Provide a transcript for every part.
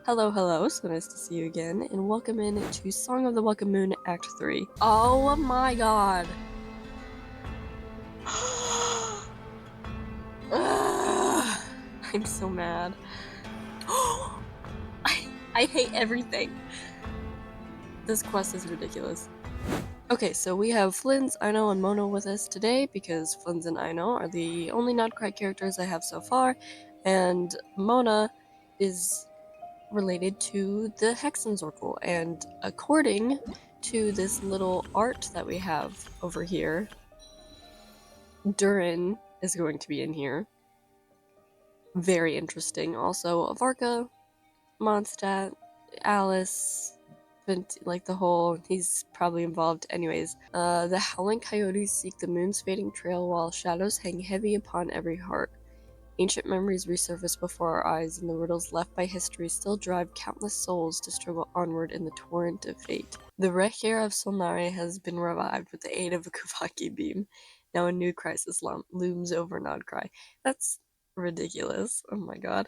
Hello, hello, so nice to see you again, and welcome in to Song of the Welcome Moon, Act 3. Oh my god! I'm so mad. I hate everything. This quest is ridiculous. Okay, so we have Flins, Aino, and Mono with us today, because Flins and Aino are the only Nod-Krai characters I have so far, and Mona is related to the Hexenzorkel, and according to this little art that we have over here, Durin is going to be in here. Very interesting. Also, Varka, Mondstadt, Alice, like the whole, he's probably involved anyways. The howling coyotes seek the moon's fading trail while shadows hang heavy upon every heart. Ancient memories resurface before our eyes, and the riddles left by history still drive countless souls to struggle onward in the torrent of fate. The Rerir of Solnare has been revived with the aid of a Kuvaki beam. Now a new crisis looms over Nod-Krai. That's ridiculous. Oh my god.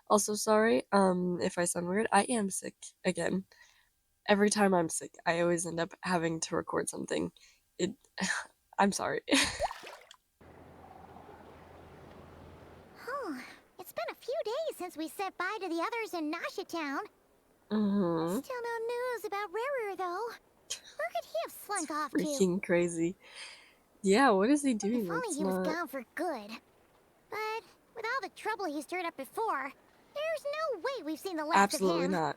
Also, sorry if I sound weird. I am sick again. Every time I'm sick, I always end up having to record something. I'm sorry. It's been a few days since we said bye to the others in Nasha Town. Mm-hmm. Still no news about Rerir, though. Where could he have slunk off to? Freaking crazy. Yeah, what is he doing? If only he was gone for good. But with all the trouble he stirred up before, there's no way we've seen the last of him. Absolutely not.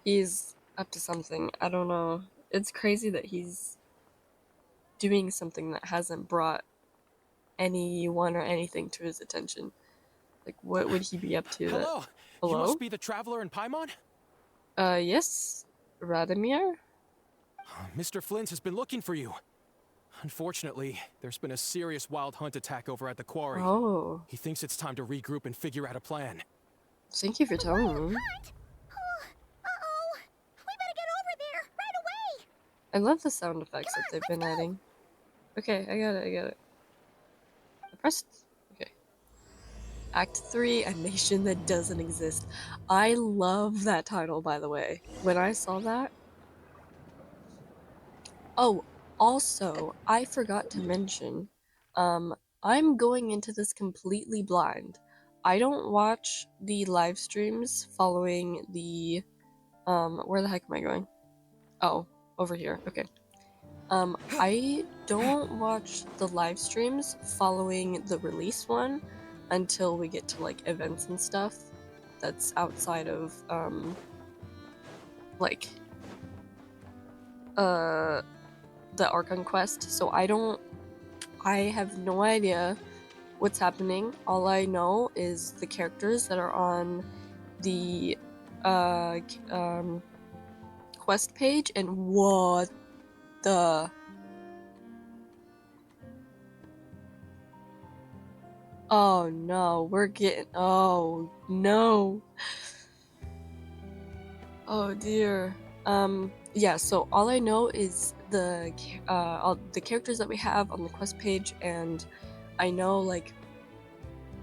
He's up to something. I don't know. It's crazy that he's doing something that hasn't brought anyone or anything to his attention. Like, what would he be up to? Hello? Hello? You must be the traveler in Paimon? Yes? Radomir? Mr. Flins has been looking for you. Unfortunately, there's been a serious wild hunt attack over at the quarry. Oh. He thinks it's time to regroup and figure out a plan. Thank you for telling me. Uh-oh! We better get over there, right away! I love the sound effects that they've been adding. Okay, I got it. I pressed... Okay. Act 3, A Nation That Doesn't Exist. I love that title, by the way. When I saw that... Oh, also, I forgot to mention, I'm going into this completely blind. I don't watch the live streams following the, where the heck am I going? Oh, over here, okay. I don't watch the live streams following the release one until we get to, like, events and stuff that's outside of, like, the Archon quest, so I have no idea what's happening. All I know is the characters that are on the quest page, and what the... Oh no, we're getting... Oh no. Oh dear. Yeah, so all I know is all the characters that we have on the quest page, and I know, like,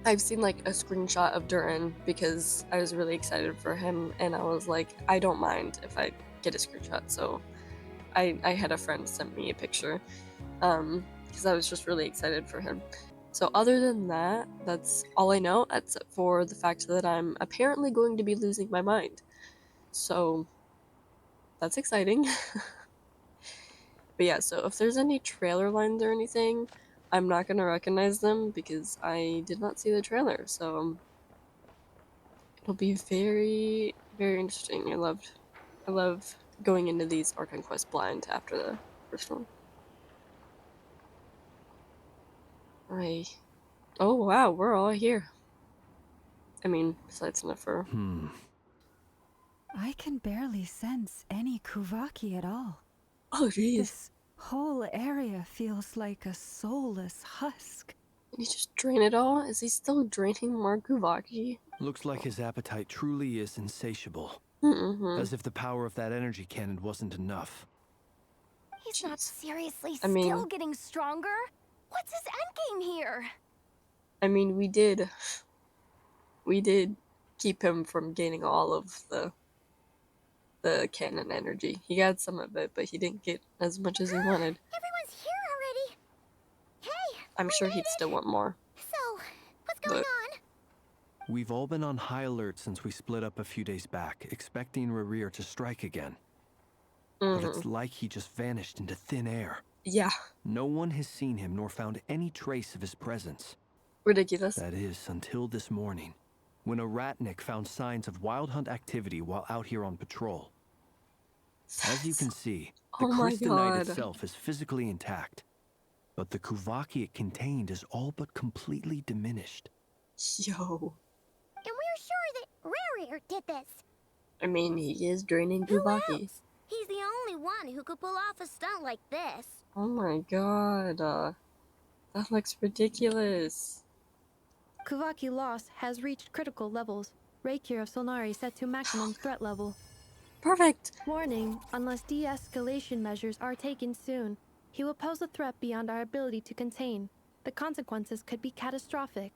I've seen, like, a screenshot of Durin because I was really excited for him, and I was like, I don't mind if I get a screenshot, so I had a friend send me a picture, because I was just really excited for him. So other than that, that's all I know, except for the fact that I'm apparently going to be losing my mind. So that's exciting. But yeah, so if there's any trailer lines or anything, I'm not gonna recognize them because I did not see the trailer, so it'll be very, very interesting. I love going into these Archon Quest blind after the first one. Oh wow, we're all here. I mean, besides Nefer. I can barely sense any Kuvaki at all. Oh jeez. This whole area feels like a soulless husk. Did he just drain it all? Is he still draining more Kuvaki? Looks like his appetite truly is insatiable. As if the power of that energy cannon wasn't enough. He's not seriously I mean, still getting stronger? What's his endgame here? I mean, we did keep him from gaining all of the cannon energy. He got some of it, but he didn't get as much as he wanted. Everyone's here already. Hey, I'm sure he'd still want more. So, what's going on? We've all been on high alert since we split up a few days back, expecting Rerir to strike again. But it's like he just vanished into thin air. Yeah. No one has seen him nor found any trace of his presence. Ridiculous. That is, until this morning, when a ratnik found signs of wild hunt activity while out here on patrol. As you can see, the crystalite itself is physically intact, but the Kuvaki it contained is all but completely diminished. Yo. And we're sure that Rerir did this. I mean, he is draining Who Kuvaki. else? He's the only one who could pull off a stunt like this. Oh my god. That looks ridiculous. Kuvaki loss has reached critical levels. Rerir of Solnari set to maximum threat level. Perfect. Warning, unless de-escalation measures are taken soon, he will pose a threat beyond our ability to contain. The consequences could be catastrophic.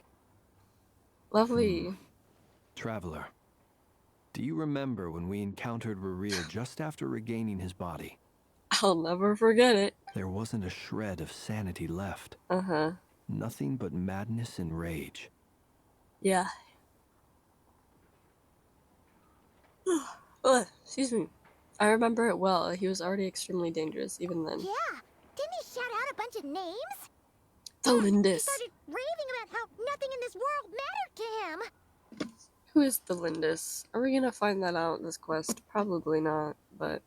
Lovely. Traveler, do you remember when we encountered Rerir just after regaining his body? I'll never forget it. There wasn't a shred of sanity left. Uh-huh. Nothing but madness and rage. Yeah. Excuse me. I remember it well. He was already extremely dangerous, even then. Yeah, didn't he shout out a bunch of names? He Tholindis. started raving about how nothing in this world mattered to him. Who is Tholindis? Are we gonna find that out in this quest? Probably not, but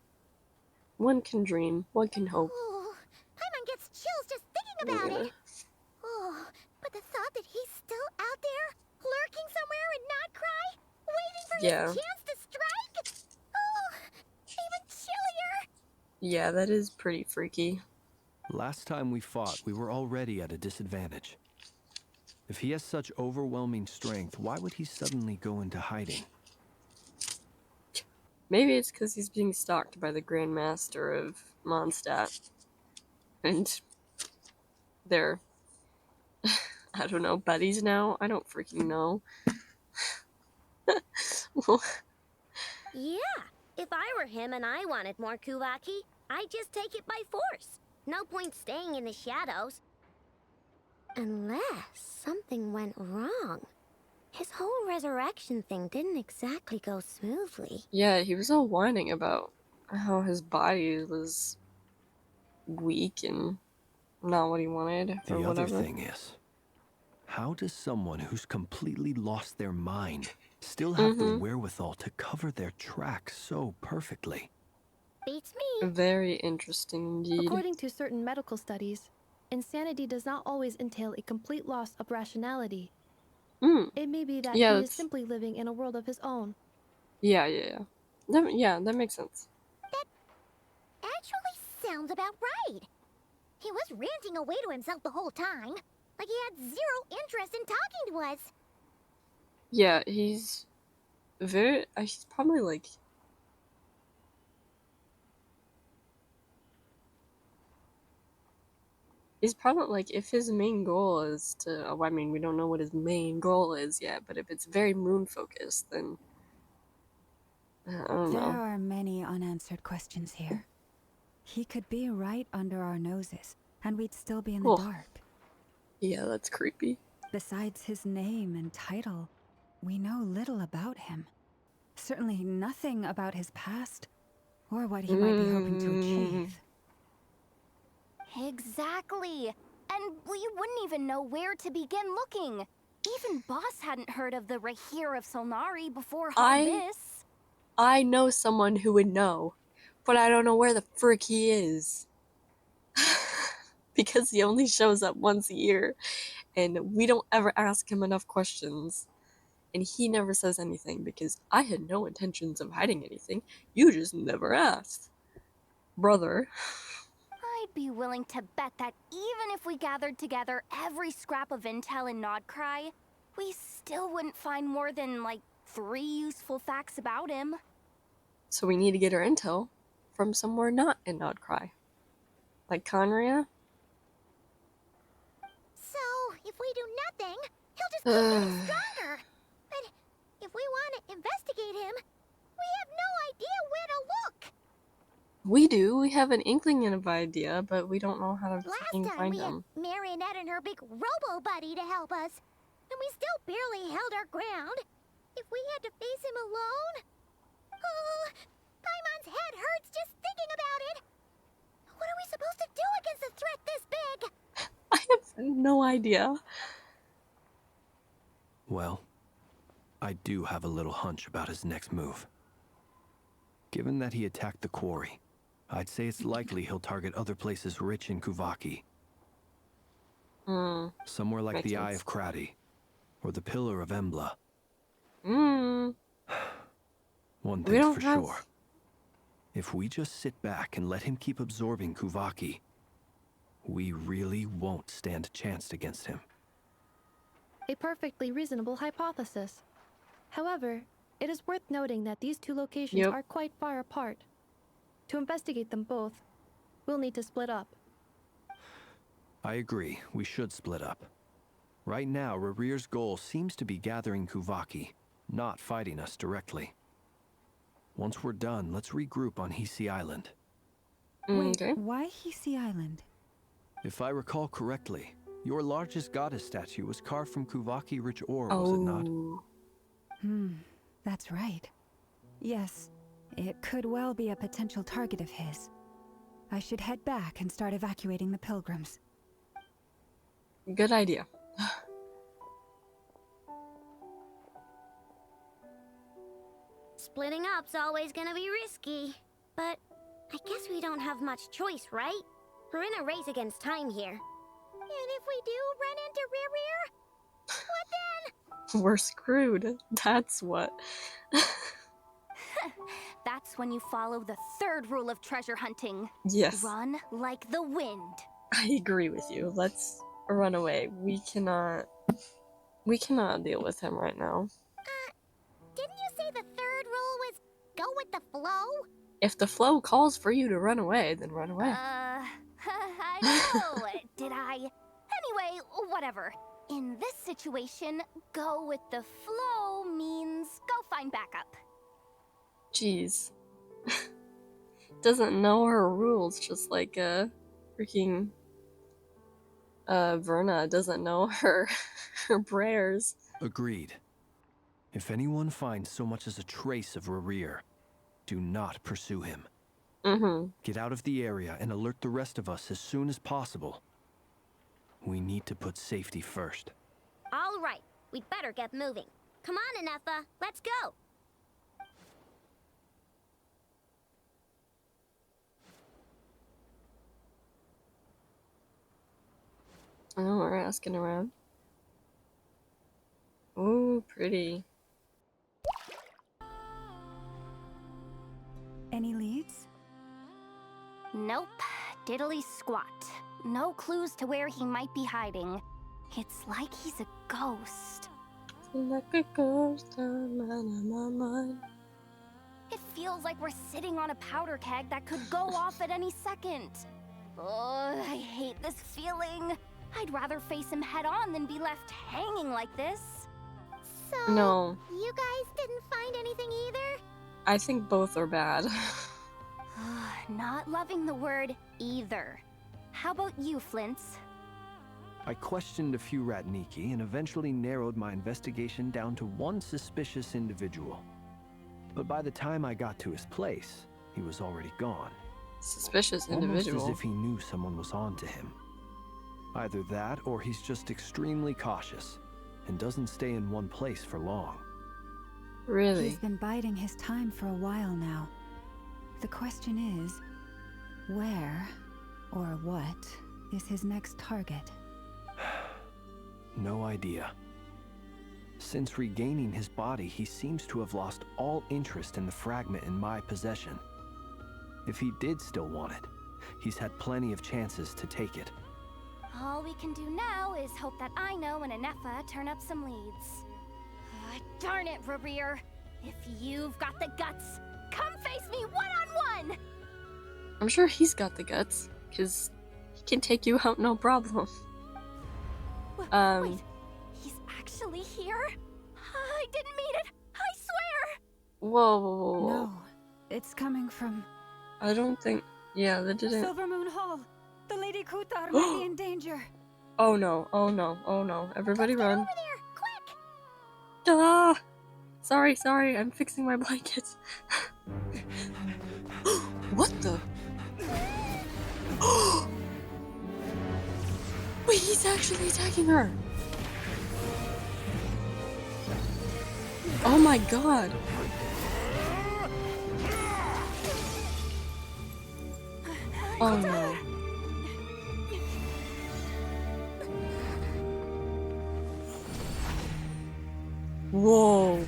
one can dream, one can hope. Oh, Paimon gets chills just thinking about it. Oh, but the thought that he's still out there, lurking somewhere in Nod-Krai, waiting for his chance to strike? Oh, even chillier. Yeah, that is pretty freaky. Last time we fought, we were already at a disadvantage. If he has such overwhelming strength, why would he suddenly go into hiding? Maybe it's because he's being stalked by the Grand Master of Mondstadt. And they're, I don't know, buddies now? I don't freaking know. Yeah, if I were him and I wanted more Kuvaki, I'd just take it by force. No point staying in the shadows. Unless something went wrong. His whole resurrection thing didn't exactly go smoothly. Yeah, he was all whining about how his body was weak and not what he wanted, or The whatever. other thing is, how does someone who's completely lost their mind still have the wherewithal to cover their tracks so perfectly? Beats me. Very interesting indeed. According to certain medical studies, insanity does not always entail a complete loss of rationality. It may be that he is simply living in a world of his own. Yeah. That makes sense. That actually sounds about right. He was ranting away to himself the whole time, like he had zero interest in talking to us. Yeah, he's probably like... He's probably like, if his main goal is to, I mean, we don't know what his main goal is yet, but if it's very moon focused, then I don't know. There are many unanswered questions here. He could be right under our noses, and we'd still be in the dark. Yeah, that's creepy. Besides his name and title, we know little about him. Certainly nothing about his past, or what he might be hoping to achieve. Exactly. And we wouldn't even know where to begin looking. Even Boss hadn't heard of the Rerir of Solnari before all this. I know someone who would know, but I don't know where the frick he is. Because he only shows up once a year, and we don't ever ask him enough questions. And he never says anything, because I had no intentions of hiding anything. You just never asked. Brother. I'd be willing to bet that even if we gathered together every scrap of intel in Nod-Krai, we still wouldn't find more than, like, 3 useful facts about him. So we need to get our intel from somewhere not in Nod-Krai. Like Khaenri'ah? So, if we do nothing, he'll just keep getting stronger. But if If we want to investigate him, we have no idea where to look. We do. We have an inkling of idea, but we don't know how to Last fucking time find we had him. Marionette and her big robo-buddy to help us, and we still barely held our ground. If we had to face him alone... Oh, Paimon's head hurts just thinking about it. What are we supposed to do against a threat this big? I have no idea. Well, I do have a little hunch about his next move. Given that he attacked the quarry, I'd say it's likely he'll target other places rich in Kuvaki. Somewhere like the Eye of Khaenri'ah, or the Pillar of Embla. One thing's for sure. If we just sit back and let him keep absorbing Kuvaki, we really won't stand a chance against him. A perfectly reasonable hypothesis. However, it is worth noting that these two locations are quite far apart. To investigate them both, we'll need to split up. I agree, we should split up. Right now, Rerir's goal seems to be gathering Kuvaki, not fighting us directly. Once we're done, let's regroup on Hisi Island. Wait, why Hisi Island? If I recall correctly, your largest goddess statue was carved from Kuvaki-rich ore, was it not? That's right. Yes, it could well be a potential target of his. I should head back and start evacuating the pilgrims. Good idea. Splitting up's always gonna be risky, but I guess we don't have much choice, right? We're in a race against time here. And if we do run into Rerir, what then? We're screwed. That's what. That's when you follow the third rule of treasure hunting. Yes. Run like the wind. I agree with you. Let's run away. We cannot deal with him right now. Didn't you say the third rule was go with the flow? If the flow calls for you to run away, then run away. I know. Did I? Anyway, whatever. In this situation, go with the flow means go find backup. Jeez. Doesn't know her rules, just like freaking Verna doesn't know her prayers. Agreed. If anyone finds so much as a trace of Rerir, do not pursue him. Get out of the area and alert the rest of us as soon as possible. We need to put safety first. All right, we'd better get moving. Come on, Ineffa, let's go. Oh, we're asking around. Ooh, pretty. Any leads? Nope. Diddly squat. No clues to where he might be hiding. It's like he's a ghost. Like a ghost on my mind. It feels like we're sitting on a powder keg that could go off at any second. Oh, I hate this feeling. I'd rather face him head on than be left hanging like this. So, no. You guys didn't find anything either? I think both are bad. Not loving the word either. How about you, Flins? I questioned a few Ratniki and eventually narrowed my investigation down to one suspicious individual. But by the time I got to his place, he was already gone. Suspicious individual? Almost as if he knew someone was on to him. Either that, or he's just extremely cautious and doesn't stay in one place for long. Really? He's been biding his time for a while now. The question is, where or what is his next target? No idea. Since regaining his body, he seems to have lost all interest in the fragment in my possession. If he did still want it, he's had plenty of chances to take it. All we can do now is hope that Aino and Ineffa turn up some leads. Darn it, Rerir! If you've got the guts, come face me one-on-one! I'm sure he's got the guts, because he can take you out no problem. Wait, he's actually here? I didn't mean it! I Whoa. No, it's coming from... I don't think... Yeah, that didn't... Silver Moon Hall! The Lady Kutar might be in danger! Oh no, oh no, oh no. Everybody Let's run. get over there, quick! Ah! Sorry, I'm fixing my blankets. What the? Wait, he's actually attacking her! Oh my god! Oh no. Whoa.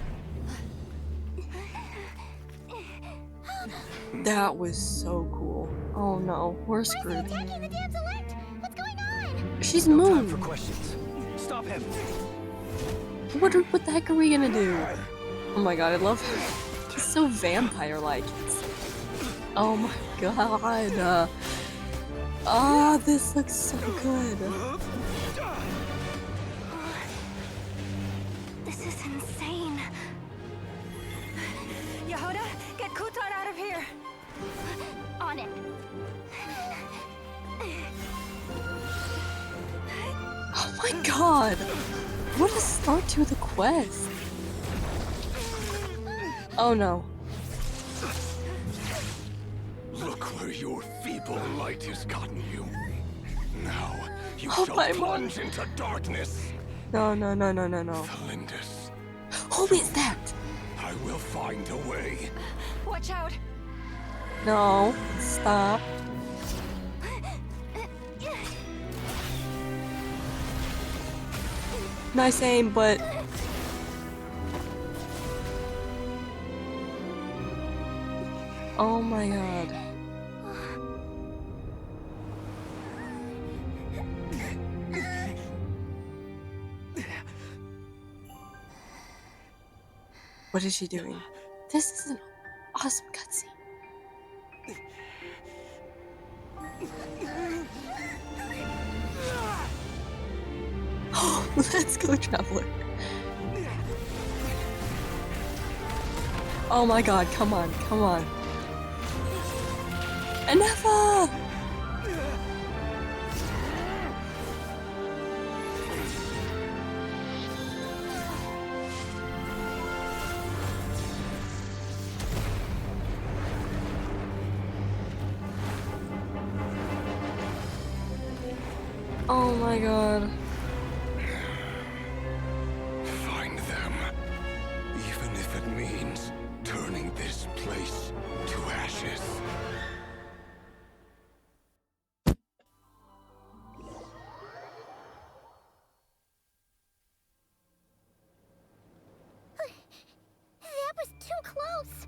That was so cool. Oh no, we're screwed. Attacking the damn select! What's going on? She's No Moon. time for questions. Stop him. What the heck are we gonna do? Oh my god, I love him. He's so vampire-like. Oh my god. This looks so good. This is insane. Yehuda, get Kutar out of here! On it. Oh my god. What a start to the quest. Oh no. Look where your feeble light has gotten you. Now you Oh shall my plunge into darkness. No. Tholindis, Who is that? I will find a way. Watch out! No. Stop. Nice aim, but... Oh my god. What is she doing? This is an awesome cutscene. Let's go, Traveler. Oh my god, come on. Ineffa! Oh my god. Find them. Even if it means turning this place to ashes. That was too close.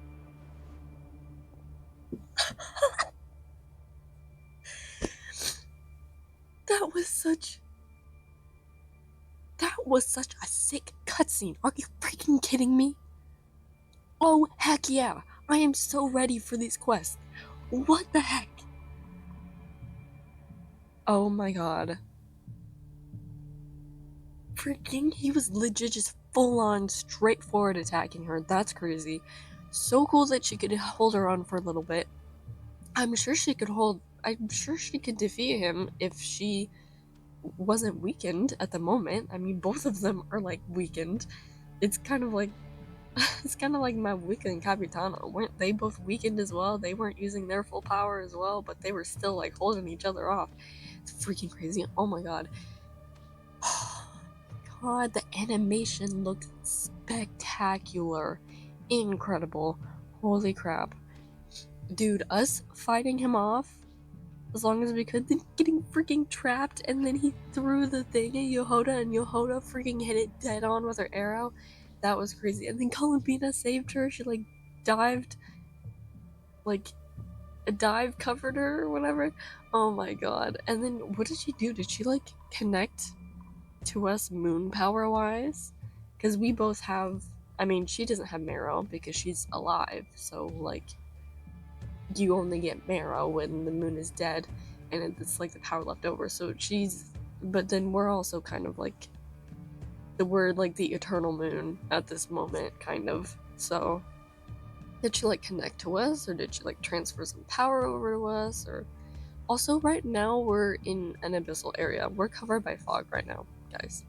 That was such a sick cutscene. Are you freaking kidding me? Oh, heck yeah. I am so ready for these quests. What the heck? Oh my god. Freaking, he was legit just full on straightforward attacking her. That's crazy. So cool that she could hold her on for a little bit. I'm sure she could defeat him if she wasn't weakened at the moment. I mean, both of them are like weakened. It's kind of like Mavuika and Capitano. Weren't they both weakened as well? They weren't using their full power as well, but they were still like holding each other off. It's freaking crazy. Oh my god. God, the animation looked spectacular. Incredible. Holy crap. Dude, us fighting him off as long as we could, then getting freaking trapped, and then he threw the thing at Yehuda, and Yehuda freaking hit it dead on with her arrow. That was crazy. And then Columbina saved her. She like dived, like a dive covered her or whatever. Oh my god. And then what did she do? Did she like connect to us moon power wise? Because we both have, I mean, she doesn't have marrow because she's alive, so like you only get marrow when the moon is dead and it's like the power left over. So but then we're also kind of like we're like the eternal moon at this moment, kind of. So Did she like connect to us, or did she like transfer some power over to us? Or also, right now we're in an abyssal area. We're covered by fog right now, guys.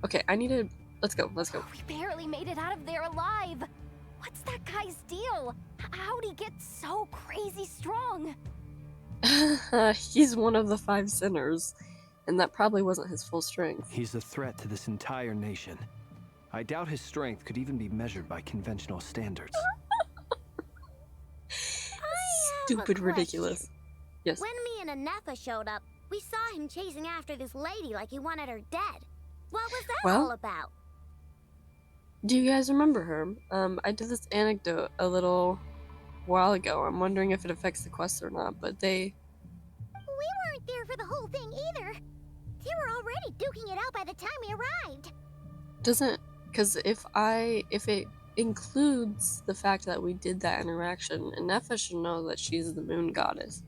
Okay, I need to. Let's go. Let's go. We barely made it out of there alive. What's that guy's deal? How'd he get so crazy strong? He's one of the 5 sinners, and that probably wasn't his full strength. He's a threat to this entire nation. I doubt his strength could even be measured by conventional standards. Stupid ridiculous. Yes. When me and Ineffa showed up, we saw him chasing after this lady like he wanted her dead. What was that all about? Do you guys remember her? I did this anecdote a little while ago. I'm wondering if it affects the quest or not, but they... We weren't there for the whole thing either. They were already duking it out by the time we arrived. Doesn't... Because if it includes the fact that we did that interaction, Ineffa should know that she's the moon goddess.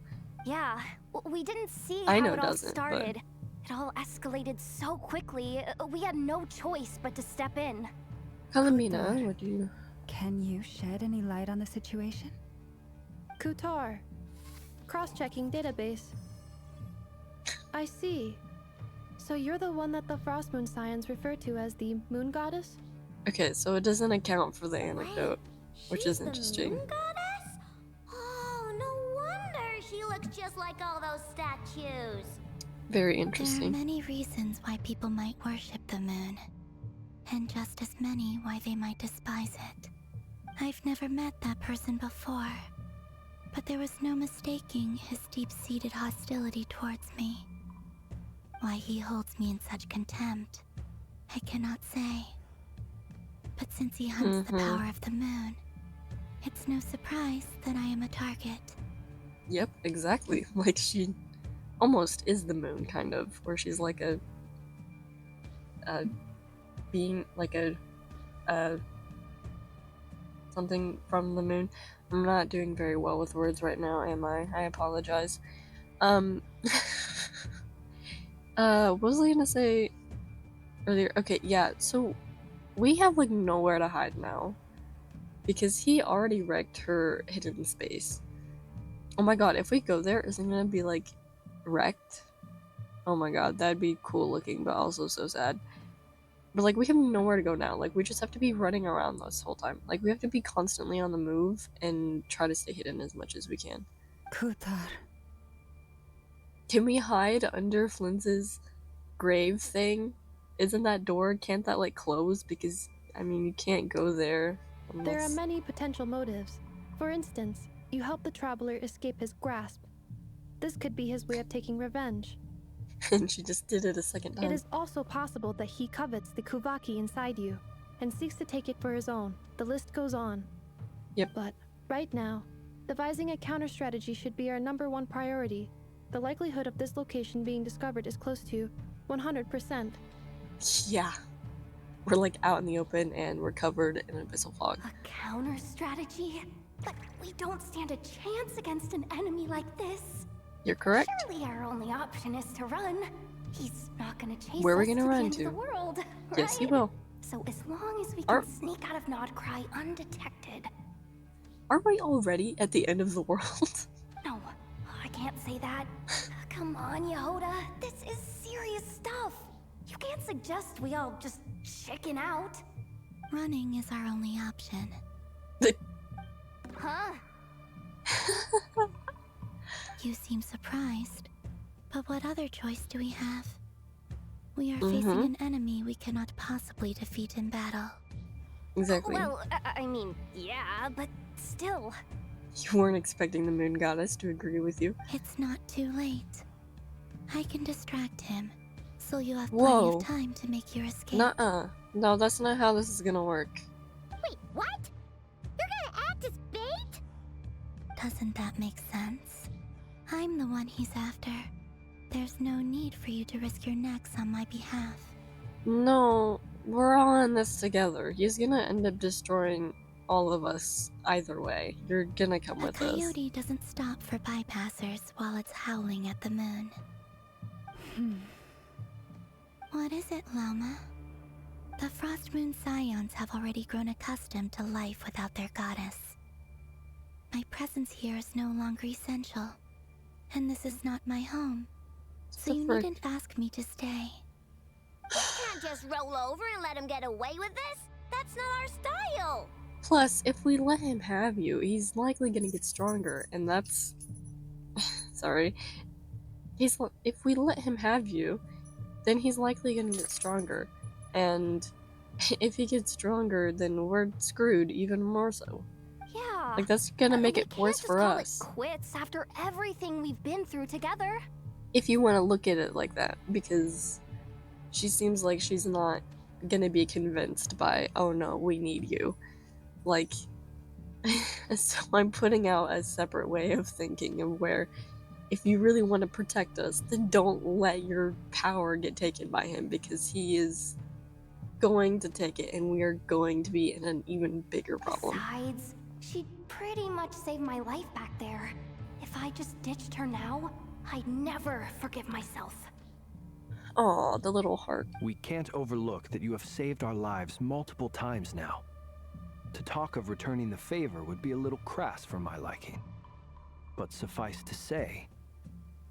Yeah, we didn't see Aino how it all doesn't, started. but... It all escalated so quickly, we had no choice but to step in. Columbina, what do you... Can you shed any light on the situation? Kutar. Cross-checking database. I see. So you're the one that the Frost Moon Scions refer to as the Moon Goddess? Okay, so it doesn't account for the anecdote, which is She's interesting. The moon goddess? Oh, no wonder she looks just like all those statues. Very There are interesting. many reasons why people might worship the moon, and just as many why they might despise it. I've never met that person before, but there was no mistaking his deep-seated hostility towards me. Why he holds me in such contempt, I cannot say. But since he hunts the power of the moon, it's no surprise that I am a target. Yep, exactly. Like, she almost is the moon, kind of, where she's like a being, like a something from the moon. I'm not doing very well with words right now, am I? I apologize. What was I gonna say earlier? Okay, yeah, so we have like nowhere to hide now because he already wrecked her hidden space. Oh my god, if we go there, isn't it gonna be like wrecked? Oh my god, that'd be cool looking, but also so sad. But like, we have nowhere to go now. Like, we just have to be running around this whole time. Like, we have to be constantly on the move and try to stay hidden as much as we can. Kutar. Can we hide under Flins's grave thing? Isn't that door, can't that like close? Because, I mean, you can't go there unless... There are many potential motives. For instance, you help the traveler escape his grasp. This could be his way of taking revenge. And she just did it a second time. It is also possible that he covets the Kuvaki inside you and seeks to take it for his own. The list goes on. Yep. But right now, devising a counter strategy should be our #1 priority. The likelihood of this location being discovered is close to 100%. Yeah. We're like out in the open and we're covered in abyssal fog. A counter strategy? But we don't stand a chance against an enemy like this. You're correct. Surely our only option is to run. He's not gonna chase Where are we us gonna to run the end to? of the world, Yes, he right? will. So as long as we can sneak out of Nod-Krai undetected. Aren't we already at the end of the world? No, I can't say that. Come on, Yehoda. This is serious stuff. You can't suggest we all just chicken out. Running is our only option. Huh? You seem surprised. But what other choice do we have? We are facing an enemy we cannot possibly defeat in battle. Exactly. Well, I mean, yeah, but still. You weren't expecting the moon goddess to agree with you. It's not too late. I can distract him, so you have plenty Whoa. of time to make your escape. Nuh-uh. No, that's not how this is gonna work. Wait, what? You're gonna act as bait? Doesn't that make sense? I'm the one he's after. There's no need for you to risk your necks on my behalf. No, we're all in this together. He's gonna end up destroying all of us either way. You're gonna come with us. A coyote doesn't stop for bypassers while it's howling at the moon. What is it, Lauma? The Frost Moon Scions have already grown accustomed to life without their goddess. My presence here is no longer essential, and this is not my home. So you needn't ask me to stay. You can't just roll over and let him get away with this. That's not our style. Plus, if we let him have you, he's likely gonna get stronger, and that's... Sorry. If we let him have you, then he's likely gonna get stronger. And if he gets stronger, then we're screwed even more so. Yeah. Like, that's gonna make it worse for us. We can't just call it quits after everything we've been through together. If you want to look at it like that, because she seems like she's not gonna be convinced by, oh no, we need you. Like, so I'm putting out a separate way of thinking of where, if you really want to protect us, then don't let your power get taken by him, because he is going to take it and we are going to be in an even bigger problem. Besides, she pretty much saved my life back there. If I just ditched her now, I'd never forgive myself. Aw, the little heart. We can't overlook that you have saved our lives multiple times now. To talk of returning the favor would be a little crass for my liking. But suffice to say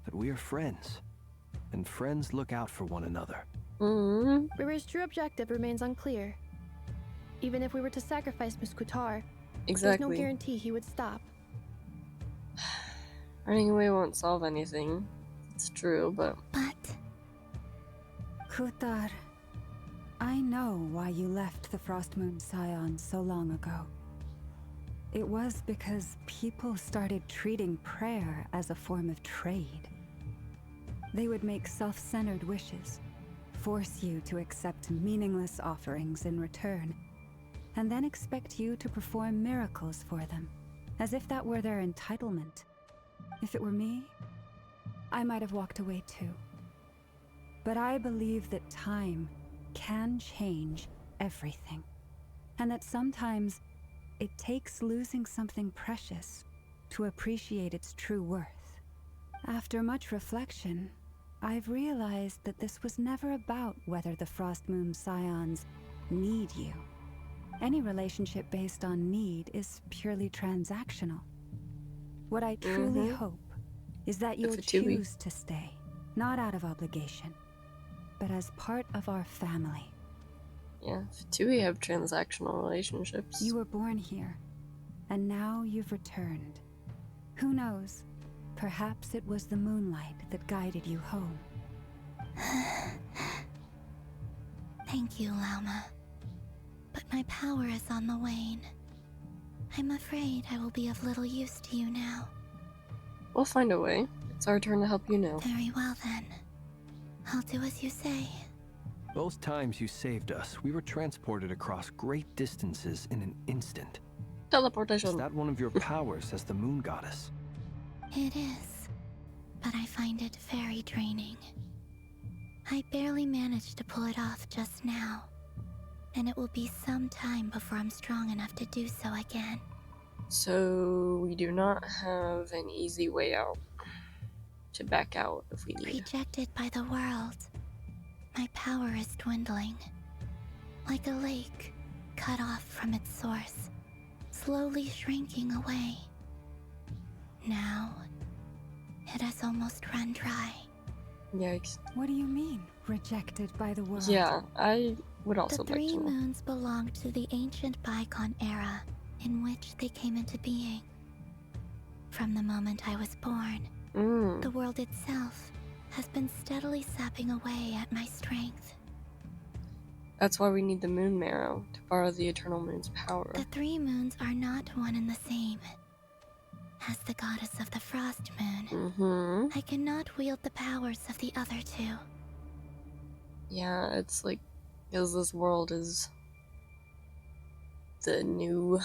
that we are friends, and friends look out for one another. Rerir's true objective remains unclear. Even if we were to sacrifice Miss Kutar, there's no guarantee he would stop. Running away won't solve anything. It's true, but... Kutar, I know why you left the Frost Moon Scions so long ago. It was because people started treating prayer as a form of trade. They would make self-centered wishes, force you to accept meaningless offerings in return, and then expect you to perform miracles for them, as if that were their entitlement. If it were me, I might have walked away too. But I believe that time can change everything, and that sometimes it takes losing something precious to appreciate its true worth. After much reflection, I've realized that this was never about whether the Frost Moon Scions need you. Any relationship based on need is purely transactional. What I truly hope is that you'll choose to stay, not out of obligation, but as part of our family. Yeah, Fatui have transactional relationships. You were born here, and now you've returned. Who knows? Perhaps it was the moonlight that guided you home. Thank you, Lauma. But my power is on the wane. I'm afraid I will be of little use to you now. We'll find a way. It's our turn to help you now. Very well then. I'll do as you say. Both times you saved us, we were transported across great distances in an instant. Teleportation. Is that one of your powers as the moon goddess? It is, but I find it very draining. I barely managed to pull it off just now, and it will be some time before I'm strong enough to do so again. So we do not have an easy way out. To back out if we need. Rejected by the world, my power is dwindling. Like a lake cut off from its source, slowly shrinking away. Now, it has almost run dry. Yikes. What do you mean, rejected by the world? Yeah, I would also The like to three know. moons belonged to the ancient bygone era in which they came into being. From the moment I was born, the world itself has been steadily sapping away at my strength. That's why we need the moon marrow, to borrow the eternal moon's power. The three moons are not one and the same. As the goddess of the Frost Moon, I cannot wield the powers of the other two. Yeah, it's like, because this world is the new,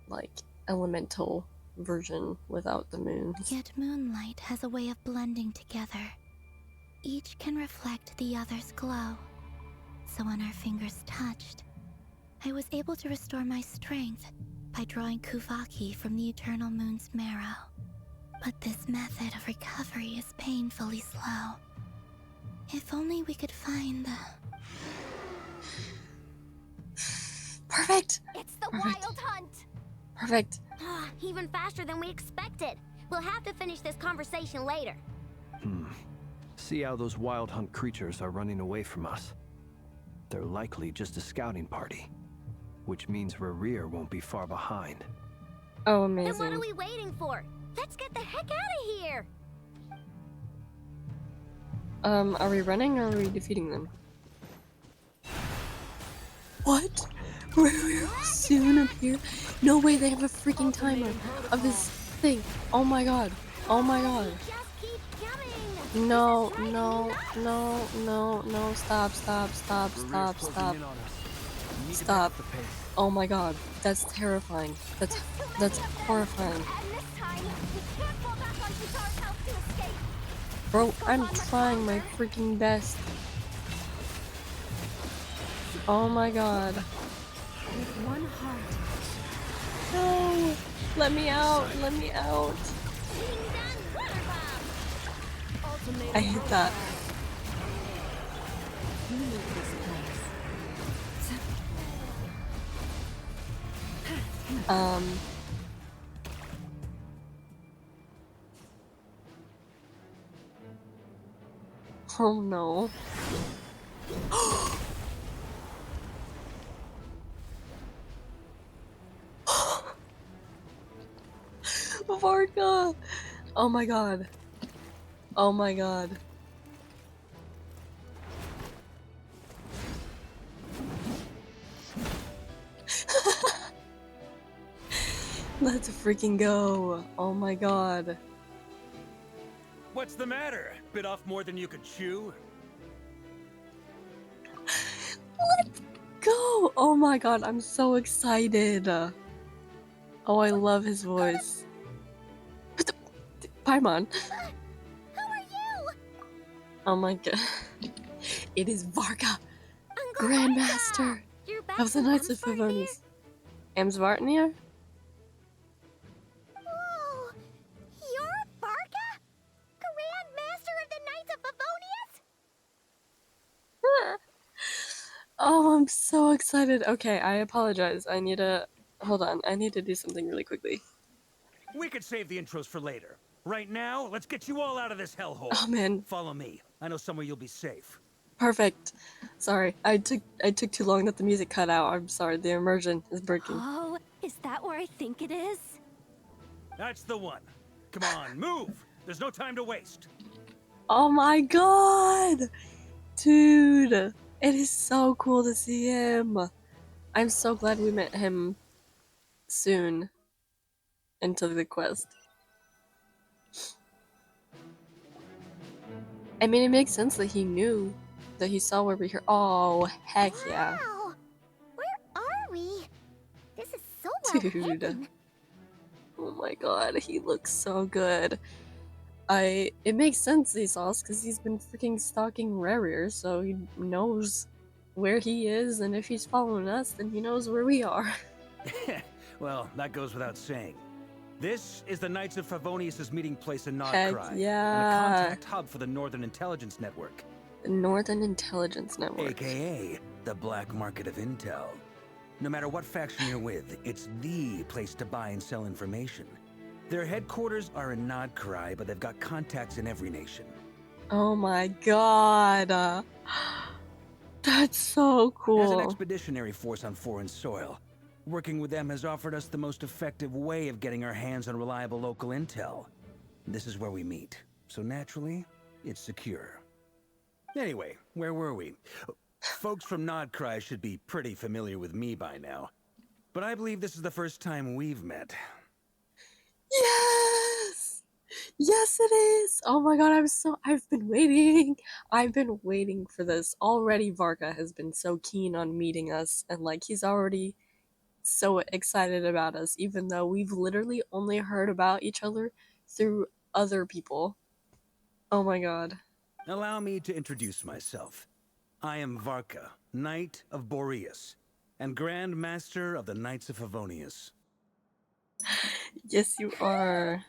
like, elemental version without the moon. Yet moonlight has a way of blending together. Each can reflect the other's glow. So when our fingers touched, I was able to restore my strength by drawing Kuvaki from the eternal moon's marrow. But this method of recovery is painfully slow. If only we could find the... Perfect! It's the Perfect. wild hunt! Perfect. Even faster than we expected. We'll have to finish this conversation later. See how those wild hunt creatures are running away from us. They're likely just a scouting party, which means Rerir won't be far behind. Oh, Then amazing. what are we waiting for? Let's get the heck out of here! Are we running or are we defeating them? What? Rerir will soon appear? No way, they have a freaking timer of this thing. Oh my god. Oh my god. Just keep coming! No, no, no, no, no, stop, stop, stop, stop, stop. Stop. Oh my god, that's terrifying. That's horrifying. And this time, we can't fall back on Kitar's help to escape. Bro, I'm trying my freaking best. Oh my god. With one heart. No! Let me out! Let me out! I hate that. Oh no. Varka! Oh my god. Oh my god. Let's freaking go. Oh my god. What's the matter? Bit off more than you could chew? Let's go! Oh my god, I'm so excited. Oh, I love his voice. Paimon. Who are you? Oh my god. It is Varka, Uncle Grandmaster You're back of the from Knights of Amsvartnir? Favonius. Amsvartnir? Whoa! You're Varka? Grand Master of the Knights of Favonius? Oh, I'm so excited. Okay, I apologize. I need to... Hold on, I need to do something really quickly. We could save the intros for later. Right now, let's get you all out of this hellhole. Oh man, Follow me. I know somewhere you'll be safe. perfect. Sorry, I took too long that the music cut out. I'm sorry, the immersion is breaking. Oh, is that where I think it is? That's the one. Come on, move! There's no time to waste. Oh my god! Dude, it is so cool to see him. I'm so glad we met him soon into the quest. I mean, it makes sense that he knew, that he saw where we here. Oh, heck yeah. Wow! Where are we? This is so well Dude. hidden. Oh my god, he looks so good. It makes sense he saw us because he's been freaking stalking Rerir, so he knows where he is, and if he's following us, then he knows where we are. Well, that goes without saying. This is the Knights of Favonius' meeting place in Heck Nod-Krai, yeah. and a contact hub for the Northern Intelligence Network, The Northern Intelligence Network. aka the black market of intel. No matter what faction you're with, it's the place to buy and sell information. Their headquarters are in Nod-Krai, but they've got contacts in every nation. Oh my god. That's so cool. As an expeditionary force on foreign soil, working with them has offered us the most effective way of getting our hands on reliable local intel. This is where we meet, so naturally, it's secure. Anyway, where were we? Folks from Nod-Krai should be pretty familiar with me by now, but I believe this is the first time we've met. Yes! Yes, it is! Oh my god, I've been waiting. I've been waiting for this. Already Varka has been so keen on meeting us, and like, he's already so excited about us, even though we've literally only heard about each other through other people. Oh my god. Allow me to introduce myself. I am Varka, Knight of Boreas, and Grand Master of the Knights of Favonius. Yes, you are.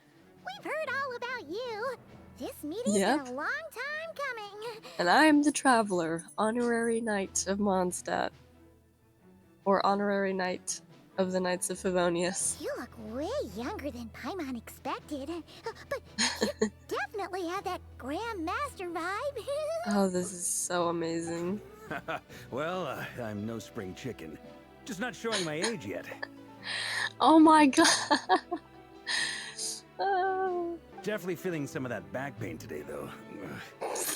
We've heard all about you. This meeting's Yep. been a long time coming. And I am the Traveler, Honorary Knight of Mondstadt. or honorary knight of the Knights of Favonius. You look way younger than Paimon expected, but you definitely have that Grand Master vibe. Oh, this is so amazing. Well, I'm no spring chicken. Just not showing my age yet. Oh my god. Oh. Definitely feeling some of that back pain today, though.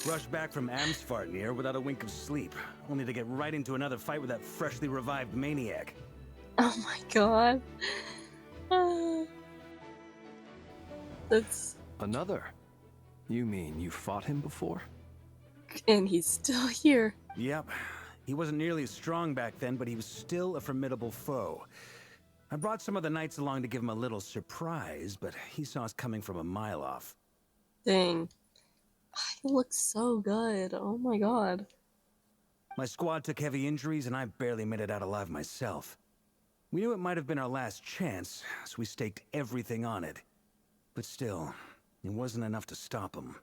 Rushed back from Amsfarnir without a wink of sleep, only to get right into another fight with that freshly revived maniac. Oh my god. That's... Another? You mean you fought him before? And he's still here. Yep. He wasn't nearly as strong back then, but he was still a formidable foe. I brought some of the knights along to give him a little surprise, but he saw us coming from a mile off. Dang. He looks so good. Oh my god. My squad took heavy injuries, and I barely made it out alive myself. We knew it might have been our last chance, so we staked everything on it. But still, it wasn't enough to stop him.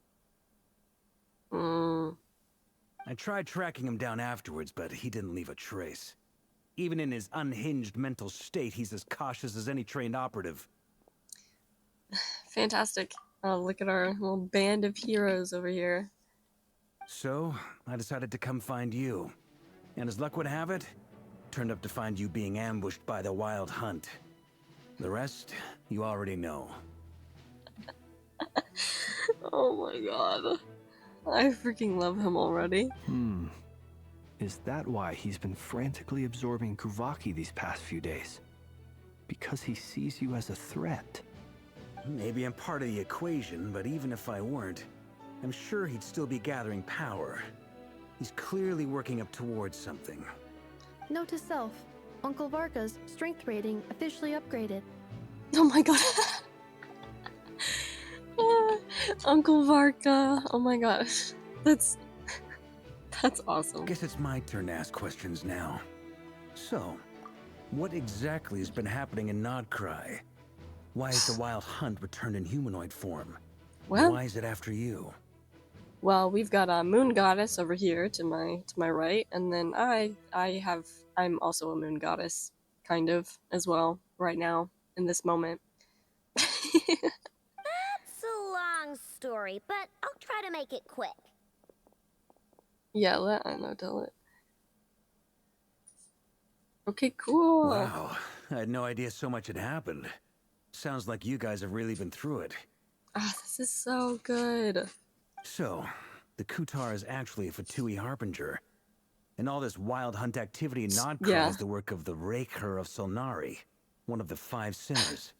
I tried tracking him down afterwards, but he didn't leave a trace. Even in his unhinged mental state, he's as cautious as any trained operative. Fantastic. Oh, look at our little band of heroes over here. So, I decided to come find you. And as luck would have it, turned up to find you being ambushed by the Wild Hunt. The rest, you already know. Oh my god. I freaking love him already. Is that why he's been frantically absorbing Kuvaki these past few days? Because he sees you as a threat? Maybe I'm part of the equation, but even if I weren't, I'm sure he'd still be gathering power. He's clearly working up towards something. Note to self, Uncle Varka's strength rating officially upgraded. Oh my god. Uncle Varka. Oh my gosh. That's awesome. Guess it's my turn to ask questions now. So, what exactly has been happening in Nod-Krai? Why has the Wild Hunt returned in humanoid form? Well, why is it after you? Well, we've got a moon goddess over here to my right, and then I'm also a moon goddess, kind of, as well, right now, in this moment. That's a long story, but I'll try to make it quick. Yeah, let Aino tell it. Okay, cool. Wow, I had no idea so much had happened. Sounds like you guys have really been through it. Ah, this is so good. So, the Kutar is actually a Fatui harbinger. And all this Wild Hunt activity in Nod-Krai is the work of the Rerir of Solnari, one of the 5 sinners.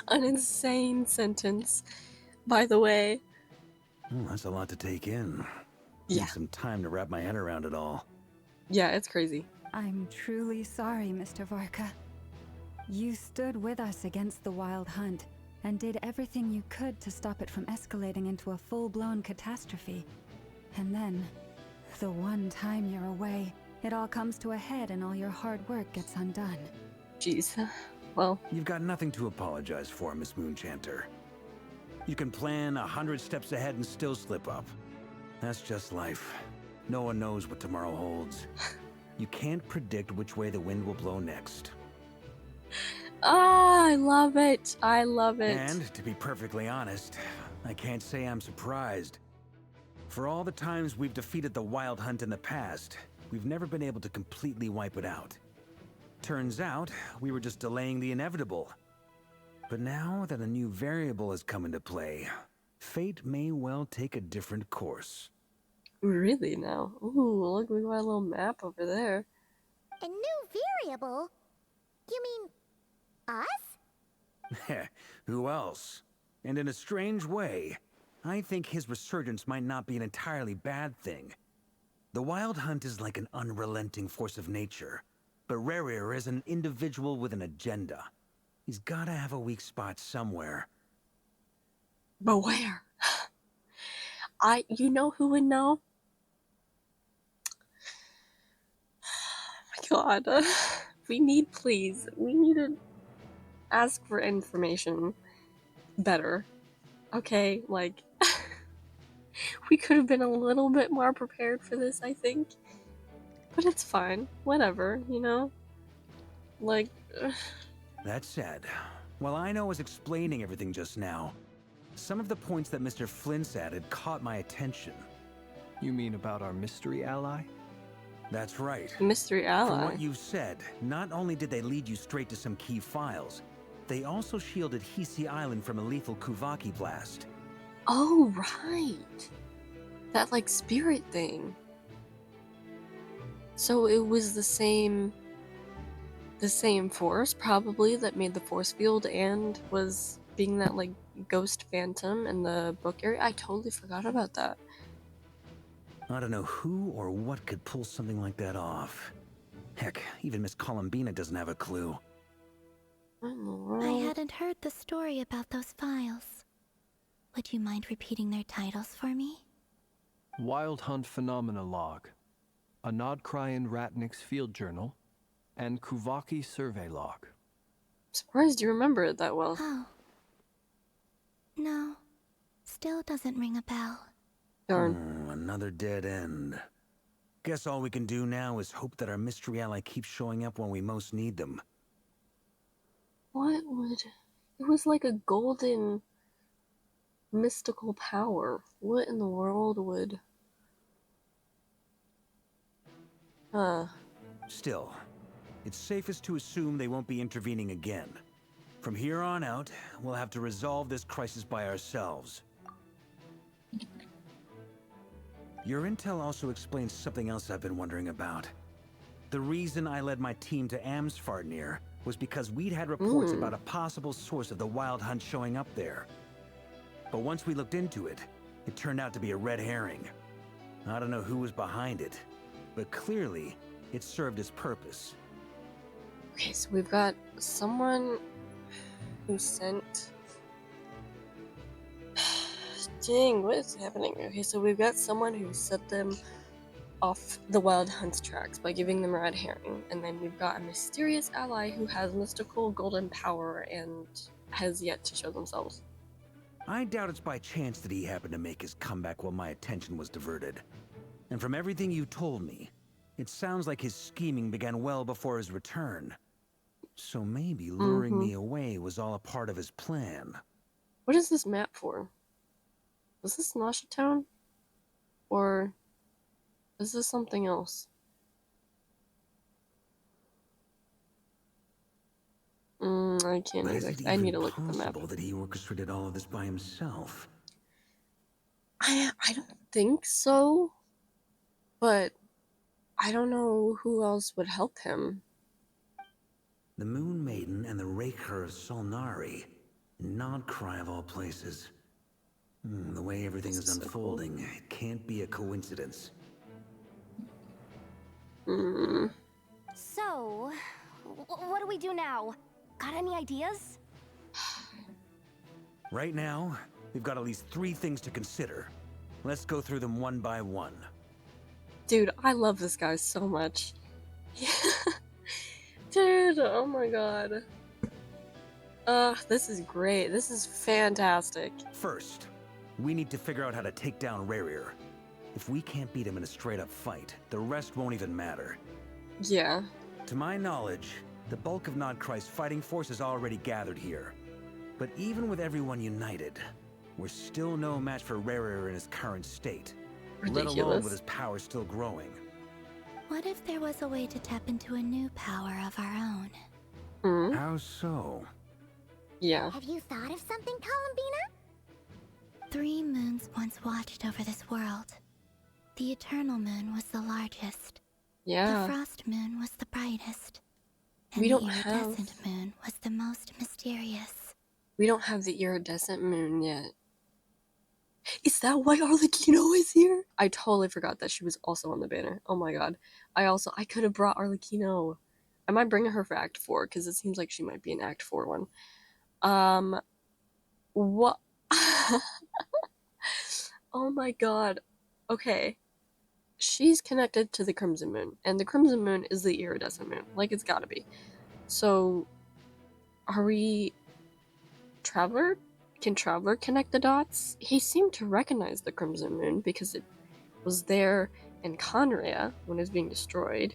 An insane sentence, by the way. That's a lot to take in. Yeah. Need some time to wrap my head around it all. Yeah, it's crazy. I'm truly sorry, Mr. Varka. You stood with us against the Wild Hunt and did everything you could to stop it from escalating into a full-blown catastrophe. And then, the one time you're away, it all comes to a head and all your hard work gets undone. Jeez. Well, you've got nothing to apologize for, Miss Moonchanter. You can plan 100 steps ahead and still slip up. That's just life. No one knows what tomorrow holds. You can't predict which way the wind will blow next. Ah, I love it. I love it. And, to be perfectly honest, I can't say I'm surprised. For all the times we've defeated the Wild Hunt in the past, we've never been able to completely wipe it out. Turns out, we were just delaying the inevitable. But now that a new variable has come into play, fate may well take a different course. Really now? Ooh, look, we got a little map over there. A new variable? You mean us? Who else? And in a strange way, I think his resurgence might not be an entirely bad thing. The Wild Hunt is like an unrelenting force of nature, but Rerir is an individual with an agenda. He's gotta have a weak spot somewhere. But where? You know who would know? Oh my god. We need to ask for information better. Okay, like, we could have been a little bit more prepared for this, I think. But it's fine. Whatever, you know? Like... That said, while Aino was explaining everything just now, some of the points that Mr. Flins added caught my attention. You mean about our mystery ally? That's right. Mystery ally? From what you've said, not only did they lead you straight to some key files, they also shielded Hisi Island from a lethal Kuvaki blast. Oh, right. That, like, spirit thing. So it was the same force, probably, that made the force field and was being that, like, ghost phantom in the book area. I totally forgot about that. I don't know who or what could pull something like that off. Heck, even Miss Columbina doesn't have a clue. I hadn't heard the story about those files. Would you mind repeating their titles for me? Wild Hunt Phenomena Log, a Nod-Krai and Ratnik's Field Journal, and Kuvaki Survey Log. Surprised you remember it that well. Oh. No. Still doesn't ring a bell. Darn. Another dead end. Guess all we can do now is hope that our mystery ally keeps showing up when we most need them. What would... It was like a golden... mystical power. What in the world would... Still, it's safest to assume they won't be intervening again. From here on out, we'll have to resolve this crisis by ourselves. Your intel also explains something else I've been wondering about. The reason I led my team to Amsfarnir was because we'd had reports about a possible source of the wild hunt showing up there. But once we looked into it, it turned out to be a red herring. I don't know who was behind it, but clearly, it served its purpose. Okay, so we've got someone who sent... Dang, what is happening? Okay, so we've got someone who set them off the wild hunt tracks by giving them a red herring, and then we've got a mysterious ally who has mystical golden power and has yet to show themselves. I doubt it's by chance that he happened to make his comeback while my attention was diverted. And from everything you told me, it sounds like his scheming began well before his return. So maybe luring me away was all a part of his plan. What is this map for? Was this Nasha Town? Or is this something else? I can't exactly. I need to look at the map. That he orchestrated all of this by himself? I don't think so. But I don't know who else would help him. The Moon Maiden and the Rerir of Solnari. Nod-Krai of all places. The way everything is unfolding, it can't be a coincidence. So, what do we do now? Got any ideas? Right now, we've got at least 3 things to consider. Let's go through them one by one. Dude, I love this guy so much. Dude, oh my god. This is great. This is fantastic. First, we need to figure out how to take down Rerir. If we can't beat him in a straight-up fight, the rest won't even matter. Yeah. To my knowledge, the bulk of Nod-Krai's fighting force is already gathered here. But even with everyone united, we're still no match for Rerir in his current state. Ridiculous. Let alone with his power still growing. What if there was a way to tap into a new power of our own? How so? Yeah. Have you thought of something, Columbina? 3 moons once watched over this world. The Eternal Moon was the largest. Yeah. The Frost Moon was the brightest. And We don't the have... Iridescent Moon was the most mysterious. We don't have the Iridescent Moon yet. Is that why Arlecchino is here? I totally forgot that she was also on the banner. Oh my god. I could have brought Arlecchino. I might bring her for Act 4, because it seems like she might be an Act 4 one. What? Oh my god. Okay. She's connected to the Crimson Moon, and the Crimson Moon is the Iridescent Moon. Like, it's gotta be. So, are we... Traveler? Can Traveler connect the dots? He seemed to recognize the Crimson Moon because it was there in Khaenri'ah when it's being destroyed.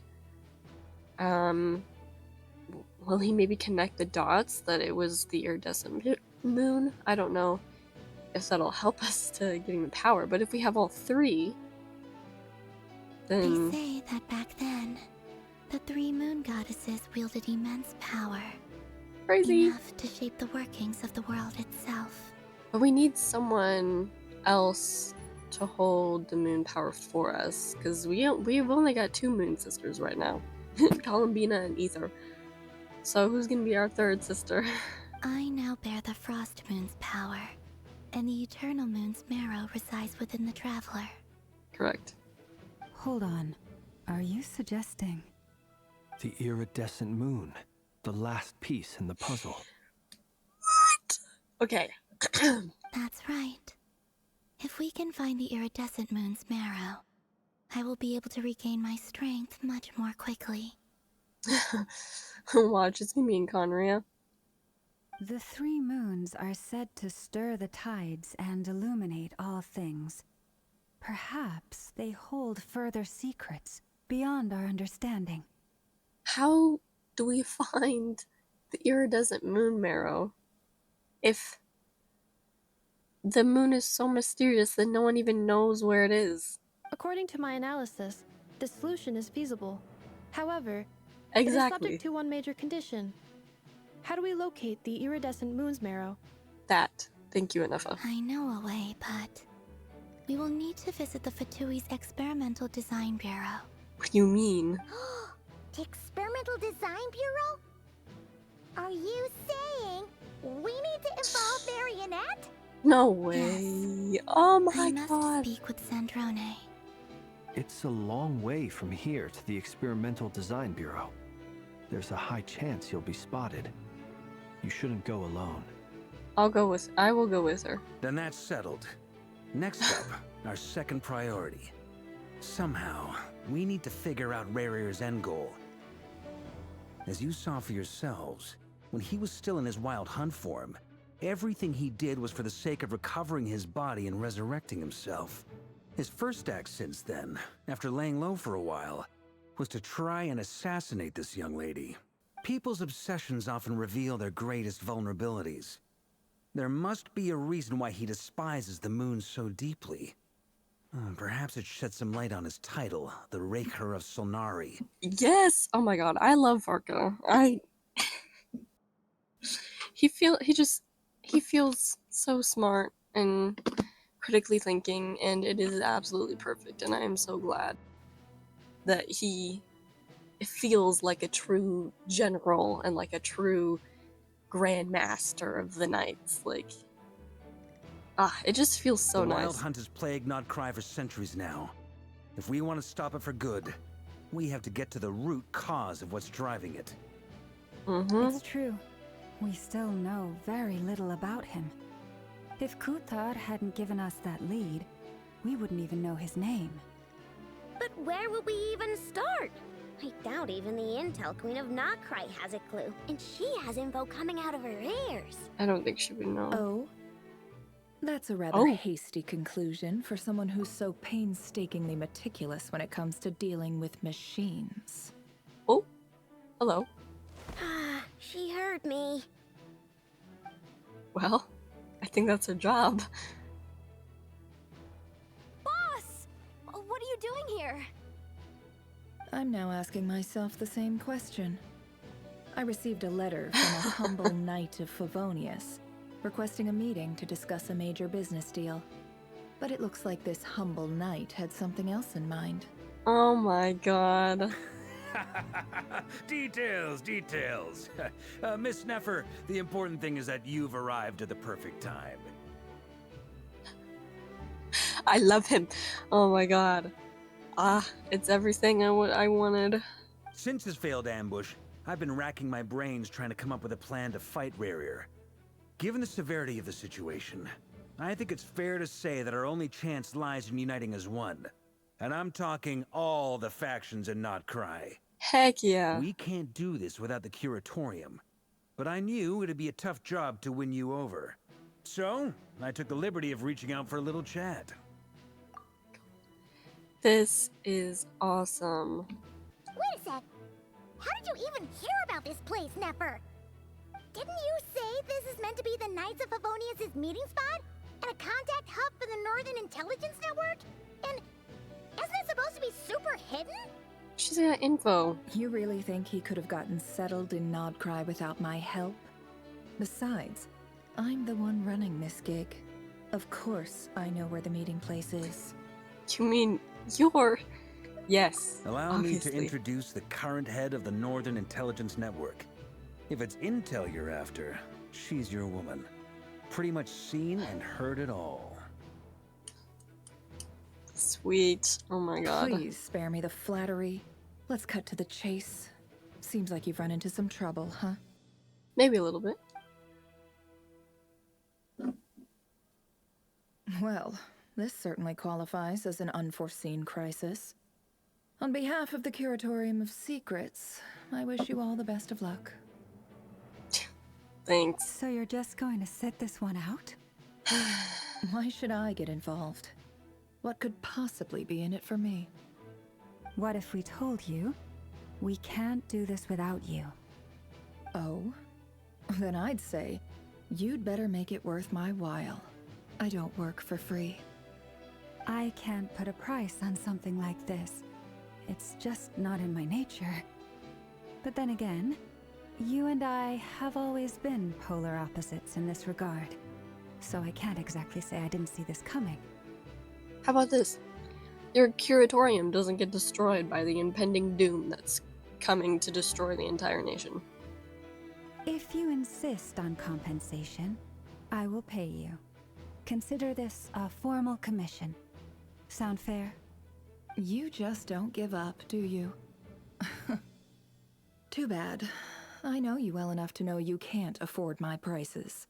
Will he maybe connect the dots that it was the iridescent moon? I don't know if that'll help us to getting the power, but if we have all three, then... They say that back then, the 3 moon goddesses wielded immense power. Crazy. Enough to shape the workings of the world itself. But we need someone else to hold the moon power for us, because we've only got 2 moon sisters right now. Columbina and Ether. So who's gonna be our 3rd sister? I now bear the frost moon's power, and the eternal moon's marrow resides within the traveler. Correct. Hold on. Are you suggesting... The iridescent moon. The last piece in the puzzle. What? Okay. That's right. If we can find the iridescent moon's marrow, I will be able to regain my strength much more quickly. Watch, it's gonna be in Khaenri'ah. The 3 moons are said to stir the tides and illuminate all things. Perhaps they hold further secrets beyond our understanding. How do we find the iridescent moon marrow if the moon is so mysterious that no one even knows where it is? According to my analysis, this solution is feasible. However, exactly. It is subject to one major condition. How do we locate the iridescent moon's marrow? That. Thank you, Ineffa. I know a way, but we will need to visit the Fatui's Experimental Design Bureau. What do you mean? Experimental Design Bureau? Are you saying we need to involve Marionette? No way. Yes. Oh my I must god. speak with Sandrone. It's a long way from here to the Experimental Design Bureau. There's a high chance you'll be spotted. You shouldn't go alone. I will go with her. Then that's settled. Next up, our second priority. Somehow, we need to figure out Rerir's end goal. As you saw for yourselves, when he was still in his wild hunt form, everything he did was for the sake of recovering his body and resurrecting himself. His first act since then, after laying low for a while, was to try and assassinate this young lady. People's obsessions often reveal their greatest vulnerabilities. There must be a reason why he despises the moon so deeply. Perhaps it sheds some light on his title, the Rerir of Solnari. Yes! Oh my god, I love Varka. He feels so smart and critically thinking, and it is absolutely perfect, and I am so glad that he feels like a true general and like a true Grand Master of the Knights. Like, it just feels so nice. The wild hunt has plagued Nod-Krai for centuries now. If we want to stop it for good, we have to get to the root cause of what's driving it. It's true. We still know very little about him. If Kuthar hadn't given us that lead, we wouldn't even know his name. But where would we even start? I doubt even the Intel Queen of Nod-Krai has a clue, and she has info coming out of her ears. I don't think she would know. Oh? That's a rather hasty conclusion for someone who's so painstakingly meticulous when it comes to dealing with machines. Oh, hello. She heard me. Well, I think that's her job. Boss! What are you doing here? I'm now asking myself the same question. I received a letter from a humble knight of Favonius, requesting a meeting to discuss a major business deal. But it looks like this humble knight had something else in mind. Oh my god. Details. Miss Nefer, the important thing is that you've arrived at the perfect time. I love him. Oh my god. It's everything I wanted. Since his failed ambush, I've been racking my brains trying to come up with a plan to fight Rerir. Given the severity of the situation, I think it's fair to say that our only chance lies in uniting as one. And I'm talking all the factions in Nod-Krai. Heck yeah. We can't do this without the Curatorium, but I knew it'd be a tough job to win you over. So, I took the liberty of reaching out for a little chat. This is awesome. Wait a sec. How did you even hear about this place, Nefer? Didn't you say this is meant to be the Knights of Favonius' meeting spot? And a contact hub for the Northern Intelligence Network? And isn't it supposed to be super hidden? She's got info. You really think he could have gotten settled in Nod-Krai without my help? Besides, I'm the one running this gig. Of course I know where the meeting place is. You mean you're... Yes, Allow obviously. me to introduce the current head of the Northern Intelligence Network. If it's intel you're after, she's your woman. Pretty much seen and heard it all. Sweet. Oh my god. Please spare me the flattery. Let's cut to the chase. Seems like you've run into some trouble, huh? Maybe a little bit. Well, this certainly qualifies as an unforeseen crisis. On behalf of the Curatorium of Secrets, I wish you all the best of luck. Thanks. So you're just going to sit this one out? Why should I get involved? What could possibly be in it for me? What if we told you we can't do this without you? Oh? Then I'd say you'd better make it worth my while. I don't work for free. I can't put a price on something like this. It's just not in my nature. But then again, you and I have always been polar opposites in this regard. So I can't exactly say I didn't see this coming. How about this? Your curatorium doesn't get destroyed by the impending doom that's coming to destroy the entire nation. If you insist on compensation, I will pay you. Consider this a formal commission. Sound fair? You just don't give up, do you? Too bad. I know you well enough to know you can't afford my prices.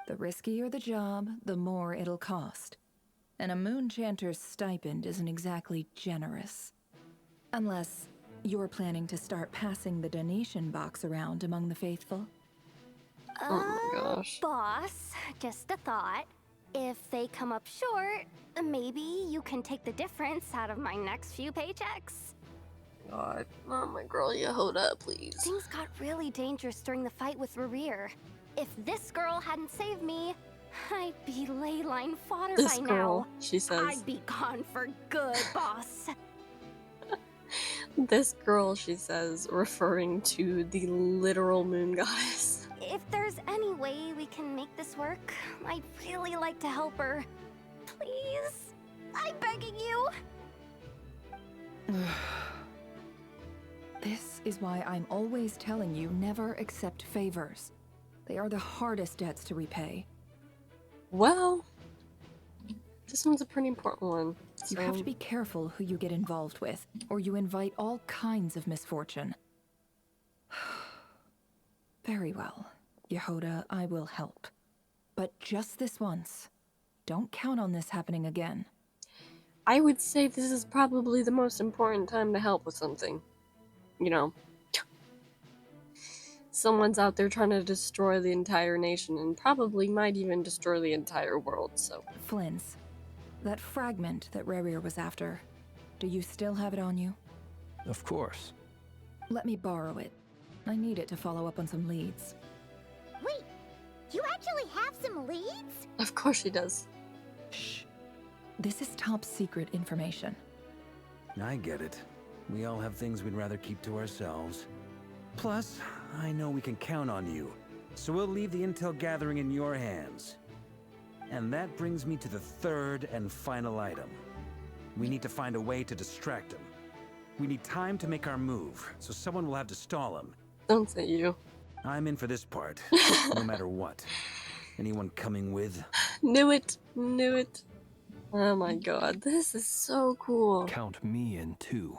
The riskier the job, the more it'll cost. And a moon chanter's stipend isn't exactly generous. Unless you're planning to start passing the donation box around among the faithful. Oh my gosh. Boss, just a thought. If they come up short, maybe you can take the difference out of my next few paychecks. God. Oh my girl, you hold up, please. Things got really dangerous during the fight with Rerir. If this girl hadn't saved me, I'd be ley line fodder This by girl, now. she says. I'd be gone for good, boss. This girl, she says, referring to the literal moon goddess. If there's any way we can make this work, I'd really like to help her. Please? I'm begging you. This is why I'm always telling you never accept favors. They are the hardest debts to repay. Well, this one's a pretty important one. You have to be careful who you get involved with, or you invite all kinds of misfortune. Very well, Yehoda, I will help. But just this once. Don't count on this happening again. I would say this is probably the most important time to help with something. You know, someone's out there trying to destroy the entire nation and probably might even destroy the entire world, so. Flins, that fragment that Rerir was after, do you still have it on you? Of course. Let me borrow it. I need it to follow up on some leads. Wait, you actually have some leads? Of course she does. Shh. This is top secret information. I get it. We all have things we'd rather keep to ourselves. Plus, I know we can count on you, so we'll leave the intel gathering in your hands. And that brings me to the third and final item. We need to find a way to distract him. We need time to make our move, so someone will have to stall him. Don't say you. I'm in for this part, no matter what. Anyone coming with? Knew it. Knew it. Oh my god, this is so cool. Count me in too.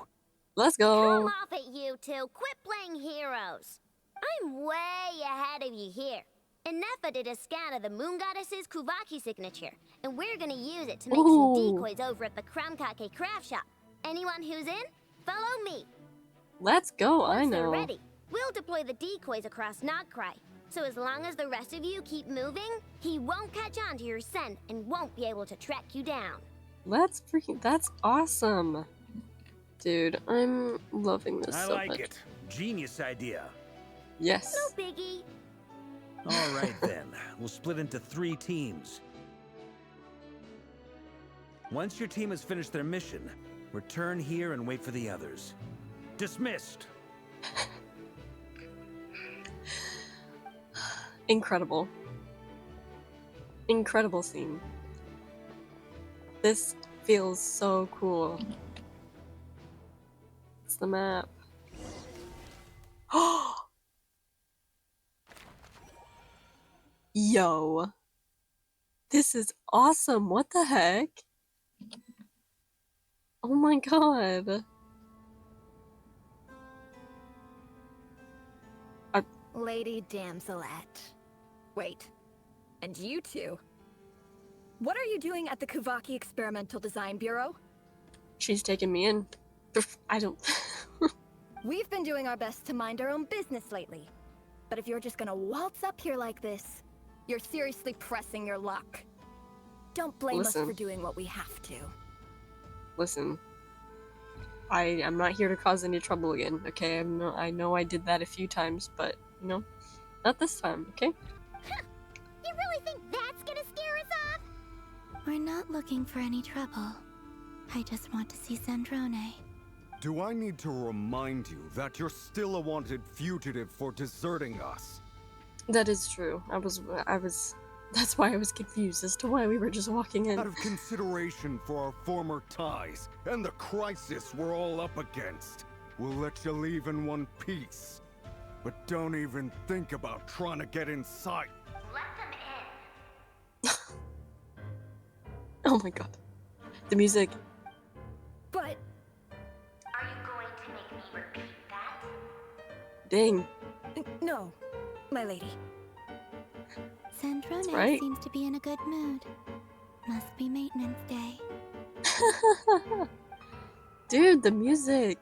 Let's go. Come off it, you two. Quit playing heroes. I'm way ahead of you here. Ineffa did a scan of the moon goddess's Kuvaki signature, and we're gonna use it to make some decoys over at the Krumkake craft shop. Anyone who's in, follow me. Let's go, Once I know. they're ready, we'll deploy the decoys across Nod-Krai. So as long as the rest of you keep moving, he won't catch on to your scent and won't be able to track you down. That's awesome. Dude, I'm loving this so much. I like it. Genius idea. Yes. No biggie. All right then, we'll split into 3 teams. Once your team has finished their mission, return here and wait for the others. Dismissed. Incredible. Incredible scene. This feels so cool. It's the map. Yo. This is awesome. What the heck? Oh my god. Lady Damselette. Wait. And you two? What are you doing at the Kuvaki Experimental Design Bureau? She's taking me in. I don't... We've been doing our best to mind our own business lately. But if you're just gonna waltz up here like this, you're seriously pressing your luck. Don't blame us for doing what we have to. Listen. I'm not here to cause any trouble again, okay? I know I did that a few times, but, you know, not this time, okay? Huh. You really think that's gonna scare us off? We're not looking for any trouble. I just want to see Sandrone. Do I need to remind you that you're still a wanted fugitive for deserting us? That is true. That's why I was confused as to why we were just walking in. Out of consideration for our former ties and the crisis we're all up against, we'll let you leave in one piece. But don't even think about trying to get inside. Let them in. Oh my god. The music. But... Are you going to make me repeat that? Dang. No, my lady. Sandrone seems to be in a good mood. Must be maintenance day. Dude, the music.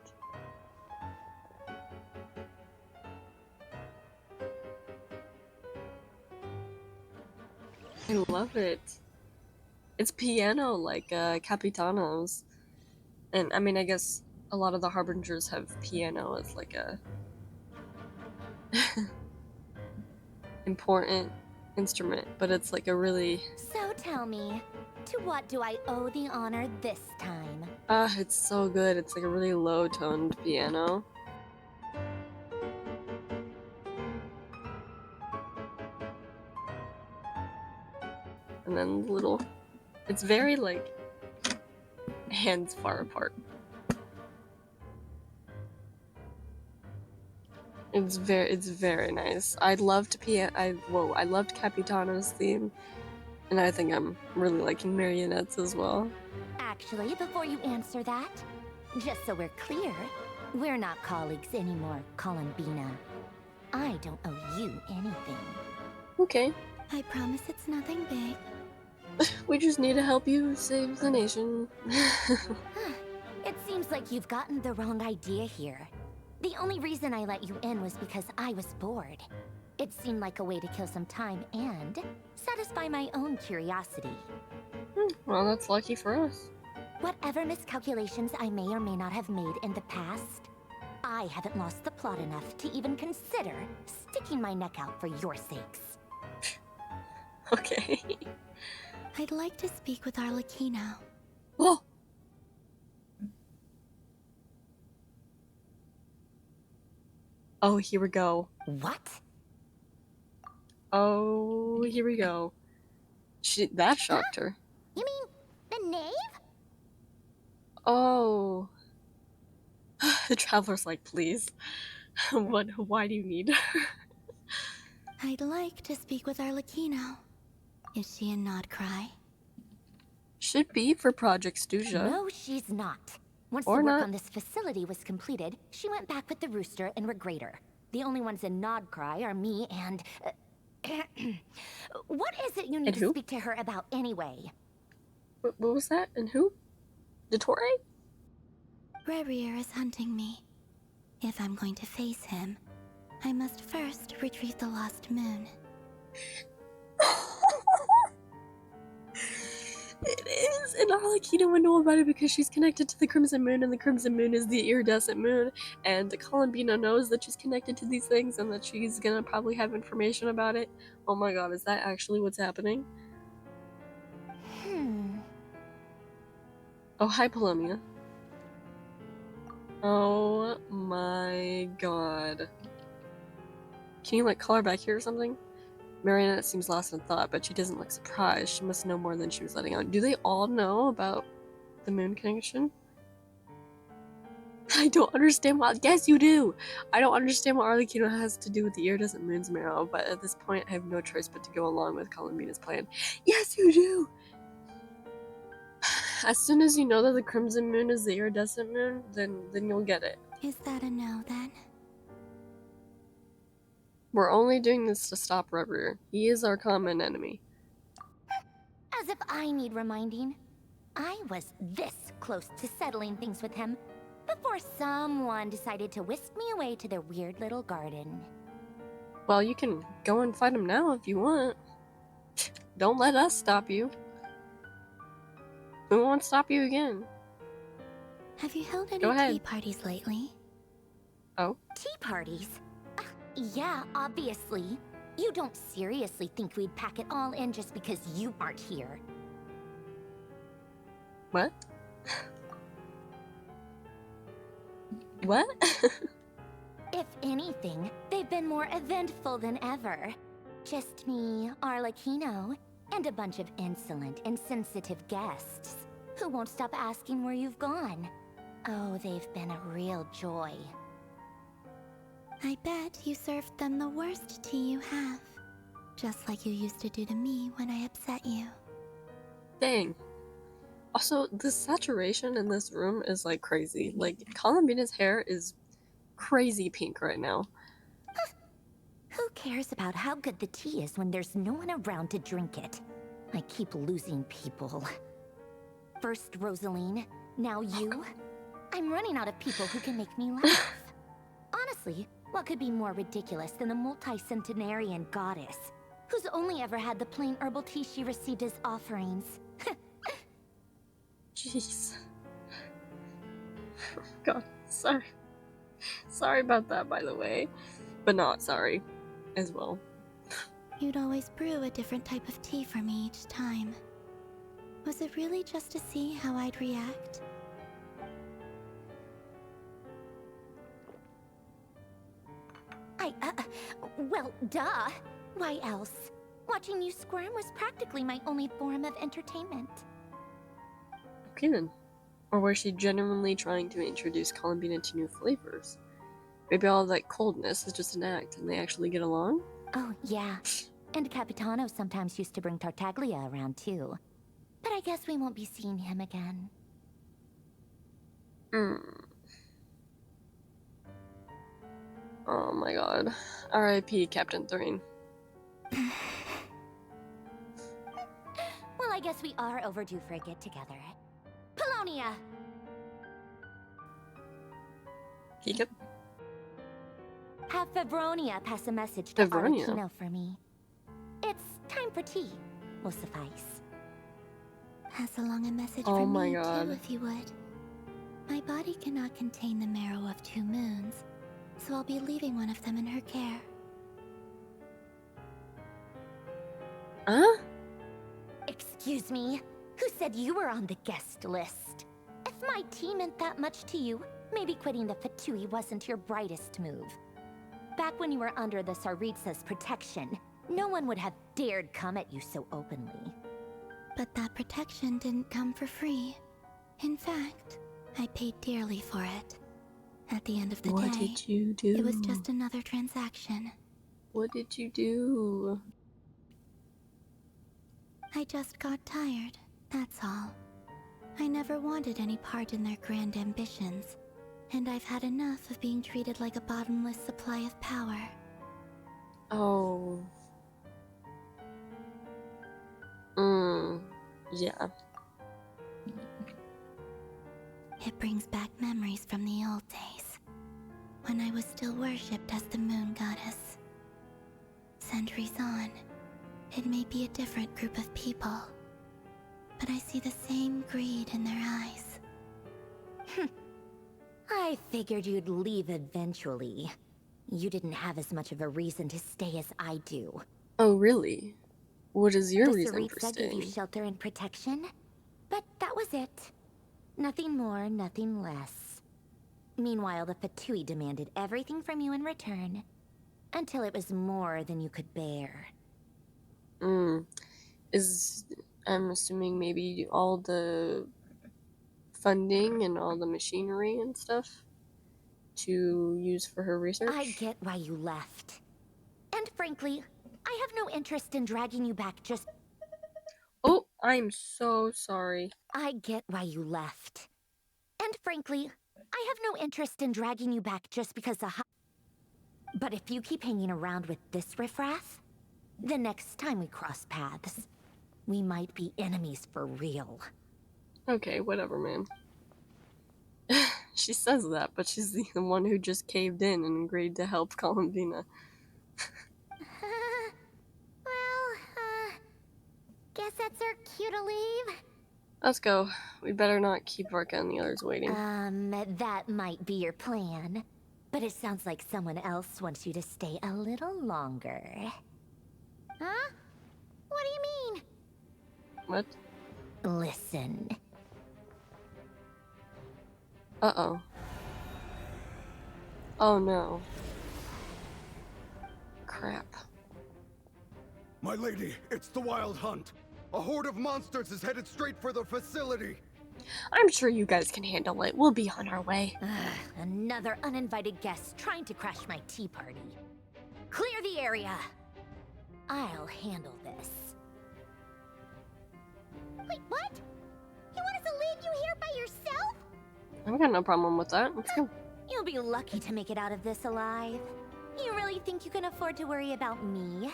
I love it. It's piano like Capitano's. And I mean, I guess a lot of the Harbingers have piano as like a important instrument, but it's like a really... So tell me, to what do I owe the honor this time? It's so good. It's like a really low-toned piano. And then little... It's very like... hands far apart. It's very nice. I loved Capitano's theme, and I think I'm really liking Marionette's as well. Actually, before you answer that, just so we're clear, we're not colleagues anymore, Columbina. I don't owe you anything. Okay. I promise it's nothing big. We just need to help you save the nation. It seems like you've gotten the wrong idea here. The only reason I let you in was because I was bored. It seemed like a way to kill some time and satisfy my own curiosity. Well, that's lucky for us. Whatever miscalculations I may or may not have made in the past, I haven't lost the plot enough to even consider sticking my neck out for your sakes. Okay. I'd like to speak with Arlecchino. Oh! Oh, here we go. What? Oh, here we go. That shocked her. You mean the knave? Oh. The Traveler's like, please. Why do you need her? I'd like to speak with Arlecchino. Is she in Nod-Krai? Should be for Project Stuja. No, she's not. Once Or the work not. on this facility was completed, she went back with the Rooster and Regroup. The only ones in Nod-Krai are me and... what is it you need to speak to her about anyway? What was that? And who? Dottore? Rerir is hunting me. If I'm going to face him, I must first retrieve the lost moon. It is and Arlecchino would know about it because she's connected to the Crimson Moon, and the Crimson Moon is the iridescent moon, and Columbina knows that she's connected to these things and that she's gonna probably have information about it. Oh my god, is that actually what's happening? Oh, hi, Palomia. Oh my god. Can you, like, call her back here or something? Marionette seems lost in thought, but she doesn't look surprised. She must know more than she was letting on. Do they all know about the moon connection? I don't understand what— yes, you do! I don't understand what Arlecchino has to do with the iridescent moon's marrow, but at this point I have no choice but to go along with Columbina's plan. Yes, you do! As soon as you know that the Crimson Moon is the iridescent moon, then you'll get it. Is that a no, then? We're only doing this to stop Rerir. He is our common enemy. As if I need reminding. I was this close to settling things with him before someone decided to whisk me away to their weird little garden. Well, you can go and fight him now if you want. Don't let us stop you. We won't stop you again. Have you held any tea parties lately? Oh? Tea parties? Yeah, obviously. You don't seriously think we'd pack it all in just because you aren't here? What? What? If anything, they've been more eventful than ever. Just me, Arlecchino, and a bunch of insolent, insensitive guests who won't stop asking where you've gone. Oh, they've been a real joy. I bet you served them the worst tea you have. Just like you used to do to me when I upset you. Dang. Also, the saturation in this room is like crazy. Like, Columbina's hair is crazy pink right now. Who cares about how good the tea is when there's no one around to drink it? I keep losing people. First Rosaline, now you. I'm running out of people who can make me laugh. Honestly, what could be more ridiculous than the multi-centenarian goddess, who's only ever had the plain herbal tea she received as offerings? Jeez. God, sorry. Sorry about that, by the way. But not sorry as well. You'd always brew a different type of tea for me each time. Was it really just to see how I'd react? Well, duh. Why else? Watching you squirm was practically my only form of entertainment. Okay then. Or was she genuinely trying to introduce Columbina to new flavors? Maybe all that coldness is just an act and they actually get along? Oh, yeah. And Capitano sometimes used to bring Tartaglia around too. But I guess we won't be seeing him again. Oh my god. R.I.P. Captain Thorine. Well, I guess we are overdue for a get-together. Polonia! Yep. Have Favronia pass a message to Favronia? Arlecchino for me. It's time for tea. Will suffice. Pass along a message Oh from my me god. too, if you would. My body cannot contain the marrow of 2 moons, so I'll be leaving one of them in her care. Huh? Excuse me? Who said you were on the guest list? If my tea meant that much to you, maybe quitting the Fatui wasn't your brightest move. Back when you were under the Tsaritsa's protection, no one would have dared come at you so openly. But that protection didn't come for free. In fact, I paid dearly for it. At the end of the day, What did you do? It was just another transaction. What did you do? I just got tired, that's all. I never wanted any part in their grand ambitions, and I've had enough of being treated like a bottomless supply of power. Oh. Yeah. It brings back memories from the old days, when I was still worshipped as the moon goddess. Centuries on, it may be a different group of people, but I see the same greed in their eyes. I figured you'd leave eventually. You didn't have as much of a reason to stay as I do. Oh, really? What is your The reason for Tsaritsa gave you staying? shelter and protection, but that was it. Nothing more, nothing less. Meanwhile, the Fatui demanded everything from you in return, until it was more than you could bear. I'm assuming maybe all the funding and all the machinery and stuff to use for her research? I get why you left. And frankly, I have no interest in dragging you back just... Oh, I'm so sorry. I get why you left. And frankly, I have no interest in dragging you back just because the... But if you keep hanging around with this riffraff, the next time we cross paths, we might be enemies for real. Okay, whatever, man. She says that, but she's the one who just caved in and agreed to help Columbina. Guess that's our cue to leave. Let's go. We better not keep Varka and the others waiting. That might be your plan. But it sounds like someone else wants you to stay a little longer. Huh? What do you mean? What? Listen. Uh-oh. Oh no. Crap. My lady, it's the Wild Hunt. A horde of monsters is headed straight for the facility. I'm sure you guys can handle it. We'll be on our way. Another uninvited guest trying to crash my tea party. Clear the area. I'll handle this. Wait, what? You want us to leave you here by yourself? I've got no problem with that. Let's go. You'll be lucky to make it out of this alive. You really think you can afford to worry about me?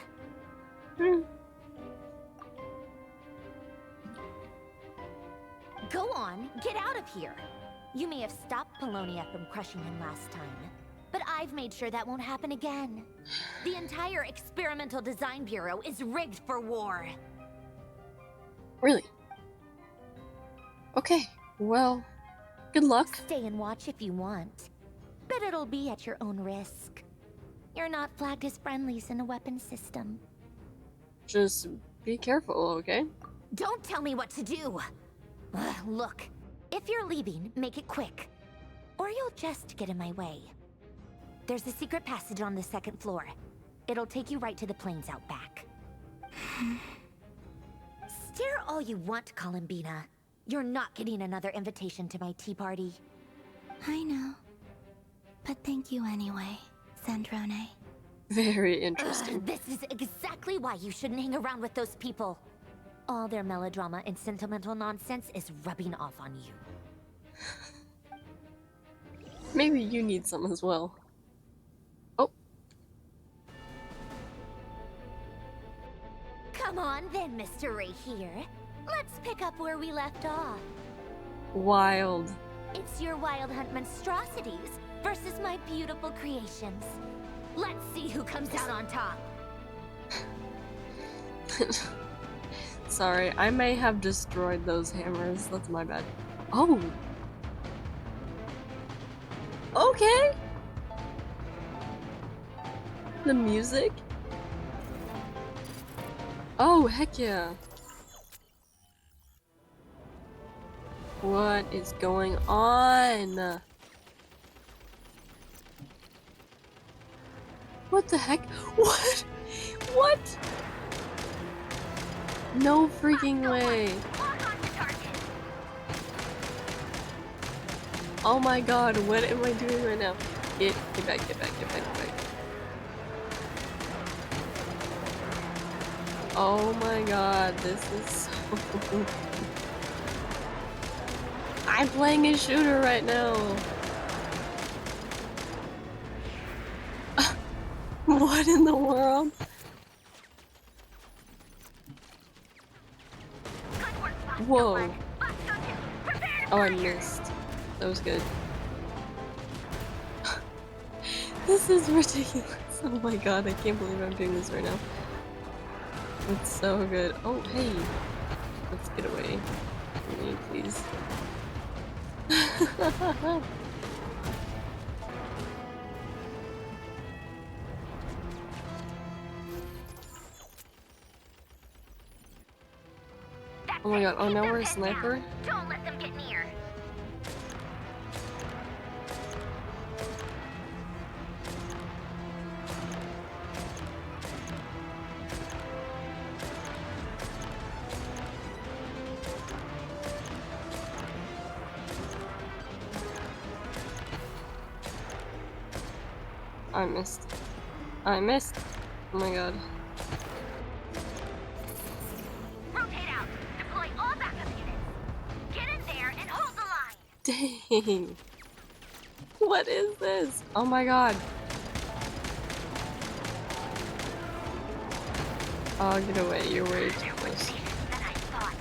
Go on, get out of here. You may have stopped Polonia from crushing him last time, but I've made sure that won't happen again. The entire Experimental Design Bureau is rigged for war. Really? Okay, well, good luck. Stay and watch if you want, but it'll be at your own risk. You're not flagged as friendlies in a weapons system. Just be careful, okay? Don't tell me what to do! Look, if you're leaving, make it quick. Or you'll just get in my way. There's a secret passage on the second floor. It'll take you right to the plains out back. Stare all you want, Columbina. You're not getting another invitation to my tea party. I know. But thank you anyway, Sandrone. Very interesting. This is exactly why you shouldn't hang around with those people. All their melodrama and sentimental nonsense is rubbing off on you. Maybe you need some as well. Oh. Come on then, Mr. Rerir. Let's pick up where we left off. Wild. It's your Wild Hunt monstrosities versus my beautiful creations. Let's see who comes out on top. Sorry, I may have destroyed those hammers. That's my bad. Oh! Okay! The music? Oh, heck yeah. What is going on? What the heck? What? What? No freaking way. Oh my god, what am I doing right now? Get back, get back, get back, get back. Oh my god, this is so... I'm playing a shooter right now. What in the world? Whoa. Oh, I missed. That was good. This is ridiculous. Oh my god, I can't believe I'm doing this right now. It's so good. Oh, hey. Let's get away from me, please. Oh my god, oh now we're a sniper? Don't let them get near. I missed. I missed. Oh my god. Rotate out. Deploy all backup units. Get in there and hold the line. Dang. What is this? Oh my god. Oh, get away. You're way too close. Than I thought.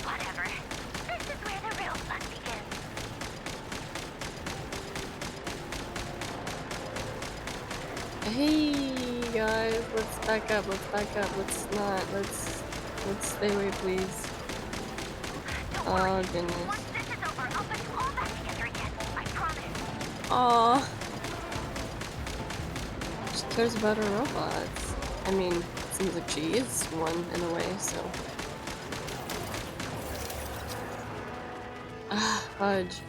Whatever. This is where the real fun begins. Hey guys, let's back up. Let's back up. Let's not. Let's stay away, please. Oh goodness. Once this is over, I'll put you all back together again. I promise. Aw. She cares about her robots. I mean, it seems like she is one in a way, so. Ah, fudge.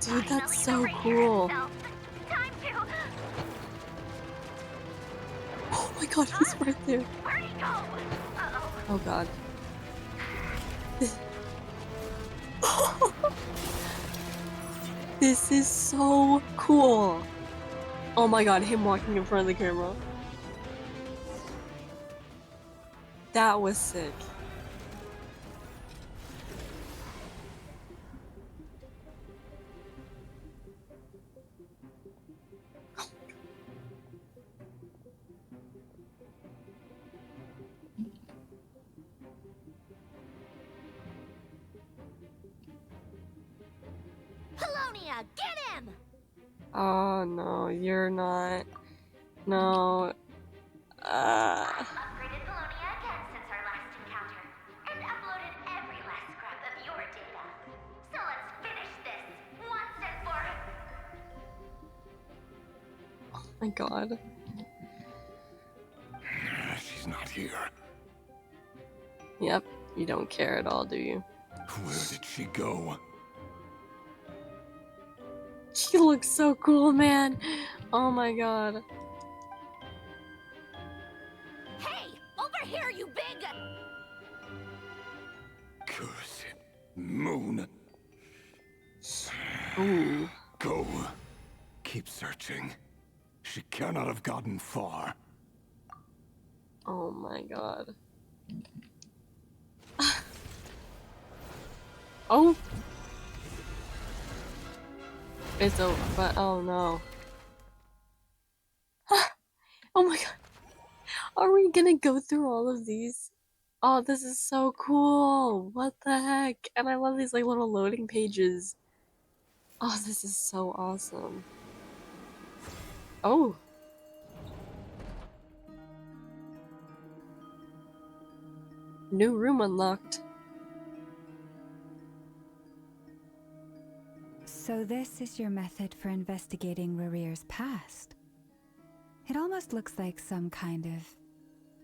Dude, that's so cool. Time to. Oh my god, he's right there. Where'd he go? Uh-oh. Oh god. This is so cool. Oh my god, him walking in front of the camera. That was sick. Polonia, get him! Oh no, you're not. No. Upgraded Polonia again since our last encounter, and uploaded every last scrap of your data. So let's finish this once and for Oh my god. She's not here. Yep, you don't care at all, do you? Where did she go? She looks so cool, man. Oh my god. Hey, over here, you big. Curse it, moon. Ooh. Go. Keep searching. She cannot have gotten far. Oh my god. Oh. It's over, but oh no. Oh my god. Are we gonna go through all of these? Oh, this is so cool. What the heck? And I love these like little loading pages. Oh, this is so awesome. Oh. New room unlocked. So this is your method for investigating Rerir's past. It almost looks like some kind of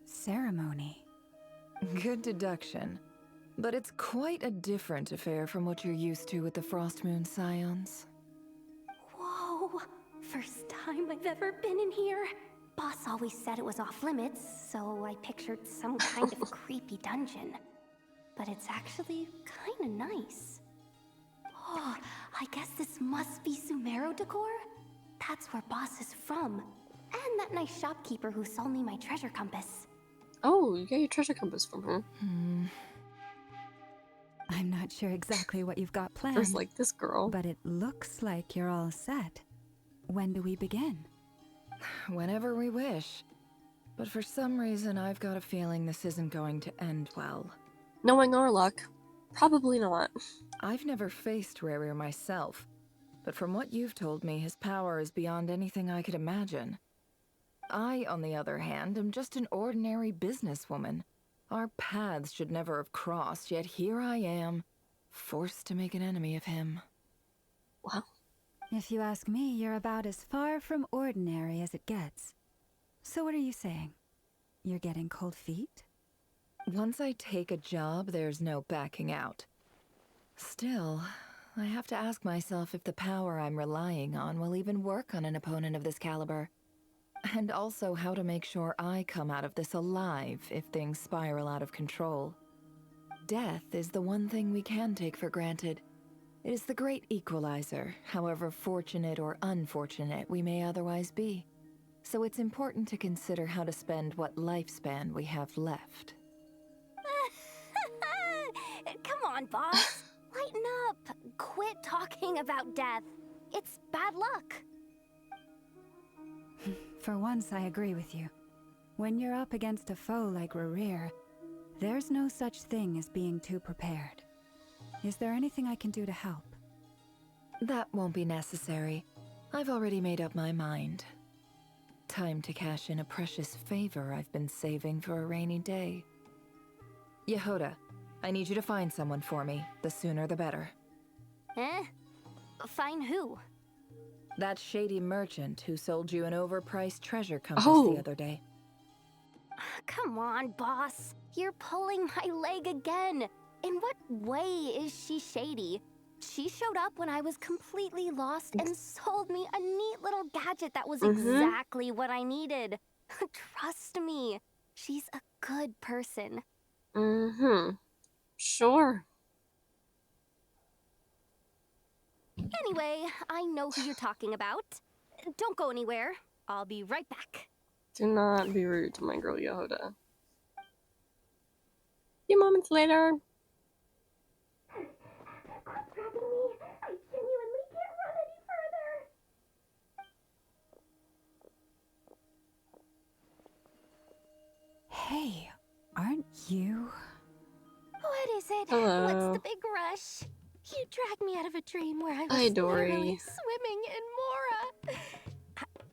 ceremony. Good deduction. But it's quite a different affair from what you're used to with the Frostmoon Scions. Whoa, first time I've ever been in here. Boss always said it was off limits, so I pictured some kind of creepy dungeon. But it's actually kinda nice. Oh, I guess this must be Sumero decor? That's where Boss is from. And that nice shopkeeper who sold me my treasure compass. Oh, you got your treasure compass from her. I'm not sure exactly what you've got planned. Just like this girl. But it looks like you're all set. When do we begin? Whenever we wish. But for some reason, I've got a feeling this isn't going to end well. Knowing our luck, probably not. I've never faced Rerir myself, but from what you've told me, his power is beyond anything I could imagine. I, on the other hand, am just an ordinary businesswoman, Our paths should never have crossed, yet here I am, forced to make an enemy of him. Wow. If you ask me, you're about as far from ordinary as it gets. So what are you saying? You're getting cold feet? Once I take a job, there's no backing out. Still, I have to ask myself if the power I'm relying on will even work on an opponent of this caliber. And also how to make sure I come out of this alive if things spiral out of control. Death is the one thing we can take for granted. It is the great equalizer, however fortunate or unfortunate we may otherwise be. So it's important to consider how to spend what lifespan we have left. Come on, boss. Lighten up. Quit talking about death. It's bad luck. For once, I agree with you. When you're up against a foe like Rerir, there's no such thing as being too prepared. Is there anything I can do to help? That won't be necessary. I've already made up my mind. Time to cash in a precious favor I've been saving for a rainy day. Yehoda, I need you to find someone for me. The sooner the better. Eh? Find who? That shady merchant who sold you an overpriced treasure compass the other day. Come on, boss. You're pulling my leg again. In what way is she shady? She showed up when I was completely lost and sold me a neat little gadget that was exactly what I needed. Trust me, she's a good person. Sure. Anyway, I know who you're talking about. Don't go anywhere. I'll be right back. Do not be rude to my girl Yehoda. A few moments later. I genuinely can't run any further. Hey, aren't you? What is it? Hello. What's the big rush? You dragged me out of a dream where I was Hi, Dory. literally swimming in Mora.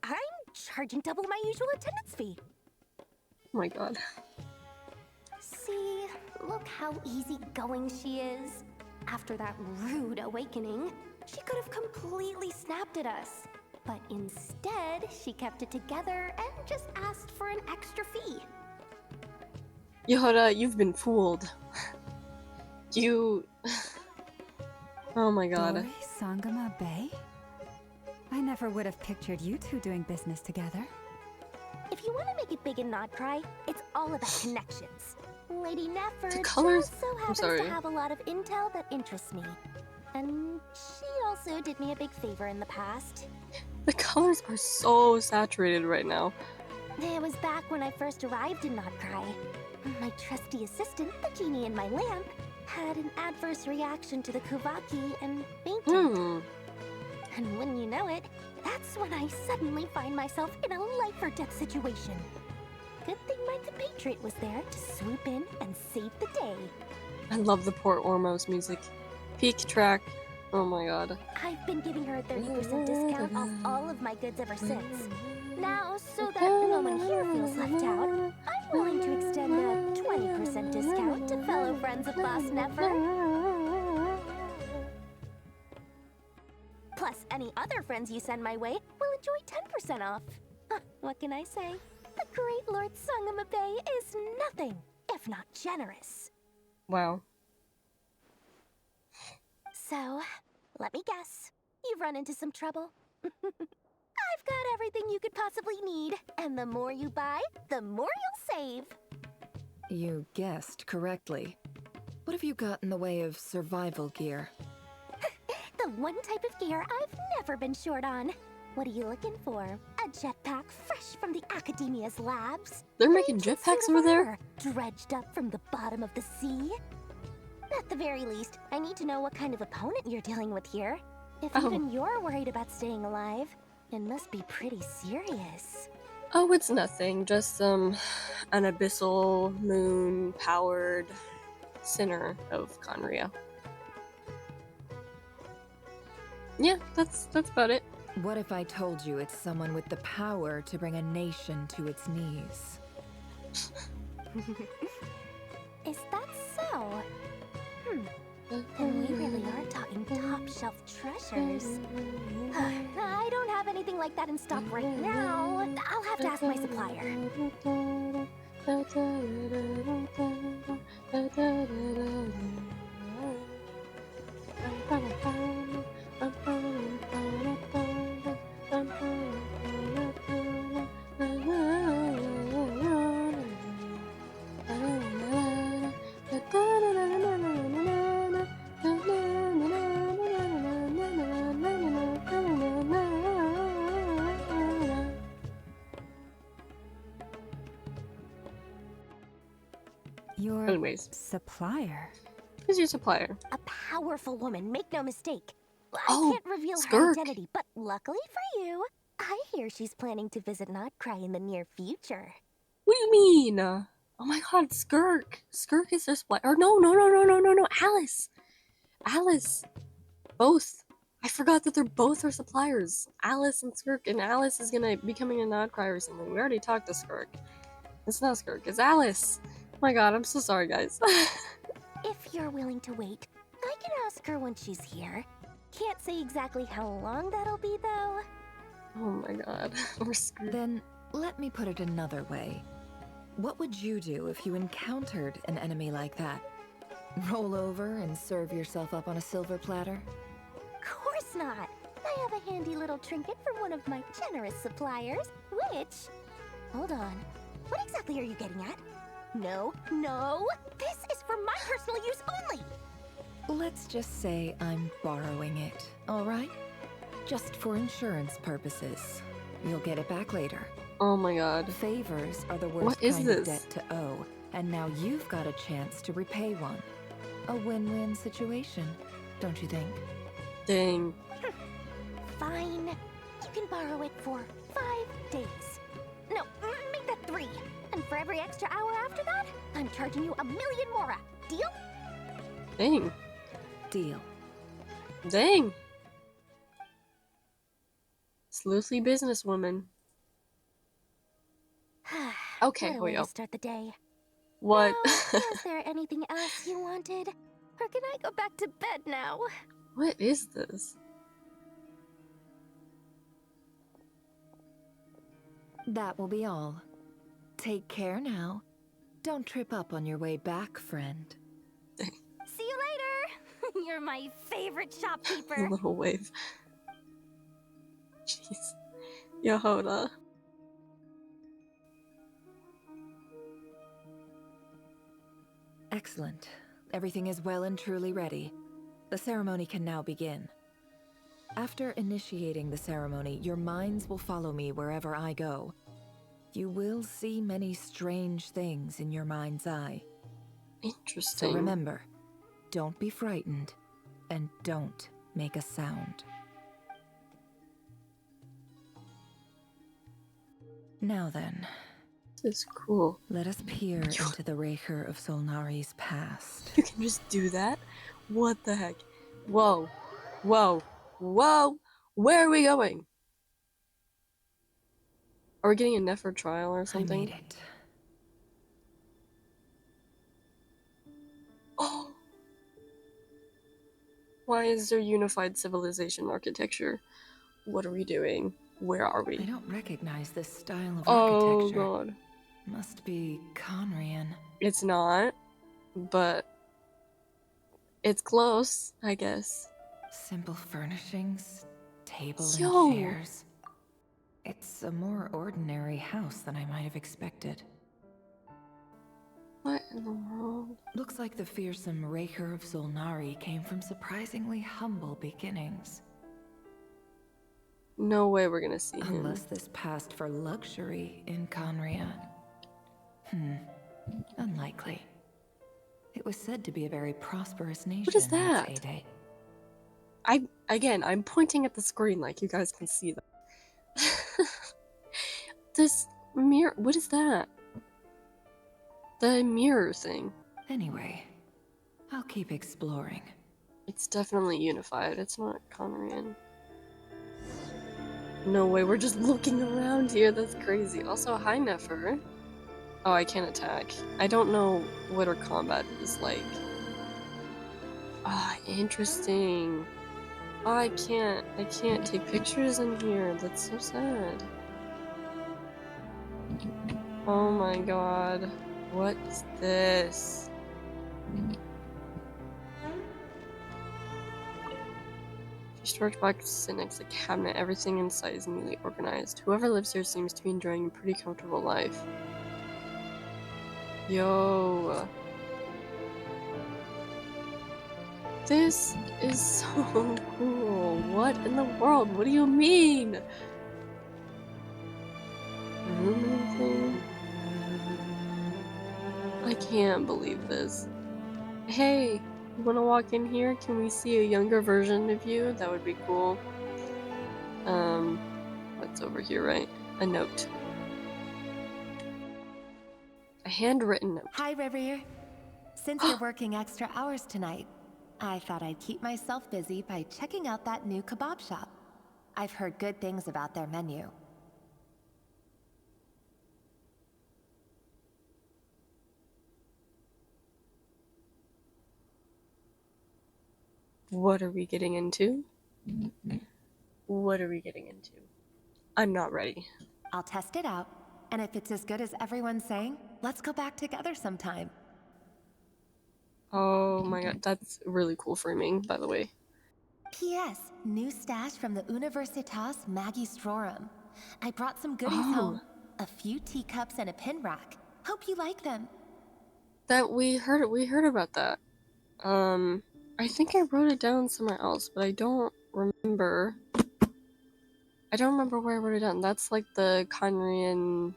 I'm charging double my usual attendance fee. Oh my god. See, look how easygoing she is. After that rude awakening, she could have completely snapped at us. But instead, she kept it together and just asked for an extra fee. Yehoda, you've been fooled. You... Oh my god. Dory, Sangama Bay? I never would have pictured you two doing business together. If you want to make it big in Nod-Krai, it's all about connections. Lady Nefer The colors... just so happens to have a lot of intel that interests me. And she also did me a big favor in the past. The colors are so saturated right now. It was back when I first arrived in Nod-Krai. My trusty assistant, the genie in my lamp, had an adverse reaction to the Kuvaki and fainted. And wouldn't you know it, that's when I suddenly find myself in a life-or-death situation. Good thing my compatriot was there to swoop in and save the day. I love the Port Ormos music. Peak track. Oh my god. I've been giving her a 30% discount off all of my goods ever since. Now, so that no one here feels left out, I'm willing to extend a 20% discount to fellow friends of Boss Nefer. Plus, any other friends you send my way will enjoy 10% off. What can I say? The great Lord Sangamabe is nothing if not generous. Wow. So, let me guess. You've run into some trouble. I've got everything you could possibly need, and the more you buy, the more you'll save. You guessed correctly. What have you got in the way of survival gear? The one type of gear I've never been short on. What are you looking for? A jetpack fresh from the Academia's labs? They're making jetpacks over there? Dredged up from the bottom of the sea? At the very least, I need to know what kind of opponent you're dealing with here. If even you're worried about staying alive, it must be pretty serious. Oh, it's nothing. Just an abyssal moon-powered sinner of Khaenri'ah. Yeah, that's about it. What if I told you it's someone with the power to bring a nation to its knees? Is that so? Then we really are talking top-shelf treasures. I don't have anything like that in stock right now. I'll have to ask my supplier. Your Anyways. supplier? Who's your supplier? A powerful woman, make no mistake. I can't reveal her Skirk. identity, but luckily for you, I hear she's planning to visit Nod-Krai in the near future. What do you mean? Oh my god, Skirk. Skirk is their supplier. Or no, Alice. Alice. Both. I forgot that they're both our suppliers. Alice and Skirk, and Alice is gonna be coming to Nod-Krai or something. We already talked to Skirk. It's not Skirk, it's Alice. Oh my god, I'm so sorry, guys. If you're willing to wait, I can ask her when she's here. Can't say exactly how long that'll be, though. Oh my god, we're screwed. Then let me put it another way. What would you do if you encountered an enemy like that? Roll over and serve yourself up on a silver platter? Of course not. I have a handy little trinket from one of my generous suppliers, which... Hold on. What exactly are you getting at? No. This is for my personal use only. Let's just say I'm borrowing it, all right? Just for insurance purposes. You'll get it back later. Oh my god. Favors are the worst What is kind this? of debt to owe, and now you've got a chance to repay one. A win-win situation, don't you think? Dang. Fine. You can borrow it for 5 days. No, make that 3. And for every extra hour after that, I'm charging you 1,000,000 mora. Deal? Dang. Deal. Dang. Sleuthy businesswoman. Okay, What a here way we go. to start the day. What? Now, is there anything else you wanted? Or can I go back to bed now? What is this? That will be all. Take care now. Don't trip up on your way back, friend. See you later! You're my favorite shopkeeper. Little wave. Jeez. Yehoda. Excellent. Everything is well and truly ready. The ceremony can now begin. After initiating the ceremony, your minds will follow me wherever I go. You will see many strange things in your mind's eye. Interesting. So remember, don't be frightened, and don't make a sound. Now then, This is cool. let us peer into the Rerir of Solnari's past. You can just do that? What the heck? Whoa. Whoa. Whoa. Where are we going? Are we getting a Nefer trial or something? I made it. Oh. Why is there unified civilization architecture? What are we doing? Where are we? I don't recognize this style of Oh architecture. god. Must be Khaenri'ah. It's not, but it's close, I guess. Simple furnishings, table Yo. and chairs. It's a more ordinary house than I might have expected. What in the world? Looks like the fearsome Rerir of Solnari came from surprisingly humble beginnings. No way we're gonna see him. Unless this passed for luxury in Khaenri'ah. Unlikely. It was said to be a very prosperous nation. What is in its that? heyday. I'm pointing at the screen like you guys can see that. This mirror, what is that? The mirror thing. Anyway, I'll keep exploring. It's definitely unified. It's not Khaenri'ah. No way, we're just looking around here. That's crazy. Also, hi Nefer. Oh, I can't attack. I don't know what her combat is like. Ah, interesting. Oh, I can't take pictures in here. That's so sad. Oh my god. What is this? Your storage box sits next to the cabinet. Everything inside is neatly organized. Whoever lives here seems to be enjoying a pretty comfortable life. Yo. This is so cool. What in the world? What do you mean? Room anything? I can't believe this. Hey, you wanna walk in here? Can we see a younger version of you? That would be cool. What's over here, right? A note. A handwritten note. Hi, Rerir. Since you're working extra hours tonight, I thought I'd keep myself busy by checking out that new kebab shop. I've heard good things about their menu. What are we getting into? What are we getting into? I'm not ready. I'll test it out, and if it's as good as everyone's saying, let's go back together sometime. Oh my god, that's really cool framing, by the way. P.S. New stash from the Universitas Magistrorum. I brought some goodies home. A few teacups and a pin rack. Hope you like them. That we heard about that. I think I wrote it down somewhere else, but I don't remember. I don't remember where I wrote it down. That's like the Khaenri'ah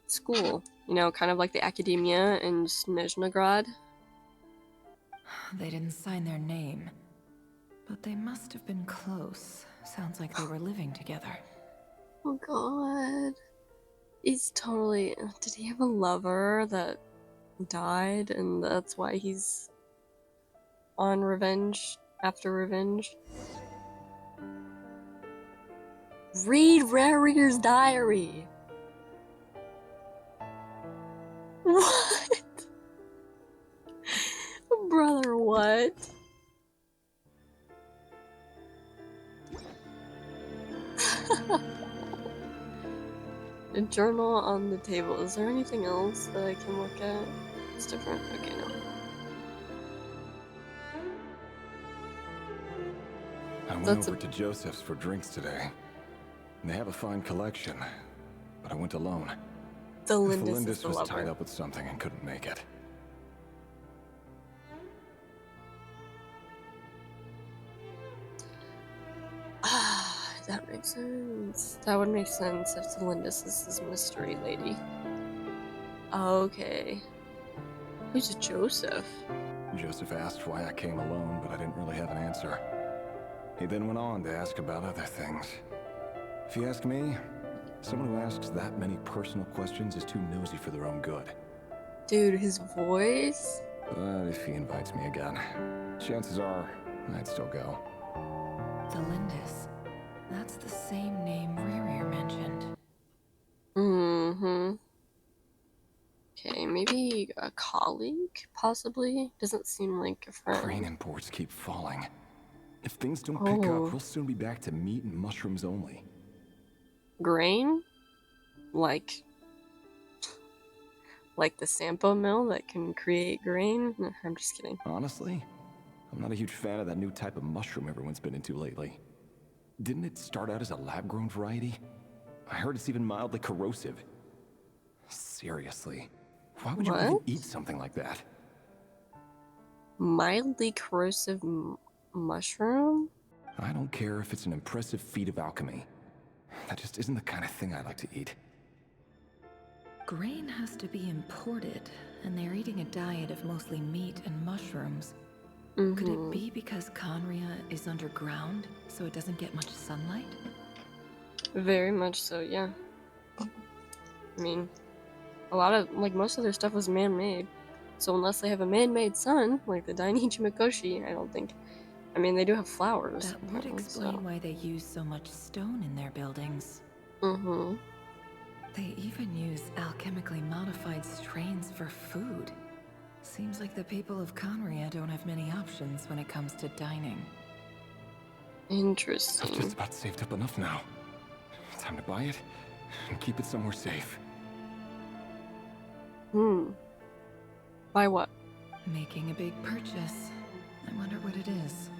school, you know, kind of like the academia in Snezhnograd. They didn't sign their name, but they must have been close. Sounds like they were living together. Oh god. He's totally... Did he have a lover that died and that's why he's on revenge after revenge? Read Rerir's diary! What? Brother, what? A journal on the table. Is there anything else that I can look at? It's different. Okay, no. I went over to Joseph's for drinks today. They have a fine collection, but I went alone. Tholindis was tied up with something and couldn't make it. Ah, that makes sense. That would make sense if Tholindis is this mystery lady. Okay. Who's Joseph? Joseph asked why I came alone, but I didn't really have an answer. He then went on to ask about other things. If you ask me, someone who asks that many personal questions is too nosy for their own good. Dude, his voice? But if he invites me again, chances are I'd still go. Tholindis. That's the same name Rerir mentioned. Mm-hmm. Okay, maybe a colleague, possibly? Doesn't seem like a friend. Grain imports keep falling. If things don't pick up, we'll soon be back to meat and mushrooms only. Grain? Like the Sampo mill that can create grain? No, I'm just kidding. Honestly, I'm not a huge fan of that new type of mushroom everyone's been into lately. Didn't it start out as a lab-grown variety? I heard it's even mildly corrosive. Seriously, why would you even eat something like that? Mildly corrosive mushroom? I don't care if it's an impressive feat of alchemy. That just isn't the kind of thing I like to eat. Grain has to be imported, and they're eating a diet of mostly meat and mushrooms. Could it be because Khaenri'ah is underground, so it doesn't get much sunlight? Very much so, yeah. I mean, a lot of, like, most of their stuff was man-made. So unless they have a man-made sun, like the Dainichi Mikoshi, I don't think... I mean, they do have flowers. That would explain why they use so much stone in their buildings. They even use alchemically modified strains for food. Seems like the people of Khaenri'ah don't have many options when it comes to dining. Interesting. I've just about saved up enough now. Time to buy it and keep it somewhere safe. Buy what? Making a big purchase. I wonder what it is.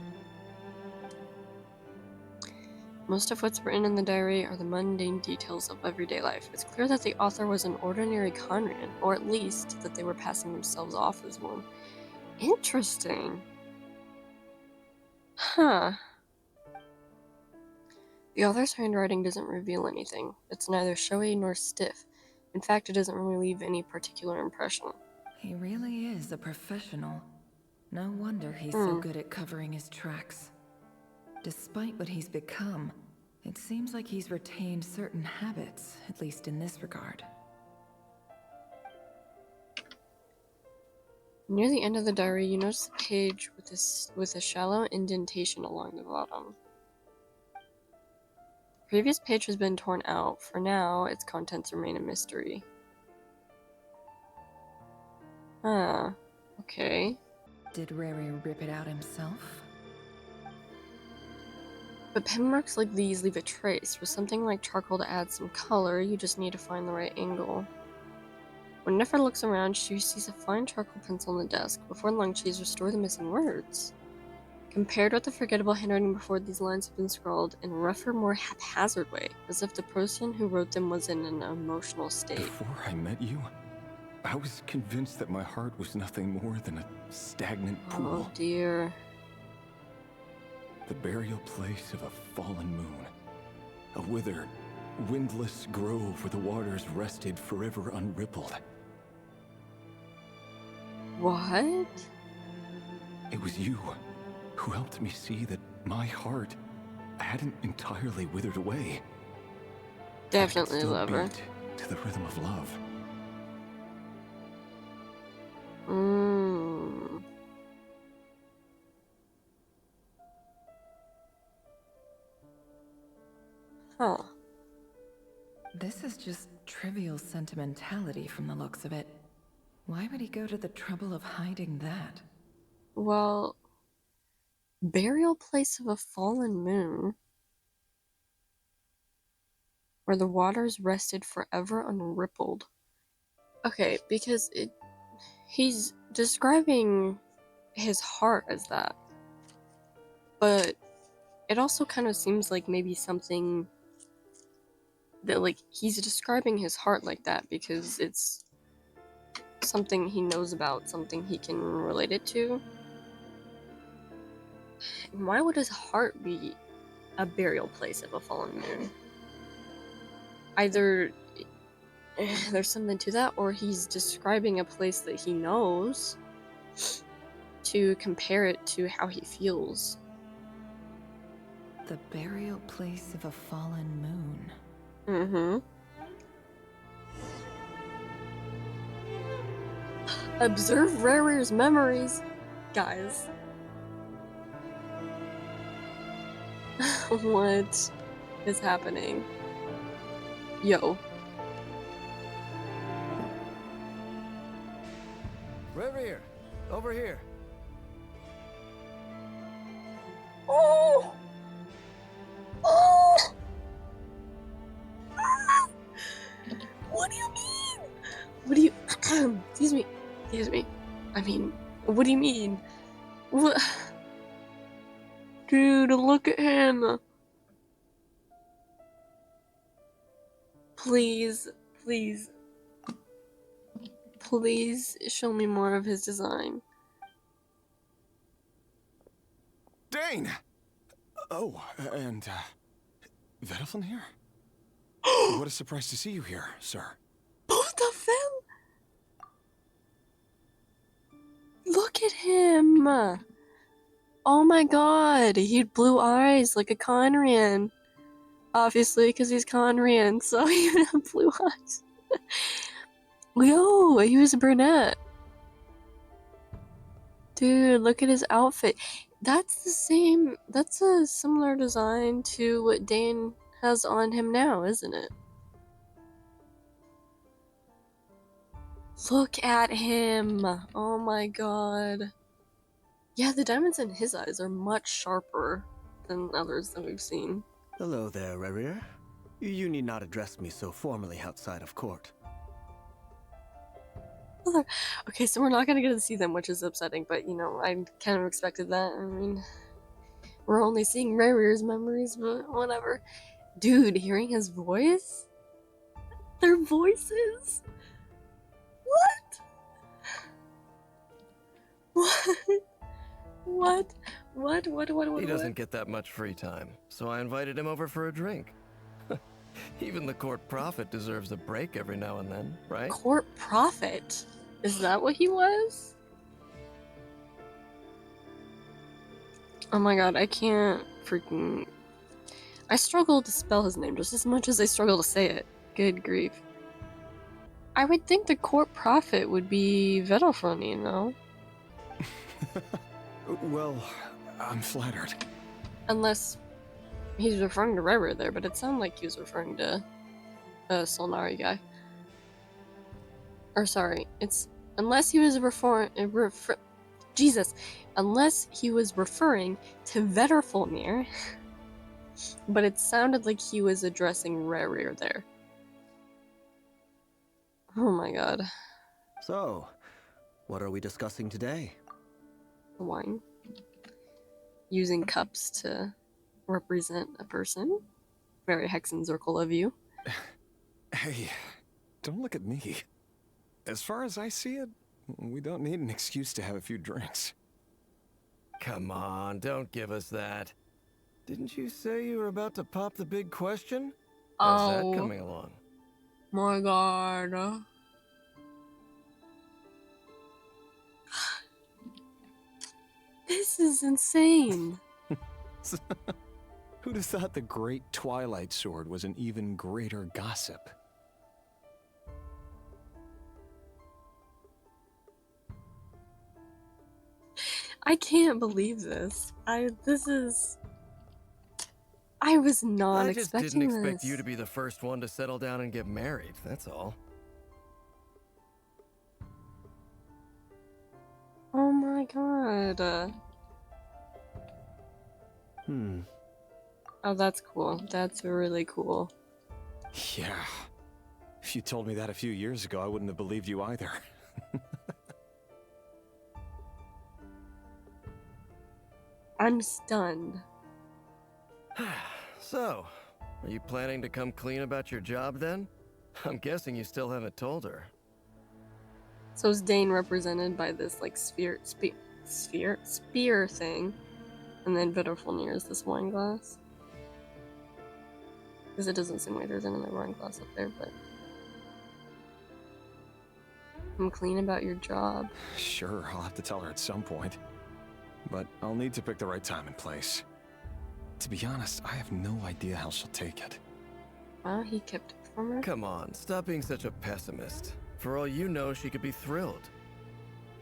Most of what's written in the diary are the mundane details of everyday life. It's clear that the author was an ordinary Khaenri'ah, or at least that they were passing themselves off as one. Interesting. Huh. The author's handwriting doesn't reveal anything. It's neither showy nor stiff. In fact, it doesn't really leave any particular impression. He really is a professional. No wonder he's so good at covering his tracks. Despite what he's become, it seems like he's retained certain habits, at least in this regard. Near the end of the diary, you notice a page with a shallow indentation along the bottom. The previous page has been torn out. For now, its contents remain a mystery. Huh. Okay. Did Rerir rip it out himself? But pen marks like these leave a trace. With something like charcoal to add some color, you just need to find the right angle. When Nefer looks around, she sees a fine charcoal pencil on the desk. Before long, she has restored the missing words. Compared with the forgettable handwriting before, these lines have been scrawled in a rougher, more haphazard way, as if the person who wrote them was in an emotional state. Before I met you, I was convinced that my heart was nothing more than a stagnant pool. Oh dear. The burial place of a fallen moon. A withered, windless grove where the waters rested forever unrippled. What? It was you who helped me see that my heart hadn't entirely withered away. Definitely love her. To the rhythm of love. Huh. This is just trivial sentimentality from the looks of it. Why would he go to the trouble of hiding that? Well, burial place of a fallen moon, where the waters rested forever unrippled. Okay, because he's describing his heart as that. But it also kind of seems like maybe something that, like, he's describing his heart like that because it's something he knows about, something he can relate it to. And why would his heart be a burial place of a fallen moon? Either there's something to that, or he's describing a place that he knows to compare it to how he feels. The burial place of a fallen moon. Observe Rerir's memories, guys. What is happening? Yo. Rerir, over here. Oh! Oh! What do you mean? What do you... Excuse me. I mean, what do you mean? What? Dude, look at him. Please show me more of his design. Dain! Oh, and, Vedelfin here? What a surprise to see you here, sir. Both of them? Look at him! Oh my god, he had blue eyes like a Khaenri'ah. Obviously, because he's Khaenri'ah, so he would have blue eyes. Yo, he was a brunette. Dude, look at his outfit. That's a similar design to what Dain has on him now, isn't it? Look at him! Oh my god. Yeah, the diamonds in his eyes are much sharper than others that we've seen. Hello there, Rerir. You need not address me so formally outside of court. Okay, so we're not gonna get to see them, which is upsetting, but you know, I kind of expected that. I mean, we're only seeing Rerir's memories, but whatever. Dude, hearing his voice? Their voices? What? What? What? He doesn't get that much free time, so I invited him over for a drink. Even the court prophet deserves a break every now and then, right? Court prophet? Is that what he was? Oh my god, I can't freaking... I struggle to spell his name just as much as I struggle to say it. Good grief. I would think the court prophet would be Vedalfroni, you know? Well, I'm flattered. Unless he's referring to Rerir there, but it sounded like he was referring to a Solnari guy. Or sorry, it's... Unless he was unless he was referring to Vedalfroni, but it sounded like he was addressing Rerir there. Oh my god. So, what are we discussing today? Wine. Using cups to represent a person. Very Hexenzirkel of you. Hey, don't look at me. As far as I see it, we don't need an excuse to have a few drinks. Come on, don't give us that. Didn't you say you were about to pop the big question? How's that coming along? My god. This is insane. Who'd have thought the great Twilight Sword was an even greater gossip? I can't believe this. I was not expecting this. I just didn't expect you to be the first one to settle down and get married, that's all. Oh my god. Oh, that's cool. That's really cool. Yeah. If you told me that a few years ago, I wouldn't have believed you either. I'm stunned. So, are you planning to come clean about your job then? I'm guessing you still haven't told her. So is Dain represented by this like spear thing, and then Vedalfroni is this wine glass? Because it doesn't seem like there's another wine glass up there, but I'm clean about your job. Sure, I'll have to tell her at some point. But I'll need to pick the right time and place. To be honest, I have no idea how she'll take it. Wow, he kept it from her? Come on, stop being such a pessimist. For all you know, she could be thrilled.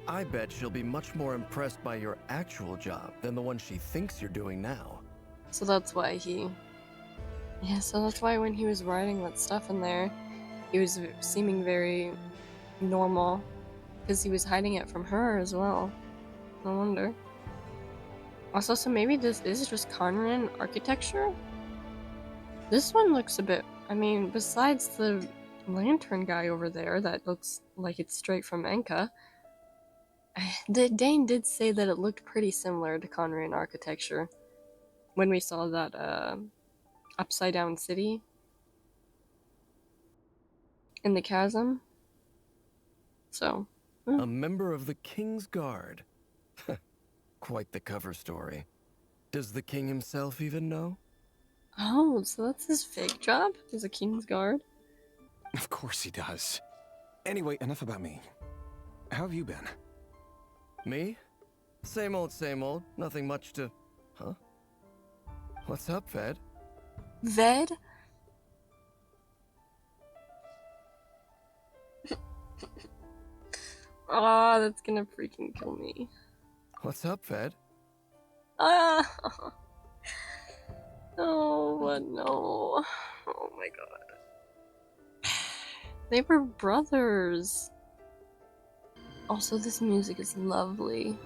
I bet she'll be much more impressed by your actual job than the one she thinks you're doing now. So that's why he... Yeah, so that's why when he was writing that stuff in there, he was seeming very normal. Because he was hiding it from her as well. No wonder. Also, so maybe this is just Khaenri'ah architecture? This one looks a bit... I mean, besides the lantern guy over there that looks like it's straight from Enka, Dain did say that it looked pretty similar to Khaenri'ah architecture when we saw that upside down city in the chasm. So a member of the King's Guard. Quite the cover story. Does the king himself even know? Oh, so that's his fake job? He's a King's Guard? Of course he does. Anyway, enough about me. How have you been? Me? Same old, nothing much to... Huh? What's up, Ved? Ved? Ah, that's gonna freaking kill me. What's up, Ved? Ah! Oh, what? No. Oh my god. They were brothers. Also, this music is lovely.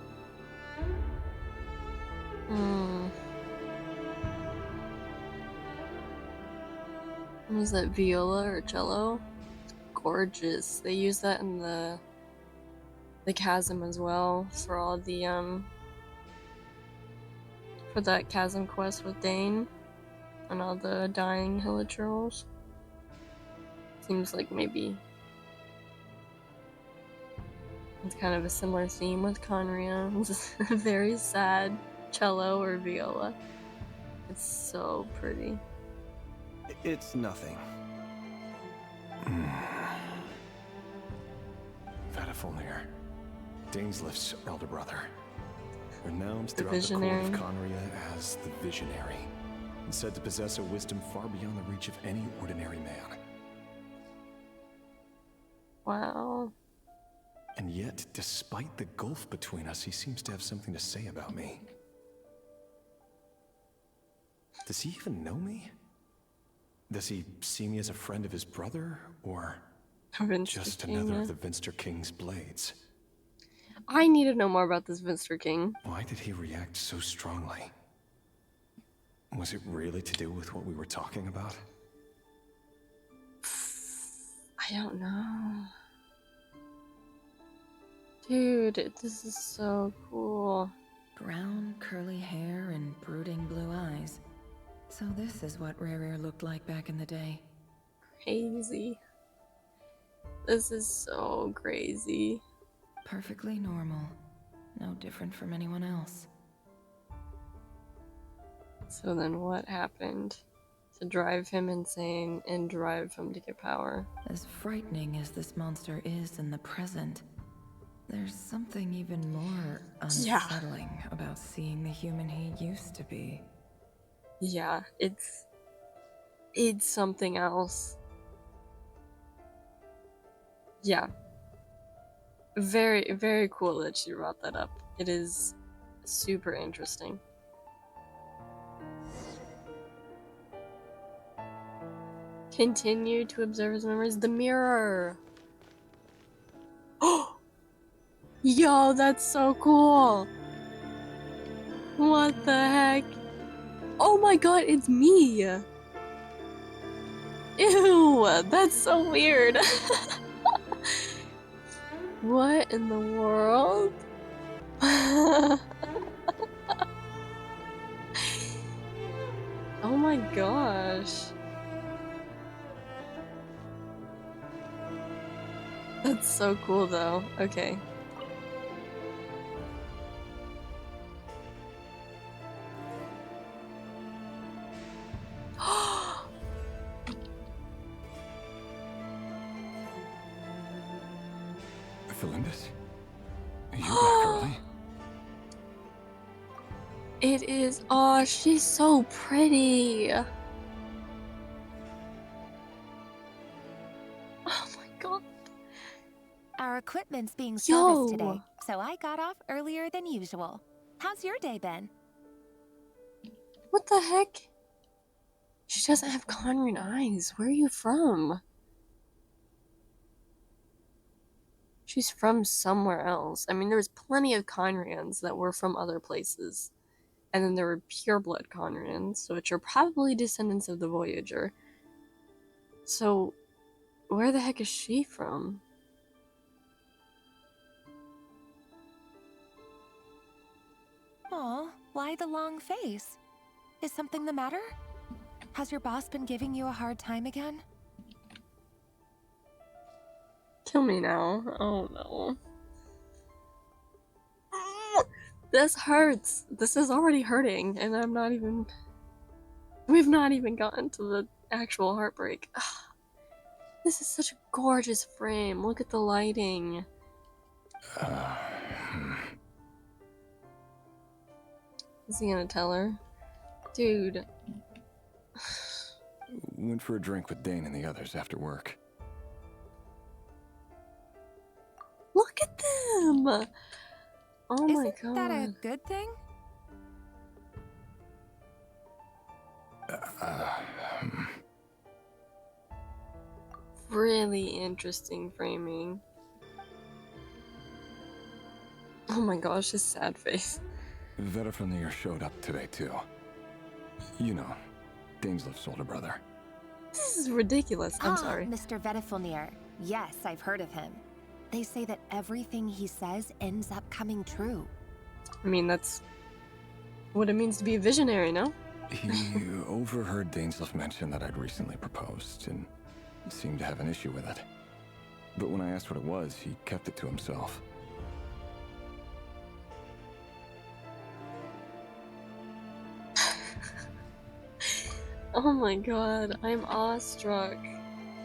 Is that viola or cello? It's gorgeous. They use that in the chasm as well for all the for that chasm quest with Dain and all the dying hilichurls. Seems like maybe it's kind of a similar theme with Khaenri'ah. It's a very sad cello or viola. It's so pretty. It's nothing. Vadafulnir, Dainslift's elder brother. Renowned throughout the court of Khaenri'ah as the Visionary, and said to possess a wisdom far beyond the reach of any ordinary man. Wow. And yet, despite the gulf between us, he seems to have something to say about me. Does he even know me? Does he see me as a friend of his brother, or just another of the Vinster King's blades? I need to know more about this Vinster King. Why did he react so strongly? Was it really to do with what we were talking about? I don't know. Dude, this is so cool. Brown, curly hair and brooding blue eyes. So this is what Rerir looked like back in the day. Crazy. This is so crazy. Perfectly normal. No different from anyone else. So then what happened to drive him insane and drive him to get power? As frightening as this monster is in the present, there's something even more unsettling about seeing the human he used to be. Yeah, it's something else. Yeah. Very, very cool that she brought that up. It is super interesting. Continue to observe his memories. The mirror! Oh! Yo, that's so cool! What the heck? Oh my god, it's me! Ew, that's so weird. What in the world? Oh my gosh. That's so cool though. Okay. Tholindis? Are you back early? It is. Oh, she's so pretty. Oh my god. Our equipment's being serviced today, so I got off earlier than usual. How's your day been? What the heck? She doesn't have Khaenri'ah eyes. Where are you from? She's from somewhere else. I mean, there was plenty of Khaenri'ahs that were from other places. And then there were pureblood Khaenri'ahs, which are probably descendants of the Voyager. So, where the heck is she from? Aw, why the long face? Is something the matter? Has your boss been giving you a hard time again? Kill me now. Oh no. This hurts. This is already hurting, and I'm not even... We've not even gotten to the actual heartbreak. This is such a gorgeous frame. Look at the lighting. Is he gonna tell her? Dude. Went for a drink with Dain and the others after work. Look at them! Oh my god. Isn't that a good thing? Really interesting framing. Oh my gosh, his sad face. Vediflnir showed up today too. You know, Dainslif's older brother. This is ridiculous. I'm sorry. Mr. Vediflnir. Yes, I've heard of him. They say that everything he says ends up coming true. I mean, that's what it means to be a visionary, no? He overheard Dainslif mention that I'd recently proposed and seemed to have an issue with it. But when I asked what it was, he kept it to himself. Oh my god, I'm awestruck.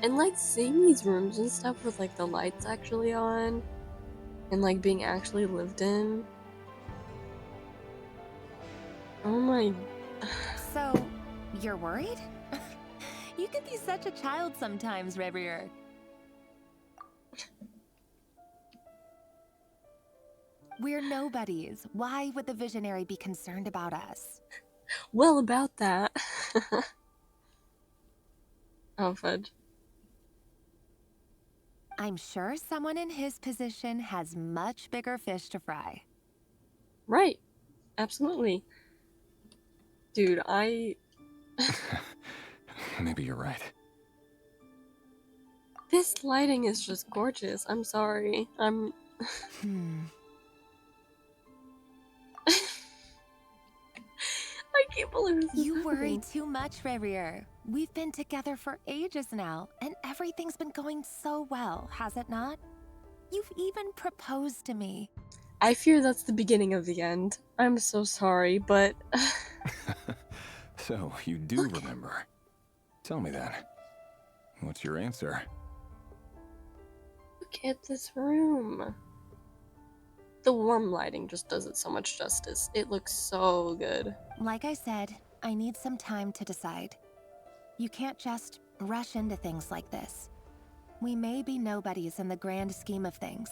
And like seeing these rooms and stuff with like the lights actually on and like being actually lived in. Oh my. So, you're worried? You can be such a child sometimes, Rerir. We're nobodies. Why would the visionary be concerned about us? Well, about that. Oh, fudge. I'm sure someone in his position has much bigger fish to fry. Right. Absolutely. Dude, Maybe you're right. This lighting is just gorgeous. I'm sorry. I can't believe this is You worry happening. too much, Rerir. We've been together for ages now, and everything's been going so well, has it not? You've even proposed to me. I fear that's the beginning of the end. I'm so sorry, but... So, you do remember. Tell me then. What's your answer? Look at this room. The warm lighting just does it so much justice. It looks so good. Like I said, I need some time to decide. You can't just rush into things like this. We may be nobodies in the grand scheme of things,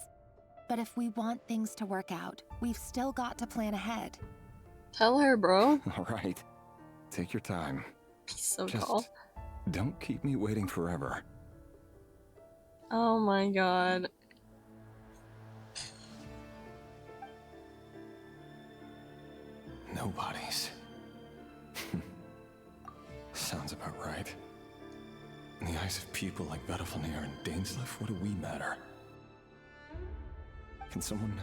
but if we want things to work out, we've still got to plan ahead. Tell her, bro. All right. Take your time. He's so Just tall. Don't keep me waiting forever. Oh my god. Nobodies. Sounds about right. In the eyes of people like Vediflnir and Dainslif, what do we matter? Can someone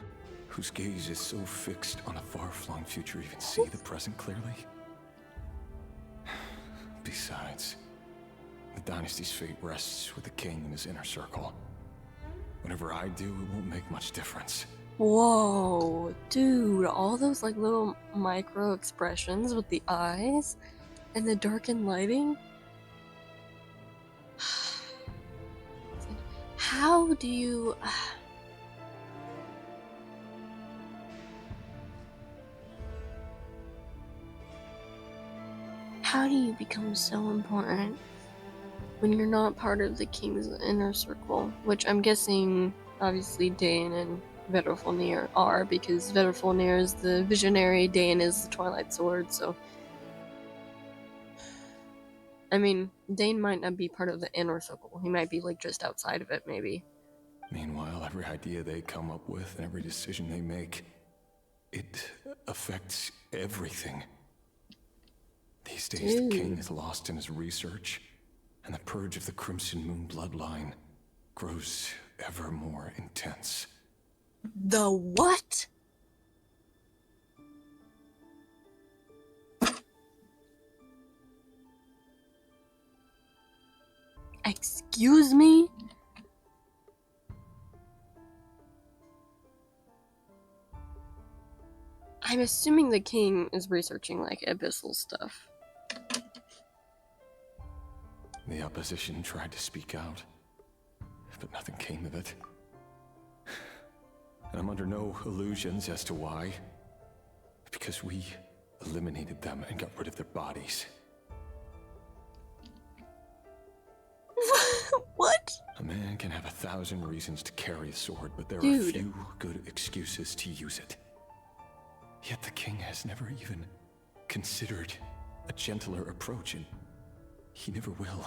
whose gaze is so fixed on a far-flung future even see the present clearly? Besides, the dynasty's fate rests with the king and his inner circle. Whatever I do, it won't make much difference. Whoa, dude, all those like little micro expressions with the eyes and the darkened lighting. How do you... How do you become so important when you're not part of the king's inner circle? Which I'm guessing, obviously, Dain and Vediflnir are, because Vediflnir is the visionary, Dain is the Twilight Sword, so... I mean, Dain might not be part of the inner circle. He might be, like, just outside of it, maybe. Meanwhile, every idea they come up with and every decision they make, it affects everything. These days, the king is lost in his research, and the purge of the Crimson Moon bloodline grows ever more intense. The what? Excuse me? I'm assuming the king is researching, like, abyssal stuff. The opposition tried to speak out, but nothing came of it. And I'm under no illusions as to why. Because we eliminated them and got rid of their bodies. What? A man can have 1,000 reasons to carry a sword, but there are few good excuses to use it. Yet the king has never even considered a gentler approach, and he never will.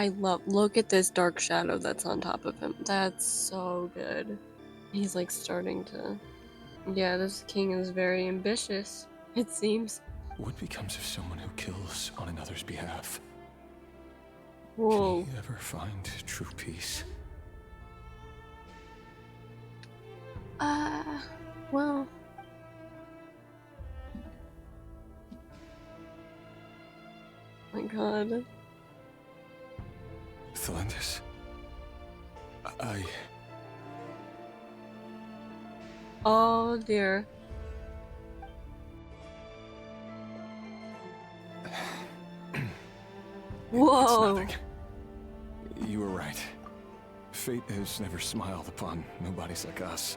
look at this dark shadow that's on top of him. That's so good. He's like starting to, yeah, this king is very ambitious, it seems. What becomes of someone who kills on another's behalf? Whoa. Can he ever find true peace? Well. My god. Tholindis. Oh dear. Whoa. It's nothing. You were right. Fate has never smiled upon nobodies like us.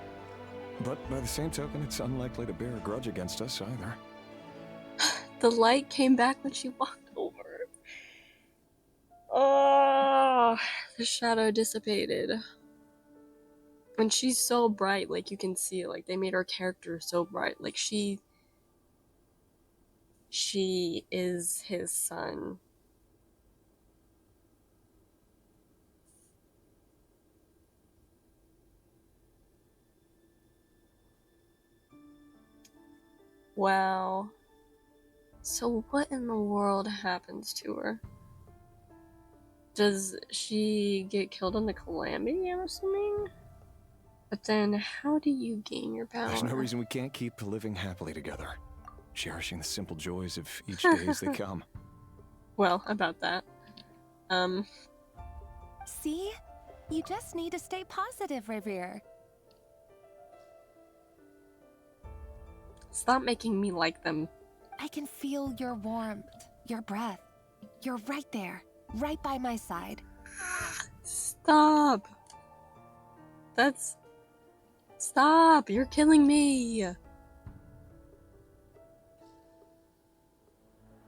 But by the same token, it's unlikely to bear a grudge against us either. The light came back when she walked over. Oh, the shadow dissipated. And she's so bright, like you can see, like they made her character so bright. Like she is his son. Wow. So what in the world happens to her? Does she get killed in the calamity, I'm assuming? But then how do you gain your power? There's no reason we can't keep living happily together, cherishing the simple joys of each day as they come. Well, about that. See? You just need to stay positive, Rerir. Stop making me like them. I can feel your warmth, your breath. You're right there, right by my side. Stop. Stop. You're killing me.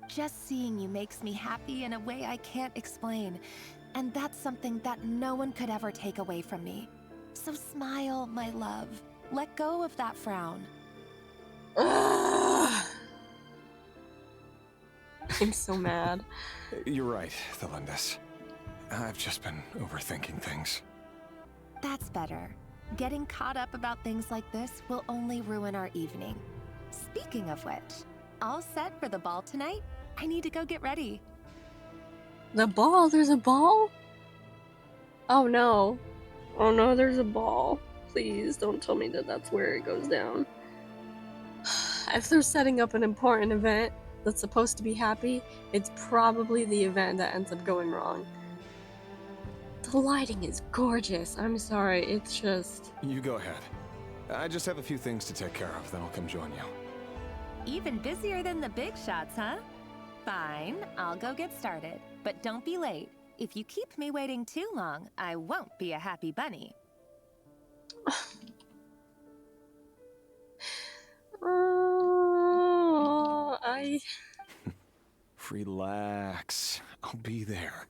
Just seeing you makes me happy in a way I can't explain. And that's something that no one could ever take away from me. So smile, my love. Let go of that frown. I'm so mad. You're right, Tholindis. I've just been overthinking things. That's better. Getting caught up about things like this will only ruin our evening. Speaking of which, all set for the ball tonight? I need to go get ready. The ball? There's a ball? Oh no. Oh no, there's a ball. Please don't tell me that that's where it goes down. If they're setting up an important event that's supposed to be happy, it's probably the event that ends up going wrong. The lighting is gorgeous. I'm sorry, it's just... You go ahead. I just have a few things to take care of, then I'll come join you. Even busier than the big shots, huh? Fine, I'll go get started. But don't be late. If you keep me waiting too long, I won't be a happy bunny. Relax. I'll be there.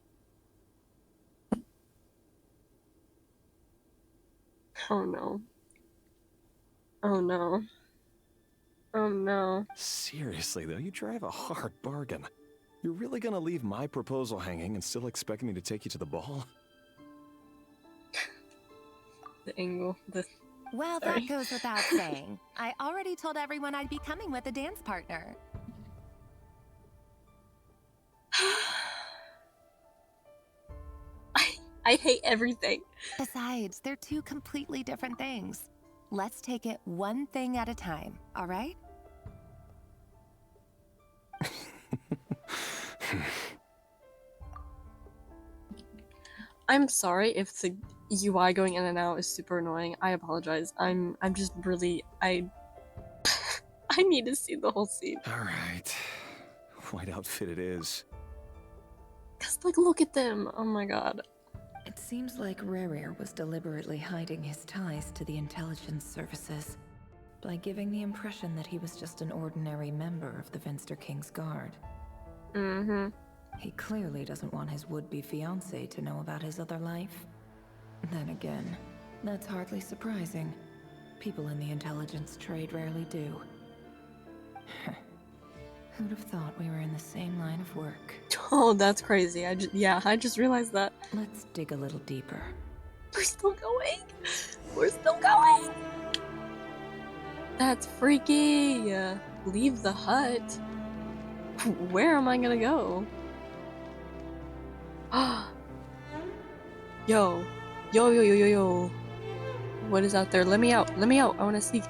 Oh no. Oh no. Oh no. Seriously though, you drive a hard bargain. You're really gonna leave my proposal hanging and still expect me to take you to the ball? The angle, Well, Sorry. that goes without saying. I already told everyone I'd be coming with a dance partner. I hate everything. Besides, they're two completely different things. Let's take it one thing at a time, all right? I'm sorry if the UI going in and out is super annoying. I apologize. I'm just really I need to see the whole scene. Alright. White outfit it is. Cause like look at them. Oh my god. It seems like Rerir was deliberately hiding his ties to the intelligence services by giving the impression that he was just an ordinary member of the Venster King's Guard. Mm-hmm. He clearly doesn't want his would-be fiancée to know about his other life. Then again, that's hardly surprising. People in the intelligence trade rarely do. Who'd have thought we were in the same line of work? Oh, that's crazy. I just realized that. Let's dig a little deeper. We're still going. We're still going. That's freaky. Leave the hut. Where am I gonna go? Yo. Yo. What is out there? Let me out. Let me out. I wanna see.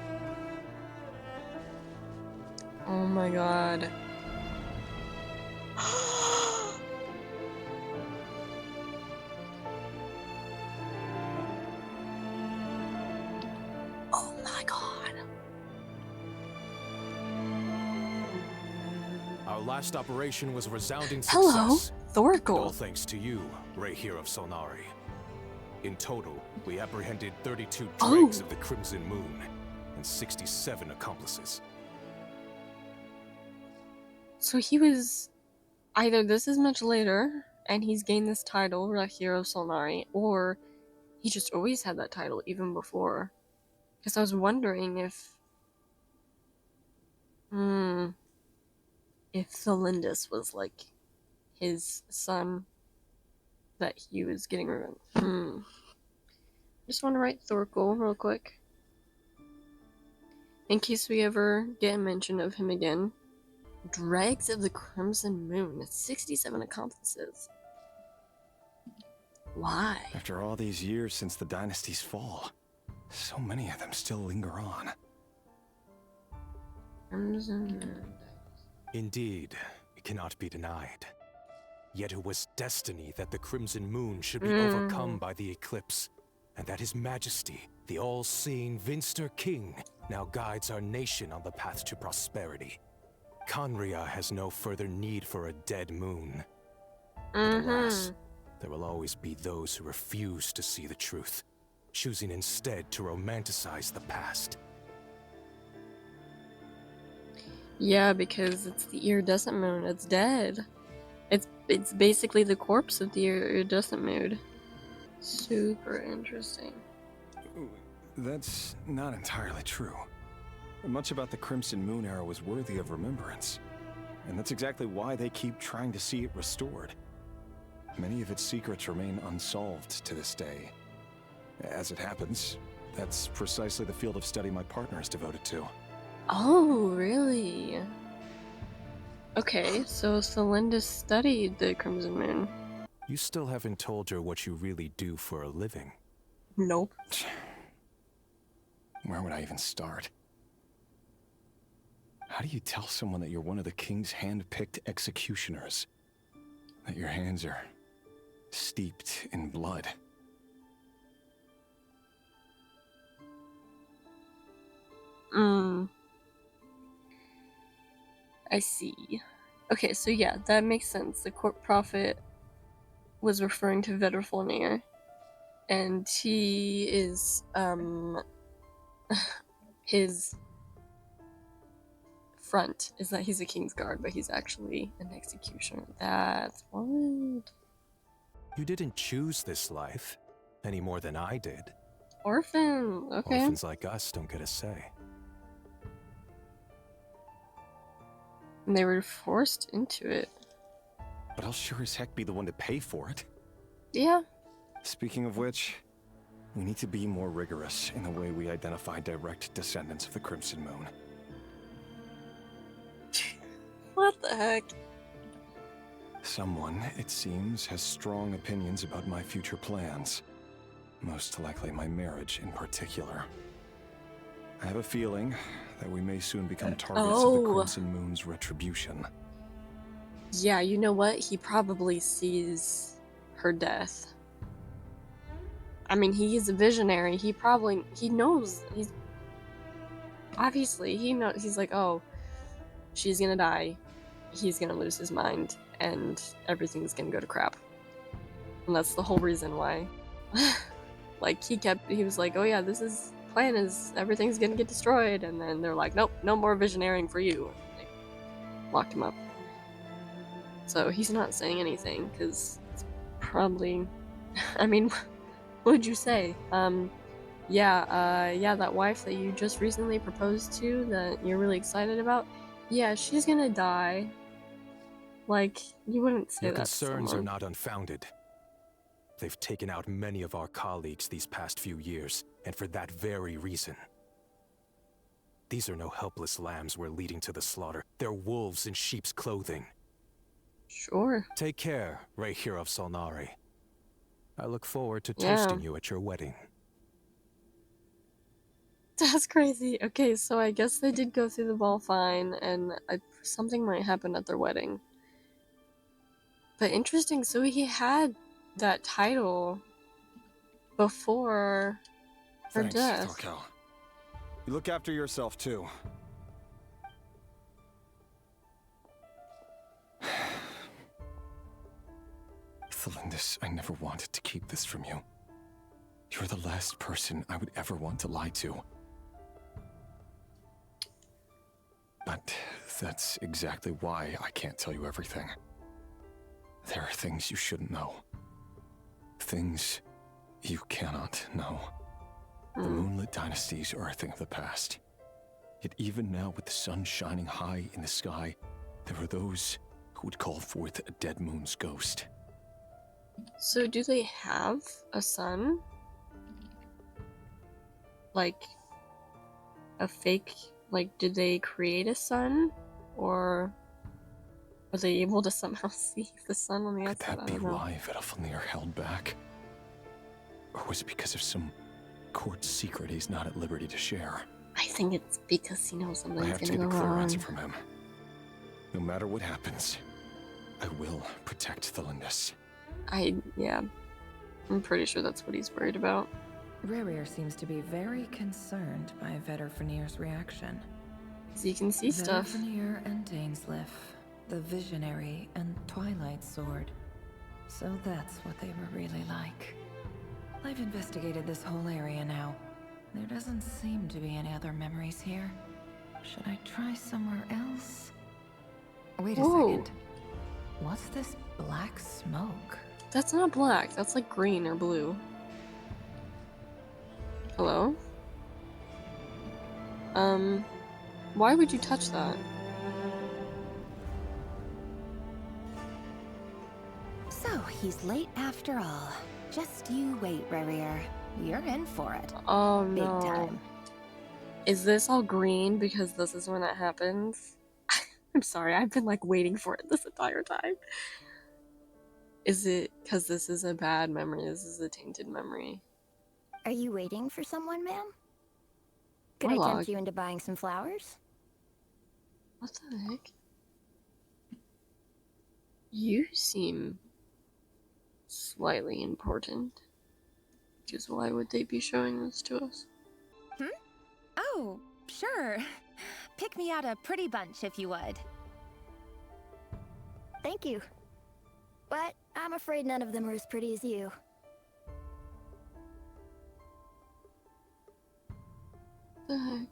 Oh my god. Oh my god. Our last operation was a resounding success. Hello, Thorkel. All thanks to you, Rerir of Solnari. In total, we apprehended 32 dregs of the Crimson Moon and 67 accomplices. So he was either this is much later and he's gained this title, Rerir of Solnari, or he just always had that title even before. Because I was wondering if Tholindis was like his son that he was getting revenge. Just want to write Thorkel real quick in case we ever get a mention of him again. Dregs of the Crimson Moon. 67 accomplices. Why? After all these years since the dynasty's fall, so many of them still linger on. Crimson Moon. Indeed, it cannot be denied. Yet it was destiny that the Crimson Moon should be overcome by the eclipse, and that His Majesty, the all-seeing Vinster King, now guides our nation on the path to prosperity. Khaenri'ah has no further need for a dead moon. But alas, there will always be those who refuse to see the truth, choosing instead to romanticize the past. Yeah, because it's the iridescent moon. It's dead. It's basically the corpse of the iridescent moon. Super interesting. That's not entirely true. Much about the Crimson Moon era was worthy of remembrance, and that's exactly why they keep trying to see it restored. Many of its secrets remain unsolved to this day. As it happens, that's precisely the field of study my partner is devoted to. Oh, really? Okay, so Tholindis studied the Crimson Moon. You still haven't told her what you really do for a living. Nope. Where would I even start? How do you tell someone that you're one of the king's hand-picked executioners? That your hands are steeped in blood? I see. Okay, so yeah, that makes sense. The court prophet was referring to Vedrfolnir, and he is, his front is that he's a king's guard, but he's actually an executioner. That's what? You didn't choose this life, any more than I did. Orphan, okay. Orphans like us don't get a say. And they were forced into it. But I'll sure as heck be the one to pay for it. Yeah. Speaking of which, we need to be more rigorous in the way we identify direct descendants of the Crimson Moon. What the heck? Someone, it seems, has strong opinions about my future plans. Most likely my marriage in particular. I have a feeling that we may soon become targets of the Crimson Moon's retribution. Yeah, you know what? He probably sees her death. I mean, he is a visionary. He knows. Obviously, he knows. He's like, oh, she's gonna die. He's gonna lose his mind, and everything's gonna go to crap. And that's the whole reason why. Like, he was like, oh yeah, plan is everything's gonna get destroyed, and then they're like, nope, no more visionarying for you. And they locked him up. So he's not saying anything, because it's probably, I mean, what would you say? Yeah, that wife that you just recently proposed to, that you're really excited about, yeah, she's gonna die. Like, you wouldn't say Your that to concerns are someone. not unfounded. They've taken out many of our colleagues these past few years, and for that very reason. These are no helpless lambs we're leading to the slaughter. They're wolves in sheep's clothing. Sure. Take care, Rerir of Solnari. I look forward to toasting you at your wedding. That's crazy. Okay, so I guess they did go through the ball fine, and something might happen at their wedding. But interesting, so he had that title before her death. Thanks, Torkel. You look after yourself, too. Tholindis, I never wanted to keep this from you. You're the last person I would ever want to lie to. But that's exactly why I can't tell you everything. There are things you shouldn't know. Things you cannot know. The moonlit dynasties are a thing of the past. Yet even now, with the sun shining high in the sky, there are those who would call forth a dead moon's ghost. So do they have a son? Like, a fake, like, did they create a son? Or are they able to somehow see the sun on the outside? Could that be why Vedalfnir held back? Or was it because of some court secret he's not at liberty to share? I think it's because he knows something's I have to gonna get a go clear wrong. answer from him. No matter what happens, I will protect Tholindis. Yeah. I'm pretty sure that's what he's worried about. Rerir seems to be very concerned by Vedalfnir's reaction. So you can see stuff. Vedalfnir and Dainsleif, the Visionary and Twilight Sword. So that's what they were really like. I've investigated this whole area now. There doesn't seem to be any other memories here. Should I try somewhere else? Wait a second. What's this black smoke? That's not black. That's like green or blue. Hello? Why would you touch that? So, he's late after all. Just you wait, Rerir. You're in for it. Oh no. Big time. Is this all green because this is when it happens? I'm sorry, I've been like waiting for it this entire time. Is it because this is a bad memory? This is a tainted memory. Are you waiting for someone, ma'am? Could I tempt you into buying some flowers? What the heck? You seem slightly important. Because why would they be showing this to us? Oh, sure. Pick me out a pretty bunch if you would. Thank you. But I'm afraid none of them are as pretty as you. The heck?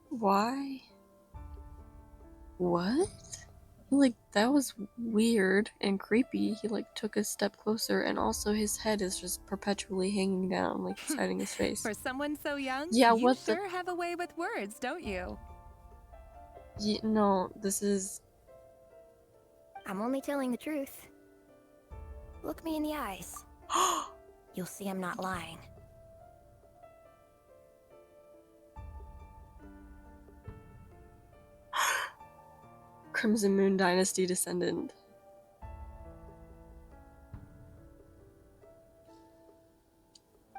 Why? What? Like, that was weird and creepy. He like took a step closer, and also his head is just perpetually hanging down, like he's hiding his face. For someone so young, yeah, you what sure have a way with words, don't you? Yeah, no, this is... I'm only telling the truth. Look me in the eyes. You'll see I'm not lying. Crimson Moon Dynasty descendant.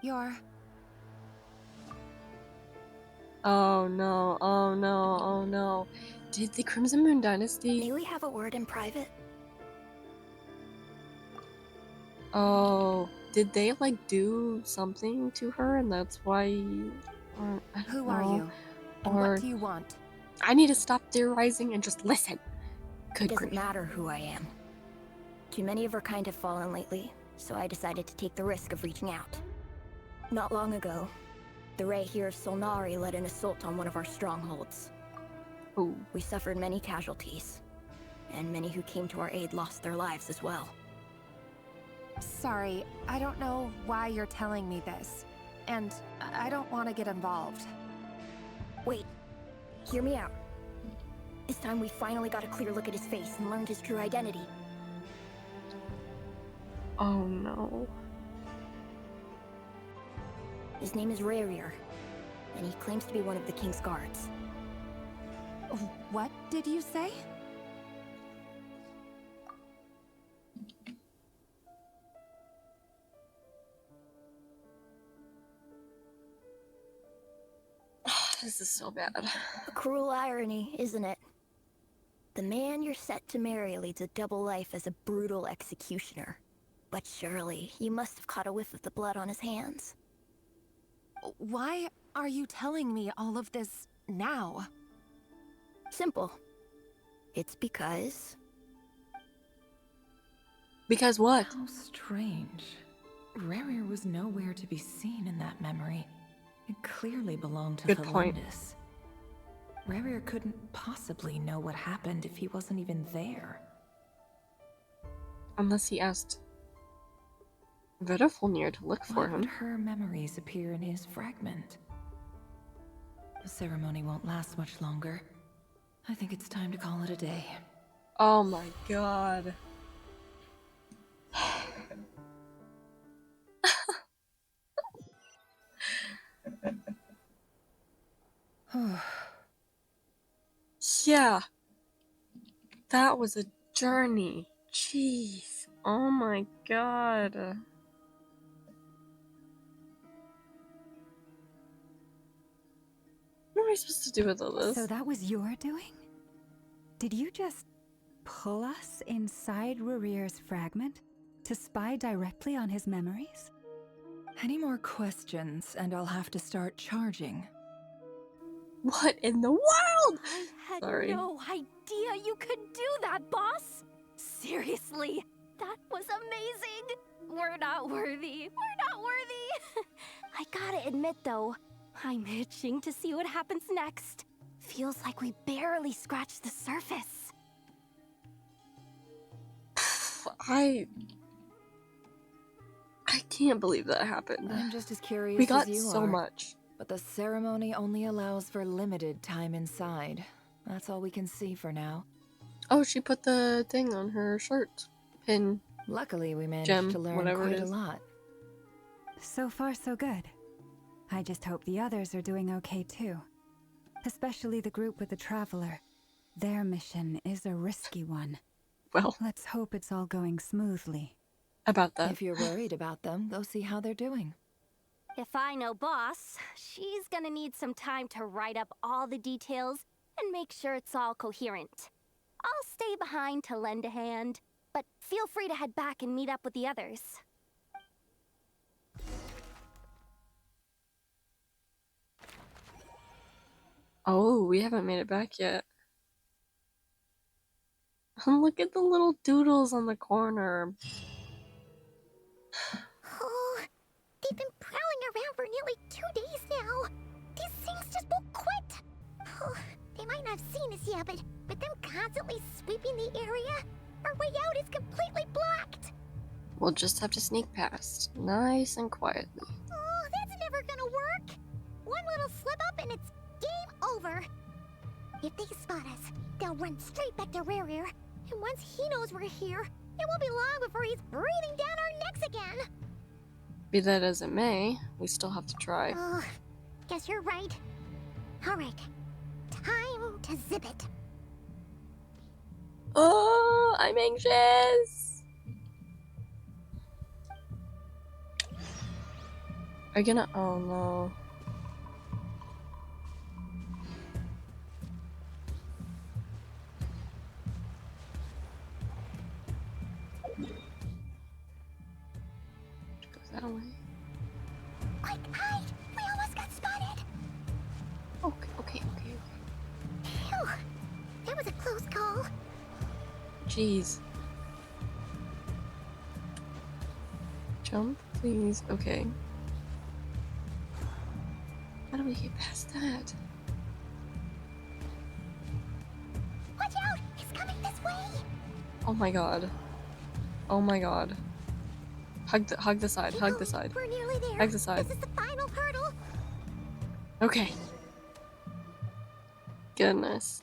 You're... Oh no, oh no, oh no. Did the Crimson Moon Dynasty... May we have a word in private? Oh, did they like do something to her and that's why... Or, Who are you? And Or... what do you want? I need to stop theorizing and just listen. It doesn't matter who I am. Too many of her kind have fallen lately, so I decided to take the risk of reaching out. Not long ago, the Rerir of Solnari led an assault on one of our strongholds. Ooh. We suffered many casualties, and many who came to our aid lost their lives as well. Sorry, I don't know why you're telling me this, and I don't want to get involved. Wait, hear me out. This time we finally got a clear look at his face and learned his true identity. Oh no. His name is Rerir, and he claims to be one of the king's guards. What did you say? This is so bad. A cruel irony, isn't it? The man you're set to marry leads a double life as a brutal executioner. But surely, you must have caught a whiff of the blood on his hands. Why are you telling me all of this now? Simple. It's because... Because what? How strange. Rerir was nowhere to be seen in that memory. It clearly belonged to Tholindis. Rerir couldn't possibly know what happened if he wasn't even there. Unless he asked Vedafulnir to look for him. Why would her memories appear in his fragment? The ceremony won't last much longer. I think it's time to call it a day. Oh my god. Yeah. That was a journey. Jeez. Oh my god. What am I supposed to do with all this? So that was your doing? Did you just pull us inside Rerir's fragment to spy directly on his memories? Any more questions and I'll have to start charging. What in the world? I had Sorry. no idea you could do that, boss. Seriously, that was amazing. We're not worthy. We're not worthy. I gotta admit, though, I'm itching to see what happens next. Feels like we barely scratched the surface. I can't believe that happened. I'm just as curious We got as you so are. much. But the ceremony only allows for limited time inside. That's all we can see for now. Oh, she put the thing on her shirt. Pin. Luckily, we managed Gem, to learn whatever it quite a is. lot. So far, so good. I just hope the others are doing okay too. Especially the group with the Traveler. Their mission is a risky one. Well, let's hope it's all going smoothly. About that. If you're worried about them, go see how they're doing. If I know boss, she's gonna need some time to write up all the details and make sure it's all coherent. I'll stay behind to lend a hand, but feel free to head back and meet up with the others. Oh, we haven't made it back yet. Look at the little doodles on the corner. Oh, they've been prowling around for nearly 2 days now. These things just won't quit. Oh, they might not have seen us yet, but them constantly sweeping the area, our way out is completely blocked. We'll just have to sneak past, nice and quietly. Oh, that's never gonna work. One little slip up and it's game over. If they spot us, they'll run straight back to Rerir. And once he knows we're here, it won't be long before he's breathing down our necks again. Be that as it may, we still have to try. Oh, guess you're right. All right, time to zip it. Oh, I'm anxious. Are you gonna? Oh no. Goes that away. Quick, hide! We almost got spotted. Okay. Phew, that was a close call. Jeez. Jump, please. Okay. How do we get past that? Watch out! He's coming this way. Oh my god. Oh my god. Hug the side. Hug the side. We're nearly there. Hug the side. This is the final hurdle. Okay. Goodness.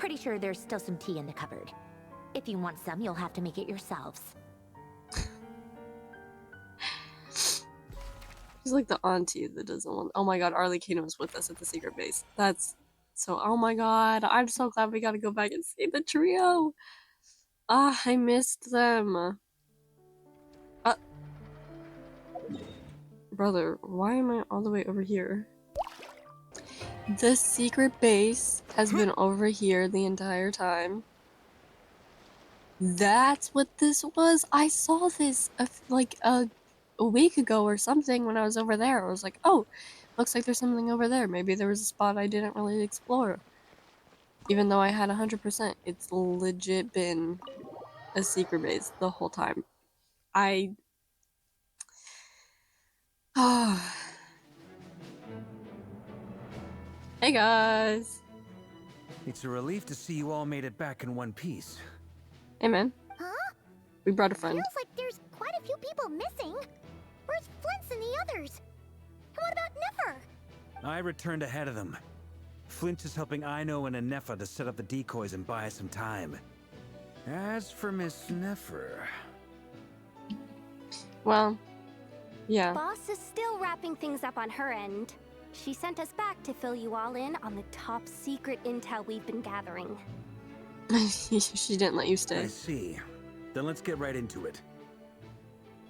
Pretty sure there's still some tea in the cupboard. If you want some, you'll have to make it yourselves. She's like the auntie that doesn't want. Oh my god, Arlecchino is with us at the secret base. That's so. Oh my god, I'm so glad we got to go back and see the trio. Ah, I missed them. Brother, why am I all the way over here? The secret base has been over here the entire time. That's what this was. I saw this like a week ago or something when I was over there. I was like, oh, looks like there's something over there. Maybe there was a spot I didn't really explore. Even though I had 100%, it's legit been a secret base the whole time. Hey guys! It's a relief to see you all made it back in one piece. Hey man. Huh? We brought a friend. Feels like there's quite a few people missing. Where's Flins and the others? And what about Nefer? I returned ahead of them. Flint is helping Aino and Ineffa to set up the decoys and buy us some time. As for Miss Nefer... Well, yeah. Boss is still wrapping things up on her end. She sent us back to fill you all in on the top secret intel we've been gathering. She didn't let you stay. I see. Then let's get right into it.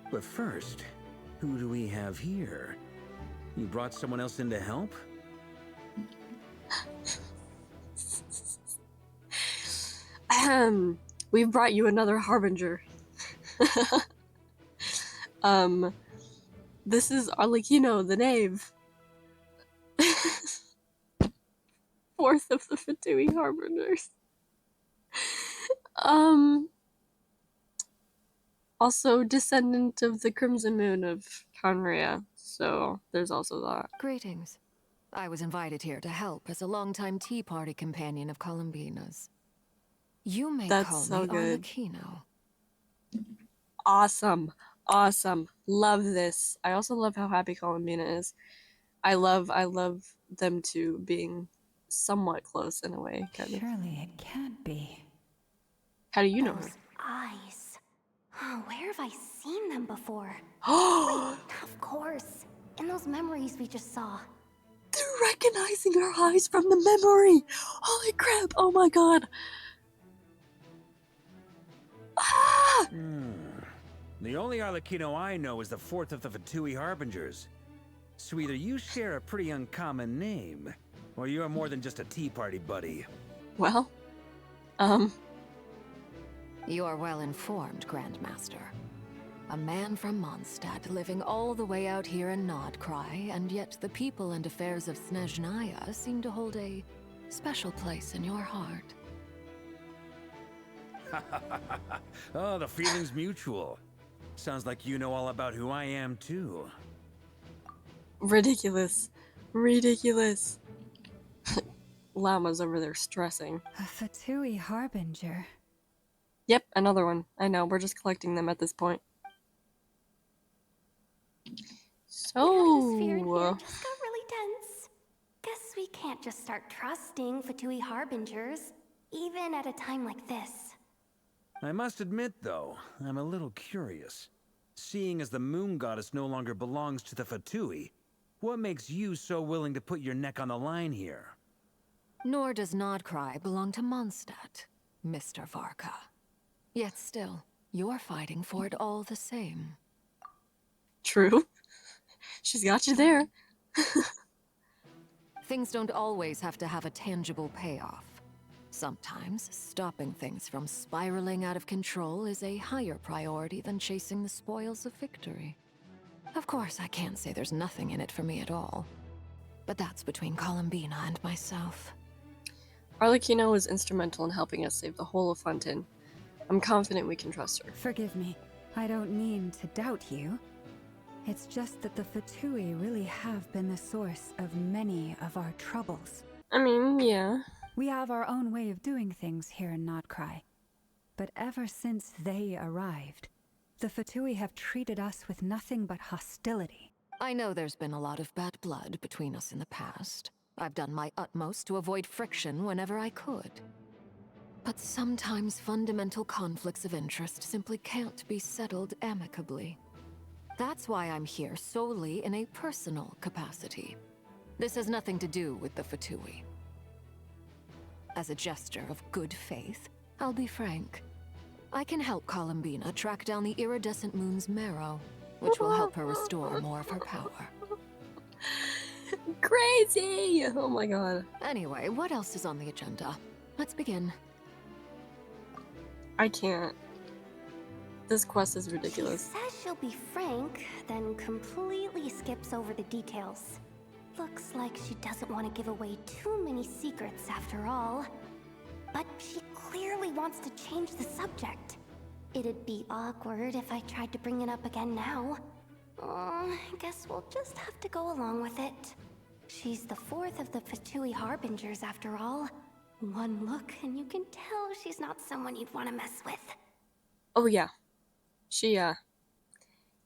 But first, who do we have here? You brought someone else in to help? We've brought you another harbinger. This is Arlecchino, the knave. Fourth of the Fatui harbingers. Also descendant of the Crimson Moon of Khaenri'ah, so there's also that. Greetings. I was invited here to help as a longtime tea party companion of Columbina's. You may call me Arlecchino. Awesome. Awesome. Love this. I also love how happy Columbina is. I love them two being somewhat close in a way, kind of. Surely it can't be. How do you know her? Eyes. Oh, where have I seen them before? Wait, of course. In those memories we just saw. They're recognizing her eyes from the memory! Holy crap! Oh my god! Ah! The only Arlecchino I know is the fourth of the Fatui Harbingers. So either you share a pretty uncommon name, or you're more than just a tea party buddy. Well, You are well informed, Grandmaster. A man from Mondstadt living all the way out here in Nod-Krai, and yet the people and affairs of Snezhnaya seem to hold a special place in your heart. Oh, the feeling's mutual. Sounds like you know all about who I am, too. ridiculous. Ridiculous. Lauma's over there stressing. A Fatui harbinger. Yep, another one. I know, we're just collecting them at this point. So... The atmosphere in here just got really tense. Guess we can't just start trusting Fatui harbingers, even at a time like this. I must admit, though, I'm a little curious. Seeing as the moon goddess no longer belongs to the Fatui, what makes you so willing to put your neck on the line here? Nor does Nod-Krai belong to Mondstadt, Mr. Varka. Yet still, you're fighting for it all the same. True. She's got you there. Things don't always have to have a tangible payoff. Sometimes, stopping things from spiraling out of control is a higher priority than chasing the spoils of victory. Of course, I can't say there's nothing in it for me at all. But that's between Columbina and myself. Arlecchino was instrumental in helping us save the whole of Fontaine. I'm confident we can trust her. Forgive me. I don't mean to doubt you. It's just that the Fatui really have been the source of many of our troubles. I mean, yeah. We have our own way of doing things here in Nod-Krai. But ever since they arrived, the Fatui have treated us with nothing but hostility. I know there's been a lot of bad blood between us in the past. I've done my utmost to avoid friction whenever I could. But sometimes fundamental conflicts of interest simply can't be settled amicably. That's why I'm here solely in a personal capacity. This has nothing to do with the Fatui. As a gesture of good faith, I'll be frank. I can help Columbina track down the iridescent moon's marrow, which will help her restore more of her power. Crazy! Oh my god. Anyway, what else is on the agenda? Let's begin. I can't. This quest is ridiculous. She says she'll be frank, then completely skips over the details. Looks like she doesn't want to give away too many secrets after all. But she clearly wants to change the subject. It'd be awkward if I tried to bring it up again now. I guess we'll just have to go along with it. She's the fourth of the Fatui Harbingers after all. One look and you can tell she's not someone you'd want to mess with. Oh yeah. She,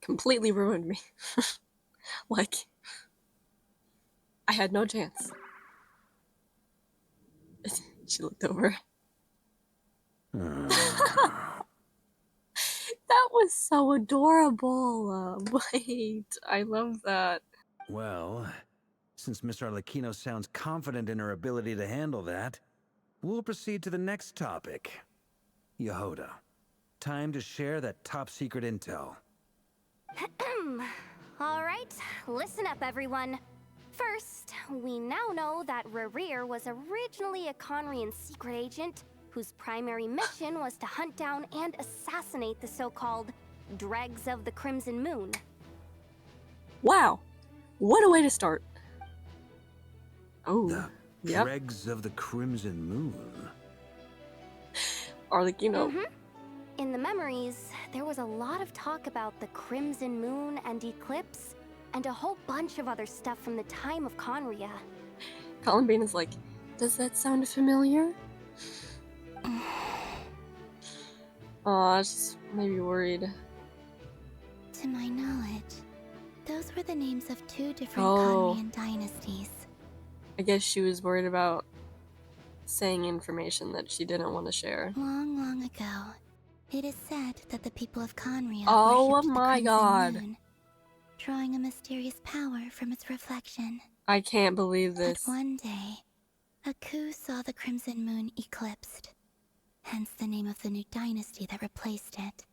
completely ruined me. Like, I had no chance. She looked over. That was so adorable. Wait, I love that. Well, since Miss Arlecchino sounds confident in her ability to handle that, we'll proceed to the next topic. Yehoda, time to share that top-secret intel. Alright, listen up everyone. First, we now know that Rerir was originally a Khaenri'ah secret agent whose primary mission was to hunt down and assassinate the so-called Dregs of the Crimson Moon. Wow, what a way to start. Oh, the Dregs of the Crimson Moon. Arlecchino. In the memories, there was a lot of talk about the Crimson Moon and Eclipse, and a whole bunch of other stuff from the time of Khaenri'ah. Columbina's like, does that sound familiar? Aw, she's maybe worried. To my knowledge, those were the names of two different Khaenri'ah dynasties. I guess she was worried about saying information that she didn't want to share. Long, long ago, it is said that the people of Khaenri'ah worshipped the Crimson Moon, drawing a mysterious power from its reflection. I can't believe this. But one day, a coup saw the Crimson Moon eclipsed, hence the name of the new dynasty that replaced it,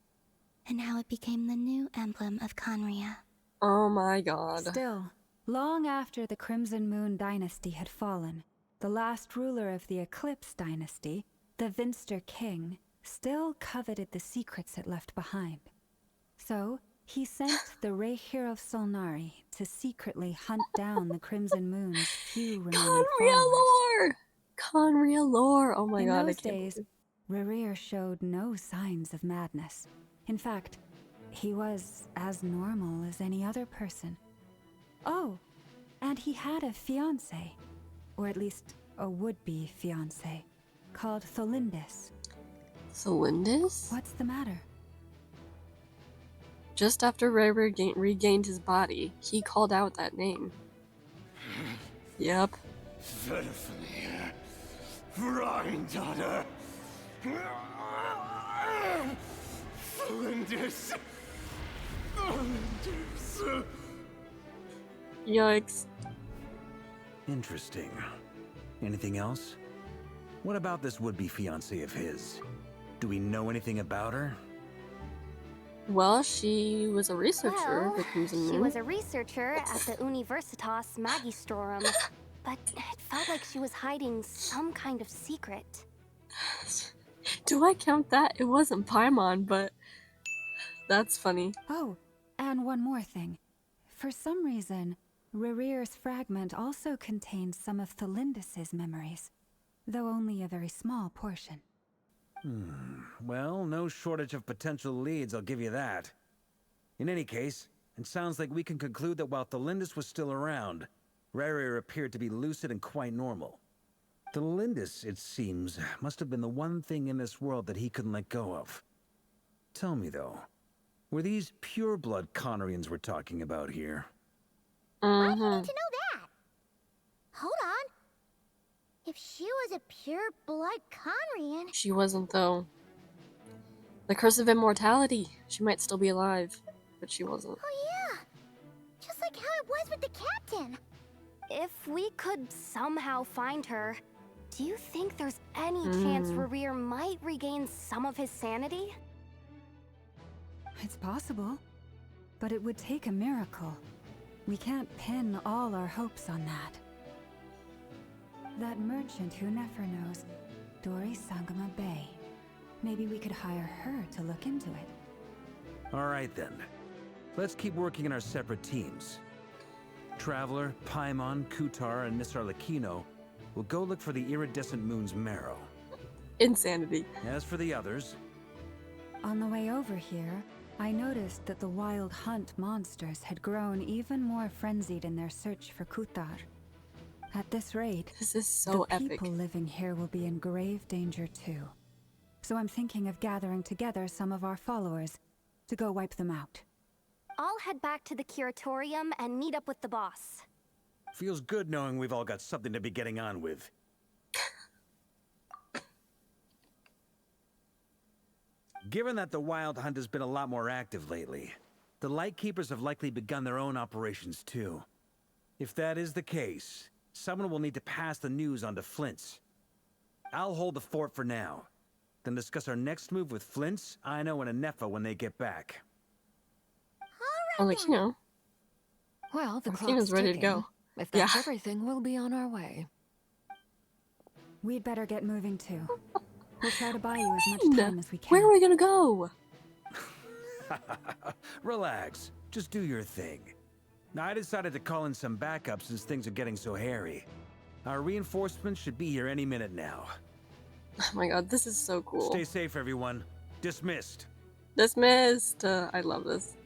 and how it became the new emblem of Khaenri'ah. Oh my god. Still, long after the Crimson Moon dynasty had fallen, the last ruler of the Eclipse dynasty, the Vinster King, still coveted the secrets it left behind. So, he sent the Rerir of Solnari to secretly hunt down the Crimson Moon's few remaining Khaenri'ah lore! Khaenri'ah lore! Oh my god, in those days, Rerir showed no signs of madness. In fact, he was as normal as any other person. Oh, and he had a fiancé, or at least a would-be fiancé, called Tholindis. Tholindis? What's the matter? Just after Rerir regained his body, he called out that name. Yep. Daughter. Flindis. Yikes. Interesting. Anything else? What about this would-be fiancé of his? Do we know anything about her? Well, she was a researcher at the Crimson Moon. She was a researcher at the Universitas Magistrorum, but it felt like she was hiding some kind of secret. Do I count that? It wasn't Paimon, but that's funny. Oh, and one more thing. For some reason, Rerir's fragment also contains some of Tholindis' memories, though only a very small portion. Well, no shortage of potential leads, I'll give you that. In any case, it sounds like we can conclude that while Tholindis was still around, Rerir appeared to be lucid and quite normal. Tholindis, it seems, must have been the one thing in this world that he couldn't let go of. Tell me, though, were these pure-blood Khaenri'ahs we're talking about here? Why do you need to know that? Hold on. If she was a pure-blood Khaenri'ah... She wasn't, though. The curse of immortality. She might still be alive, but she wasn't. Oh yeah! Just like how it was with the captain! If we could somehow find her, do you think there's any chance Rerir might regain some of his sanity? It's possible, but it would take a miracle. We can't pin all our hopes on that. That merchant who Nefer knows, Dori Sangama Bay. Maybe we could hire her to look into it. All right then. Let's keep working in our separate teams. Traveler, Paimon, Kutar, and Miss Arlecchino will go look for the iridescent moon's marrow. Insanity. As for the others... On the way over here, I noticed that the wild hunt monsters had grown even more frenzied in their search for Kutar. At this rate, this is so the epic. People living here will be in grave danger too. So I'm thinking of gathering together some of our followers to go wipe them out. I'll head back to the curatorium and meet up with the boss. Feels good knowing we've all got something to be getting on with. Given that the Wild Hunt has been a lot more active lately, the Lightkeepers have likely begun their own operations too. If that is the case, someone will need to pass the news on to Flins. I'll hold the fort for now, then discuss our next move with Flins, Aino, and Ineffa when they get back. Arlecchino. Well, the Arlecchino's clock's ready to go. If that's everything, we'll be on our way. We'd better get moving too. We'll try to buy you as much time as we can. Where are we gonna go? Relax. Just do your thing. Now, I decided to call in some backup since things are getting so hairy. Our reinforcements should be here any minute now. Oh my god, this is so cool. Stay safe, everyone. Dismissed. Dismissed. I love this.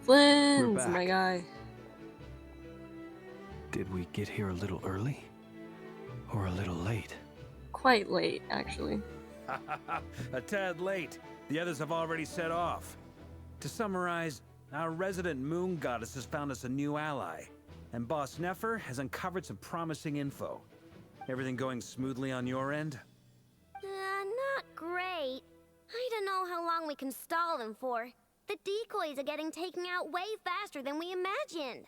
Flins, my guy. Did we get here a little early? Or a little late? Quite late, actually. A tad late. The others have already set off. To summarize, our resident moon goddess has found us a new ally, and Boss Nefer has uncovered some promising info. Everything going smoothly on your end? Not great. I don't know how long we can stall them for. The decoys are getting taken out way faster than we imagined.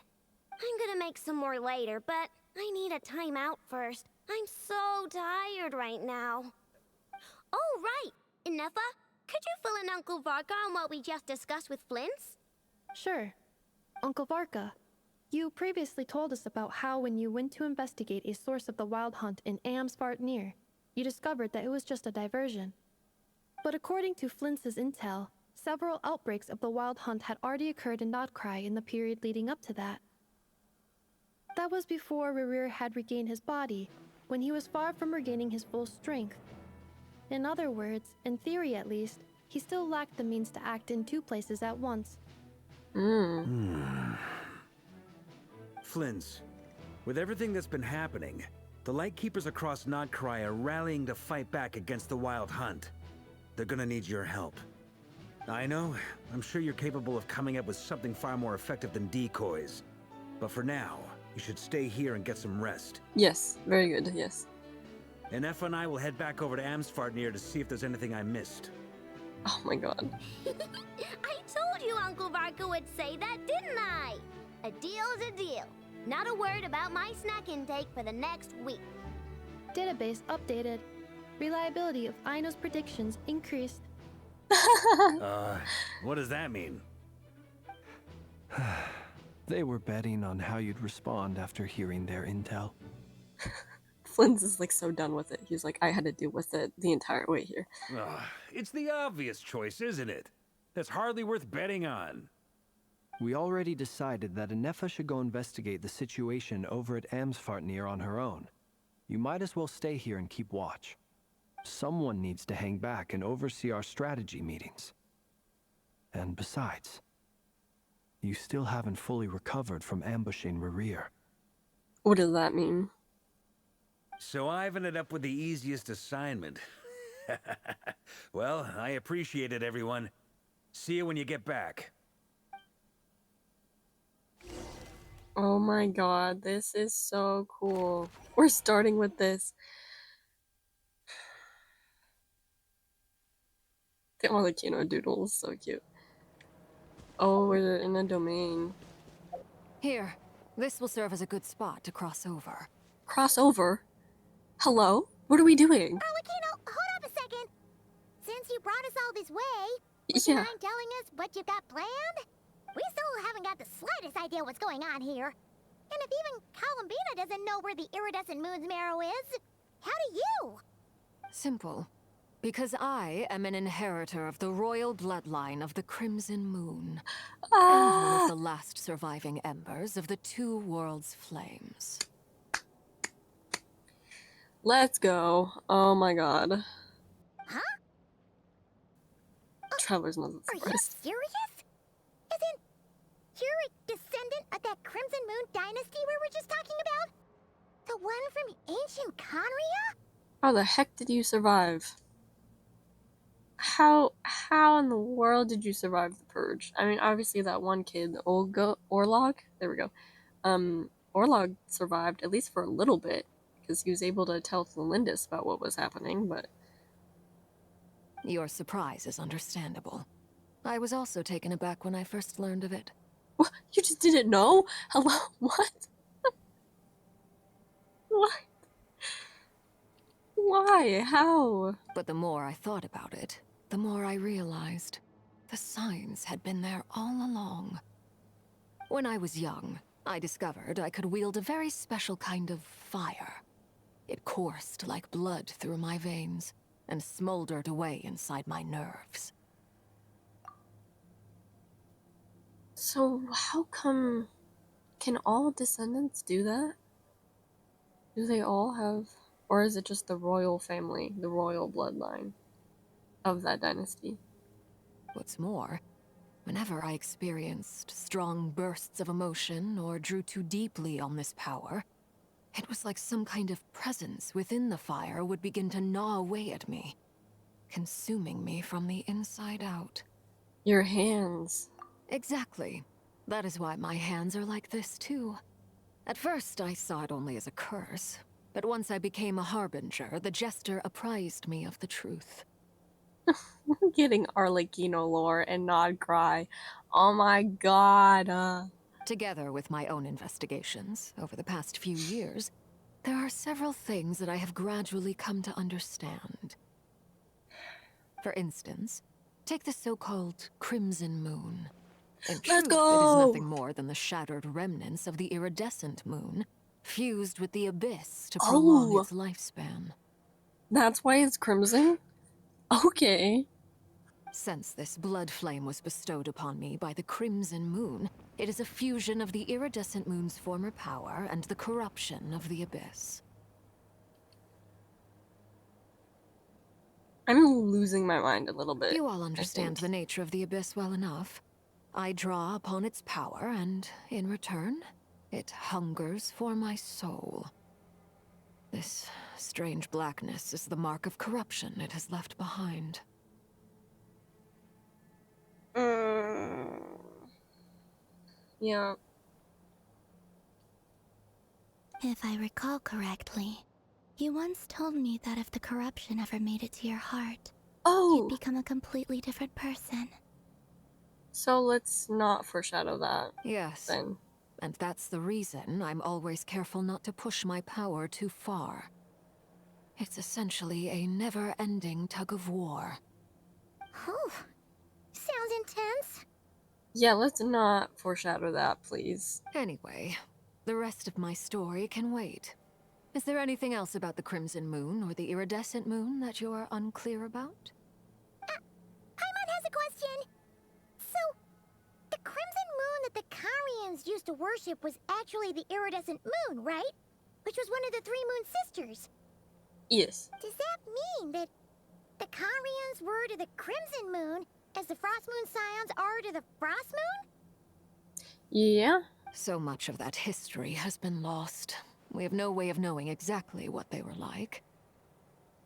I'm gonna make some more later, but I need a timeout first. I'm so tired right now. Oh, right! Ineffa, could you fill in Uncle Varka on what we just discussed with Flins? Sure. Uncle Varka, you previously told us about how when you went to investigate a source of the wild hunt in Amsvartnir, you discovered that it was just a diversion. But according to Flins' intel, several outbreaks of the wild hunt had already occurred in Nod-Krai in the period leading up to that. That was before Rerir had regained his body, when he was far from regaining his full strength. In other words, in theory at least, he still lacked the means to act in two places at once. Flins, with everything that's been happening, the Lightkeepers across Nod-Krai are rallying to fight back against the Wild Hunt. They're gonna need your help. I know, I'm sure you're capable of coming up with something far more effective than decoys. But for now, you should stay here and get some rest. Yes, very good, yes. Ineffa and I will head back over to Amsvartnir to see if there's anything I missed. Oh my god. I told you Uncle Varka would say that, didn't I? A deal's a deal. Not a word about my snack intake for the next week. Database updated. Reliability of Aino's predictions increased. What does that mean? They were betting on how you'd respond after hearing their intel. Flins is like so done with it. He's like, I had to deal with it the entire way here. It's the obvious choice, isn't it? That's hardly worth betting on. We already decided that Ineffa should go investigate the situation over at Amsvartnir on her own. You might as well stay here and keep watch. Someone needs to hang back and oversee our strategy meetings. And besides, you still haven't fully recovered from ambushing Rerir. What does that mean? So I've ended up with the easiest assignment. Well, I appreciate it, everyone. See you when you get back. Oh my god, this is so cool. We're starting with this. The Arlecchino doodle is so cute. Oh, we're in a domain. Here, this will serve as a good spot to cross over. Cross over? Hello? What are we doing? Arlecchino, hold up a second. Since you brought us all this way, would you mind telling us what you've got planned? We still haven't got the slightest idea what's going on here. And if even Columbina doesn't know where the iridescent moon's marrow is, how do you? Simple. Because I am an inheritor of the royal bloodline of the Crimson Moon. And one of the last surviving embers of the two worlds' flames. Let's go. Oh my god. Huh? Traveler's not that surprised. Are you serious? Isn't you're a descendant of that Crimson Moon dynasty we were just talking about? The one from ancient Khaenri'ah? How the heck did you survive? How in the world did you survive the purge? I mean, obviously that one kid, Orlog, there we go. Orlog survived at least for a little bit because he was able to tell Tholindis about what was happening, but your surprise is understandable. I was also taken aback when I first learned of it. What? You just didn't know? Hello? What? What? Why? How? But the more I thought about it, the more I realized the signs had been there all along. When I was young, I discovered I could wield a very special kind of fire. It coursed like blood through my veins and smoldered away inside my nerves. So how come... Can all descendants do that? Do they all have... Or is it just the royal family, the royal bloodline of that dynasty? What's more, whenever I experienced strong bursts of emotion or drew too deeply on this power, it was like some kind of presence within the fire would begin to gnaw away at me, consuming me from the inside out. Your hands. Exactly. That is why my hands are like this too. At first, I saw it only as a curse. But once I became a harbinger, the jester apprised me of the truth. We're getting Arlecchino lore and Nod-Krai. Oh my god. Together with my own investigations over the past few years, there are several things that I have gradually come to understand. For instance, take the so-called Crimson Moon. In truth, it is nothing more than the shattered remnants of the iridescent moon, fused with the abyss to prolong its lifespan. That's why it's crimson? Okay. Since this blood flame was bestowed upon me by the Crimson Moon, it is a fusion of the iridescent moon's former power and the corruption of the abyss. I'm losing my mind a little bit. You all understand the nature of the abyss well enough. I draw upon its power, and in return, it hungers for my soul. This strange blackness is the mark of corruption it has left behind. Yeah. If I recall correctly, you once told me that if the corruption ever made it to your heart, you'd become a completely different person. So let's not foreshadow that. Yes. Then. And that's the reason I'm always careful not to push my power too far. It's essentially a never-ending tug of war. Oh, sounds intense. Yeah, let's not foreshadow that, please. Anyway, the rest of my story can wait. Is there anything else about the Crimson Moon or the Iridescent Moon that you're unclear about? Paimon has a question. So, the Crimson Moon that the Khaenri'ahs used to worship was actually the Iridescent Moon, right? Which was one of the three moon sisters. Yes. Does that mean that the Khaenri'ahs were to the Crimson Moon as the Frost Moon Scions are to the Frost Moon? Yeah. So much of that history has been lost. We have no way of knowing exactly what they were like.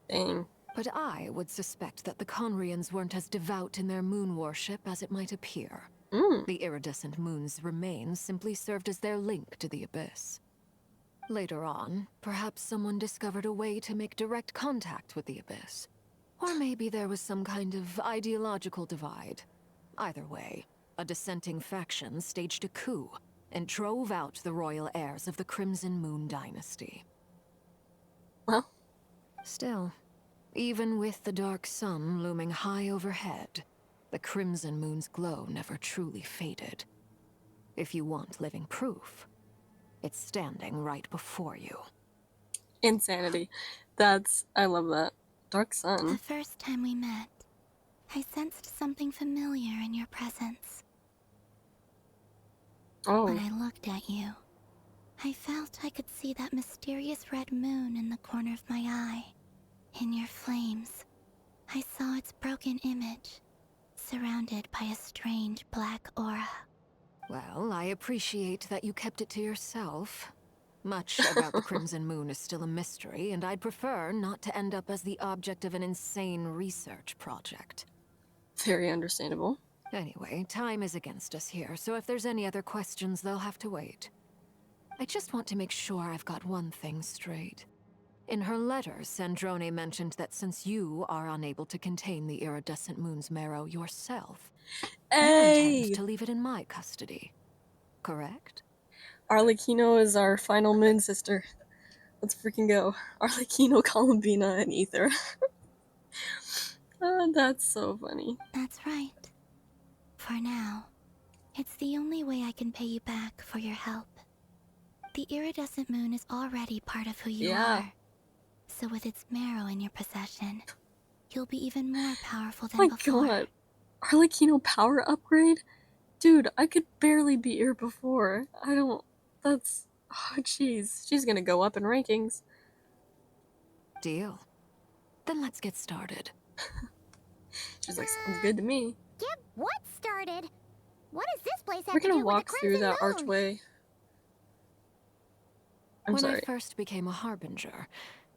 Dang. But I would suspect that the Khaenri'ahs weren't as devout in their moon worship as it might appear. The iridescent moon's remains simply served as their link to the abyss. Later on, perhaps someone discovered a way to make direct contact with the abyss. Or maybe there was some kind of ideological divide. Either way, a dissenting faction staged a coup and drove out the royal heirs of the Crimson Moon dynasty. Well, still, even with the dark sun looming high overhead, the Crimson Moon's glow never truly faded. If you want living proof, it's standing right before you. Insanity. I love that. Dark sun. The first time we met, I sensed something familiar in your presence. Oh. When I looked at you, I felt I could see that mysterious red moon in the corner of my eye. In your flames, I saw its broken image, surrounded by a strange black aura. Well, I appreciate that you kept it to yourself. Much about the Crimson Moon is still a mystery, and I'd prefer not to end up as the object of an insane research project. Very understandable. Anyway, time is against us here, so if there's any other questions, they'll have to wait. I just want to make sure I've got one thing straight. In her letters, Sandrone mentioned that since you are unable to contain the iridescent moon's marrow yourself, you intend to leave it in my custody. Correct? Arlecchino is our final moon sister. Let's freaking go. Arlecchino, Columbina, and Ether. That's so funny. That's right. For now, it's the only way I can pay you back for your help. The iridescent moon is already part of who you are. So with its marrow in your possession, you'll be even more powerful than before. My god. Arlecchino power upgrade? Dude, I could barely beat her before. That's... Oh, jeez. She's gonna go up in rankings. Deal. Then let's get started. She's like, sounds good to me. Get what started? What does this place have We're to gonna do walk with the through Crimson that Moon? archway. When I first became a harbinger,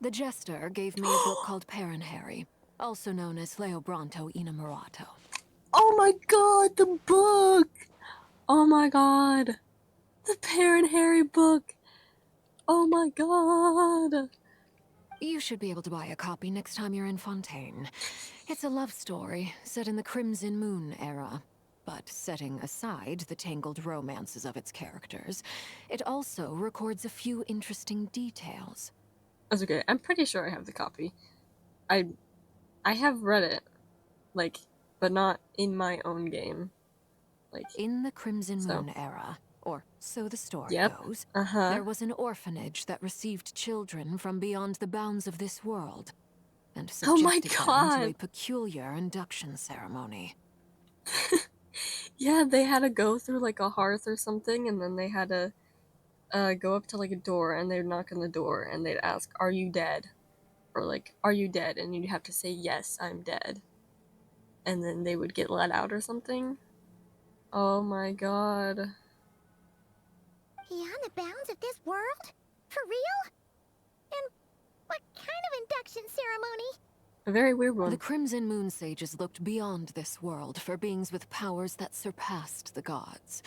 the jester gave me a book called Khaenri'ah, also known as Leobranto Innamorato. Oh my god, the book! Oh my god. The Khaenri'ah book! Oh my god! You should be able to buy a copy next time you're in Fontaine. It's a love story set in the Crimson Moon era. But setting aside the tangled romances of its characters, it also records a few interesting details. That's okay. I'm pretty sure I have the copy. I have read it, like, but not in my own game. Like in the Crimson Moon era, or so the story goes, Uh-huh. there was an orphanage that received children from beyond the bounds of this world, and subjected them to a peculiar induction ceremony. Yeah, they had to go through like a hearth or something, and then they had to go up to like a door, and they'd knock on the door, and they'd ask, "Are you dead?" Or like, "Are you dead?" And you'd have to say, "Yes, I'm dead." And then they would get let out or something. Oh my god. Beyond the bounds of this world? For real? And what kind of induction ceremony? A very weird one. The Crimson Moon sages looked beyond this world for beings with powers that surpassed the gods.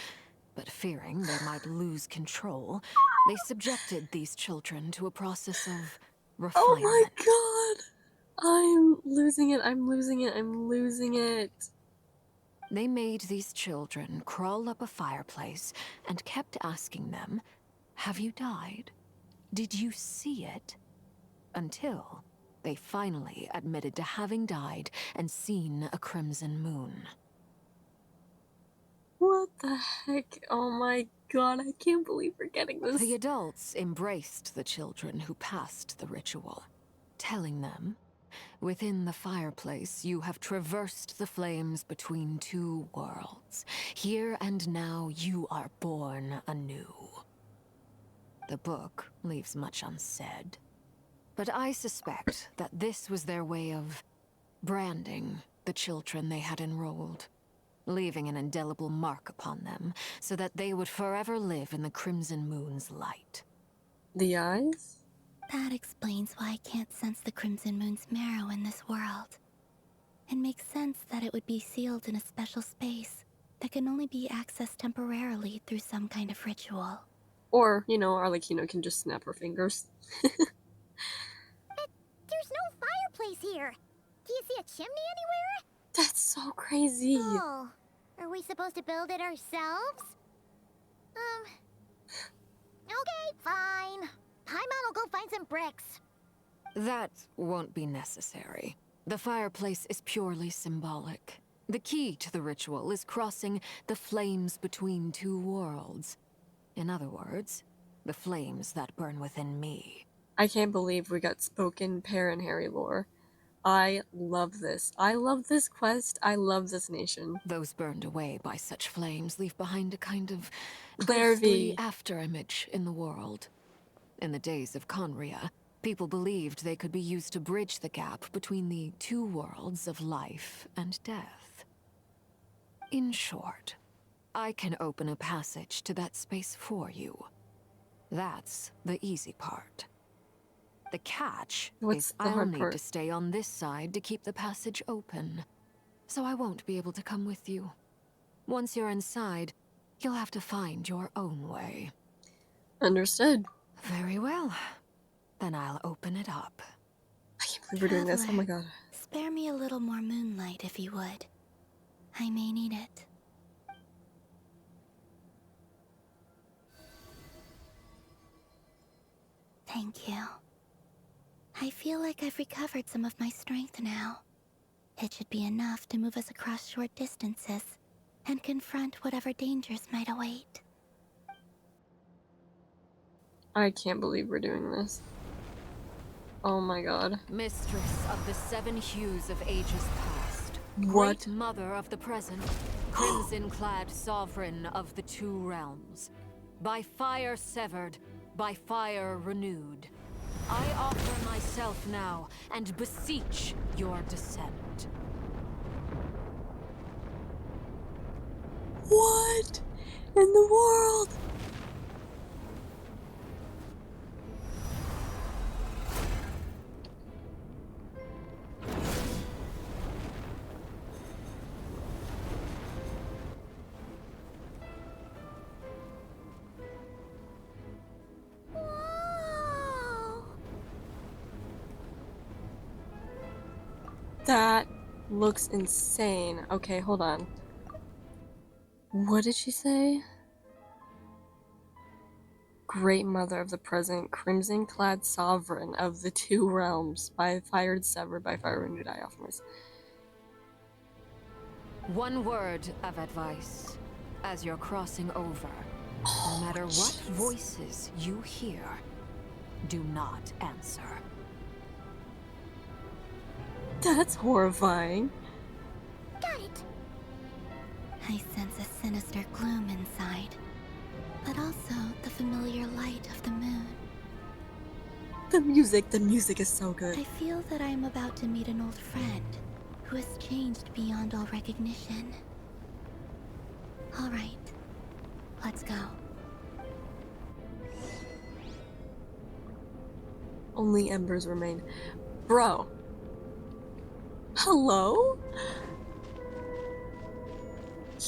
But fearing they might lose control, they subjected these children to a process of refinement. Oh my god! I'm losing it, I'm losing it, I'm losing it. They made these children crawl up a fireplace and kept asking them, "Have you died? Did you see it?" Until they finally admitted to having died and seen a crimson moon. What the heck? Oh my god, I can't believe we're getting this. The adults embraced the children who passed the ritual, telling them, "Within the fireplace, you have traversed the flames between two worlds. Here and now, you are born anew." The book leaves much unsaid, but I suspect that this was their way of branding the children they had enrolled, leaving an indelible mark upon them so that they would forever live in the Crimson Moon's light. The eyes? That explains why I can't sense the Crimson Moon's marrow in this world. It makes sense that it would be sealed in a special space that can only be accessed temporarily through some kind of ritual. Or, you know, Arlecchino can just snap her fingers. There's no fireplace here. Do you see a chimney anywhere? That's so crazy. Oh, are we supposed to build it ourselves? Okay, fine. Paimon will go find some bricks. That won't be necessary. The fireplace is purely symbolic. The key to the ritual is crossing the flames between two worlds. In other words, the flames that burn within me. I can't believe we got spoken Per and Harry lore. I love this. I love this quest. I love this nation. Those burned away by such flames leave behind a kind of Clarity ghostly afterimage in the world. In the days of Khaenri'ah, people believed they could be used to bridge the gap between the two worlds of life and death. In short, I can open a passage to that space for you. That's the easy part. The catch is I'll need to stay on this side to keep the passage open. So I won't be able to come with you. Once you're inside, you'll have to find your own way. Understood. Very well. Then I'll open it up. I can't believe we're doing this. Oh my god. Spare me a little more moonlight if you would. I may need it. Thank you. I feel like I've recovered some of my strength now. It should be enough to move us across short distances and confront whatever dangers might await. I can't believe we're doing this. Oh my god. Mistress of the seven hues of ages past. What? Great mother of the present. Crimson-clad sovereign of the two realms. By fire severed, by fire renewed. I offer myself now and beseech your descent. What in the world? That looks insane. Okay, hold on. What did she say? Great mother of the present, crimson-clad sovereign of the two realms, by fire severed, by fire renewed, I offer myself. One word of advice as you're crossing over. No matter what voices you hear, do not answer. That's horrifying. Got it. I sense a sinister gloom inside, but also the familiar light of the moon. The music is so good. I feel that I am about to meet an old friend who has changed beyond all recognition. All right, let's go. Only embers remain. Bro. Hello?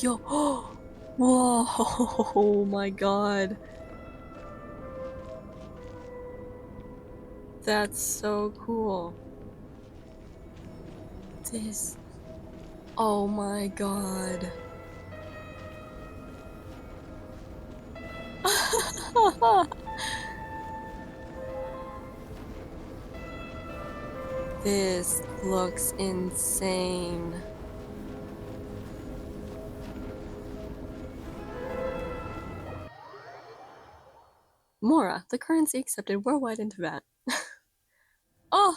Yo. Whoa. Oh my god. That's so cool. This. Oh my god. This looks insane. Mora, the currency accepted worldwide into VAT. Oh!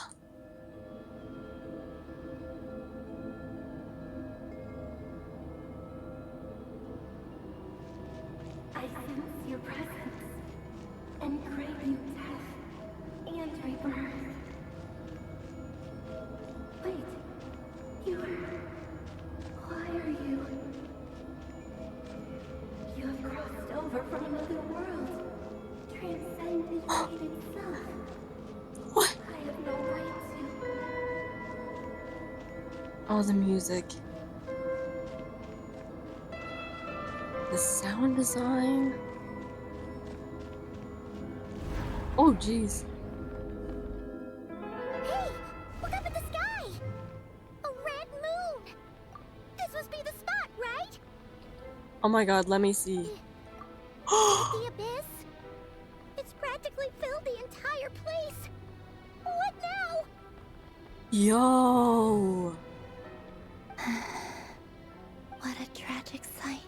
I sense your presence and crave you death and rebirth. Wait, why are you? You have crossed over from another world. Your transcended fate itself. What? I have no right to. Oh, the music. The sound design. Oh, jeez. Hey! Look up at the sky! A red moon! This must be the spot, right? Oh my god, let me see. The abyss? It's practically filled the entire place. What now? Yo! What a tragic sight.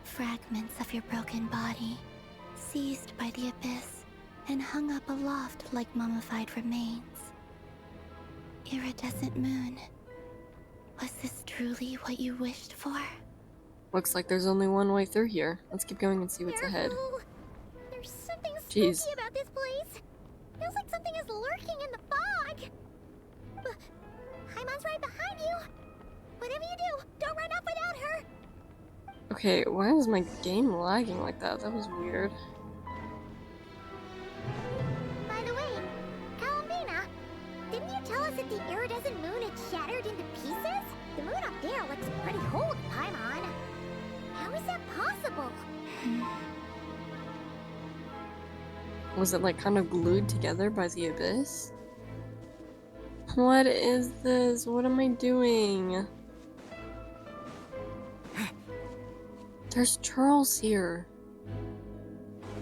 Fragments of your broken body, seized by the abyss, and hung up aloft like mummified remains. Iridescent moon. Was this truly what you wished for? Looks like there's only one way through here. Let's keep going and see what's ahead. There's something Jeez. spooky about this place. Feels like something is lurking in the fog. Haimon's right behind you. Whatever you do, don't run off without her. Okay, why is my game lagging like that? That was weird. By the way, Columbina, didn't you tell us that the iridescent moon had shattered into pieces? The moon up there looks pretty whole, Paimon. How is that possible? Was it like kind of glued together by the abyss? What is this? What am I doing? There's Charles here.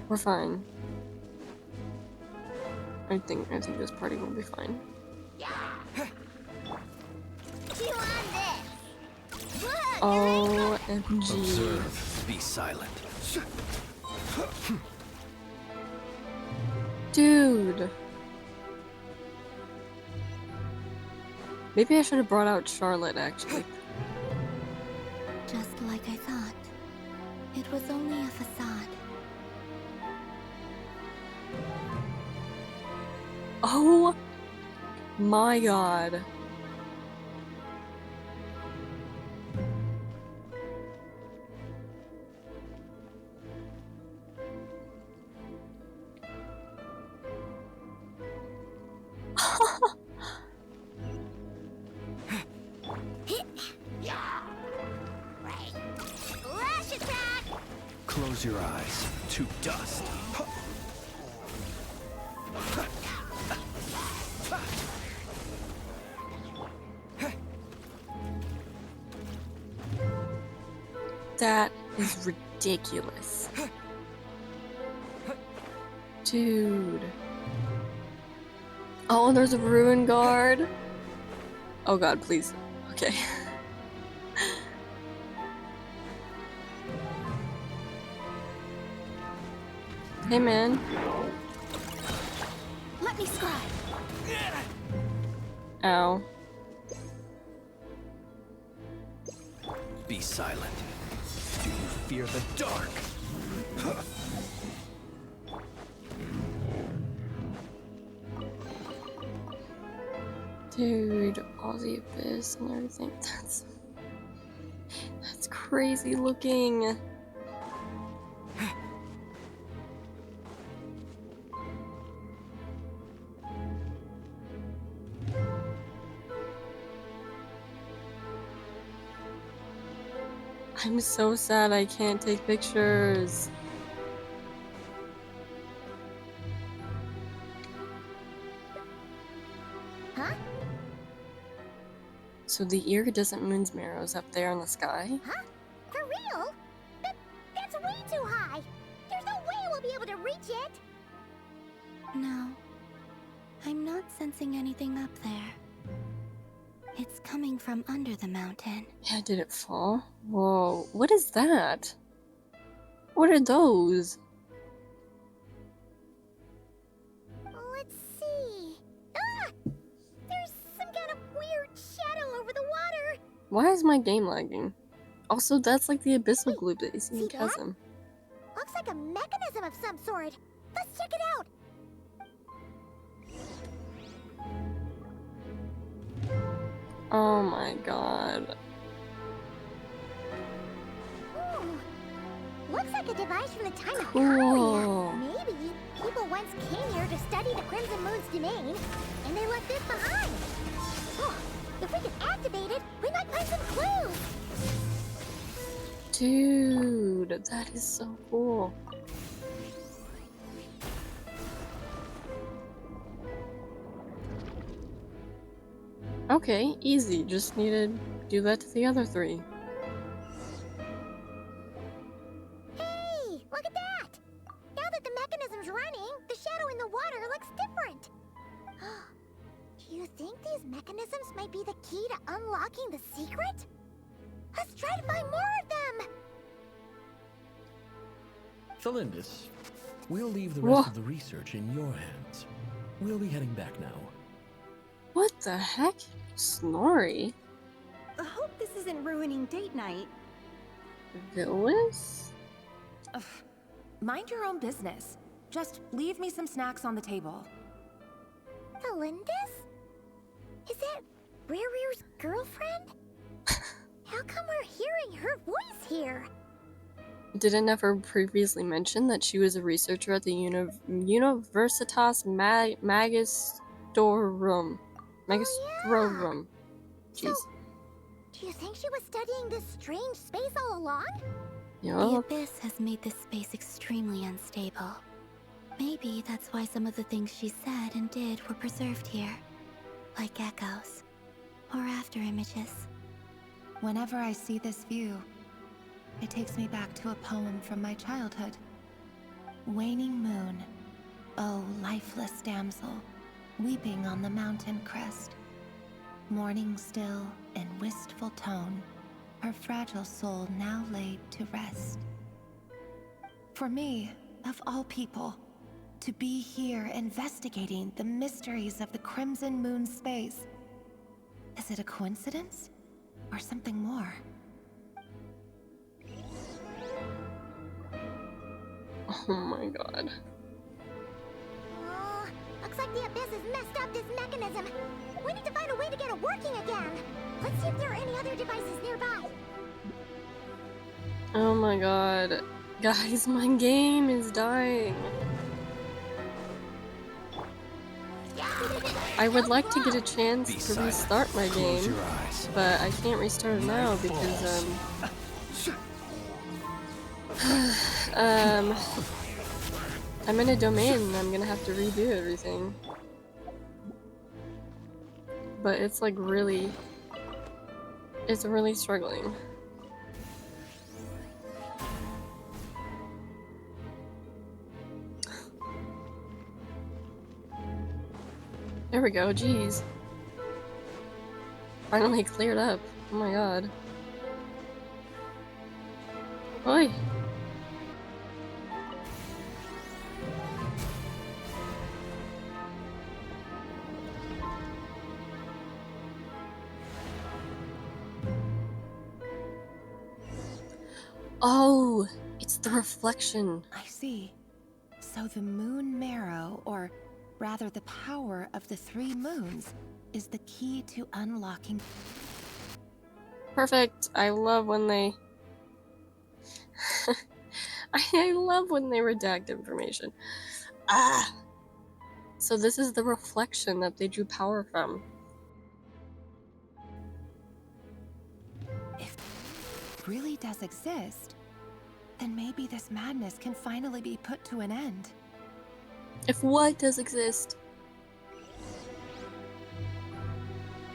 We're fine. I think this party will be fine. Chew on this. Look, OMG. Observe, be silent. Dude. Maybe I should have brought out Charlotte, actually. Just like I thought. It was only a facade. Oh my god. Lash attack! Close your eyes to dust. That is ridiculous. Dude. Oh, there's a ruin guard. Oh god, please. Okay. Hey, man. Let me scribe. Ow. Be silent. Do you fear the dark? Dude, all the abyss and everything. That's crazy looking. I'm so sad I can't take pictures. Huh? So the iridescent moon's marrow's up there in the sky? Huh? For real? That's way too high. There's no way we'll be able to reach it. No. I'm not sensing anything up there. It's coming from under the mountain. Yeah, did it fall? Whoa, what is that? What are those? Let's see. Ah! There's some kind of weird shadow over the water. Why is my game lagging? Also, that's like the abyssal gloop that you see in See that? Chasm. Looks like a mechanism of some sort. Let's check it out. Oh my god. Ooh. Looks like a device from the time of Cool. Khaenri'ah. Maybe people once came here to study the Crimson Moon's domain, and they left this behind. Oh, if we could activate it, we might find some clues. Dude, that is so cool. Okay, easy. Just need to do that to the other three. Hey, look at that! Now that the mechanism's running, the shadow in the water looks different. Do you think these mechanisms might be the key to unlocking the secret? Let's try to find more of them! Tholindis, we'll leave the rest of the research in your hands. We'll be heading back now. What the heck? Snorri? I hope this isn't ruining date night. Villains? Mind your own business. Just leave me some snacks on the table. Tholindis? Is that Rerir's girlfriend? How come we're hearing her voice here? Didn't Nefer previously mention that she was a researcher at the Universitas Magistrorum? Magistrorum. Jeez. So, do you think she was studying this strange space all along? The Abyss has made this space extremely unstable. Maybe that's why some of the things she said and did were preserved here. Like echoes. Or after images. Whenever I see this view, it takes me back to a poem from my childhood. Waning moon, oh lifeless damsel, weeping on the mountain crest. Mourning still in wistful tone, her fragile soul now laid to rest. For me, of all people, to be here investigating the mysteries of the Crimson Moon space, is it a coincidence or something more? Oh my god. Looks like the Abyss has messed up this mechanism. We need to find a way to get it working again. Let's see if there are any other devices nearby. Oh my god. Guys, my game is dying. I would like to get a chance to restart my game, but I can't restart it now because, I'm in a domain and I'm gonna have to redo everything. But it's like really... It's really struggling. There we go, jeez. Finally cleared up. Oh my god. Oi! Oh, it's the reflection. I see. So the moon marrow, or rather the power of the three moons, is the key to unlocking... Perfect. I love when they... I love when they redact information. Ah! So this is the reflection that they drew power from. If it really does exist, then maybe this madness can finally be put to an end. If what does exist?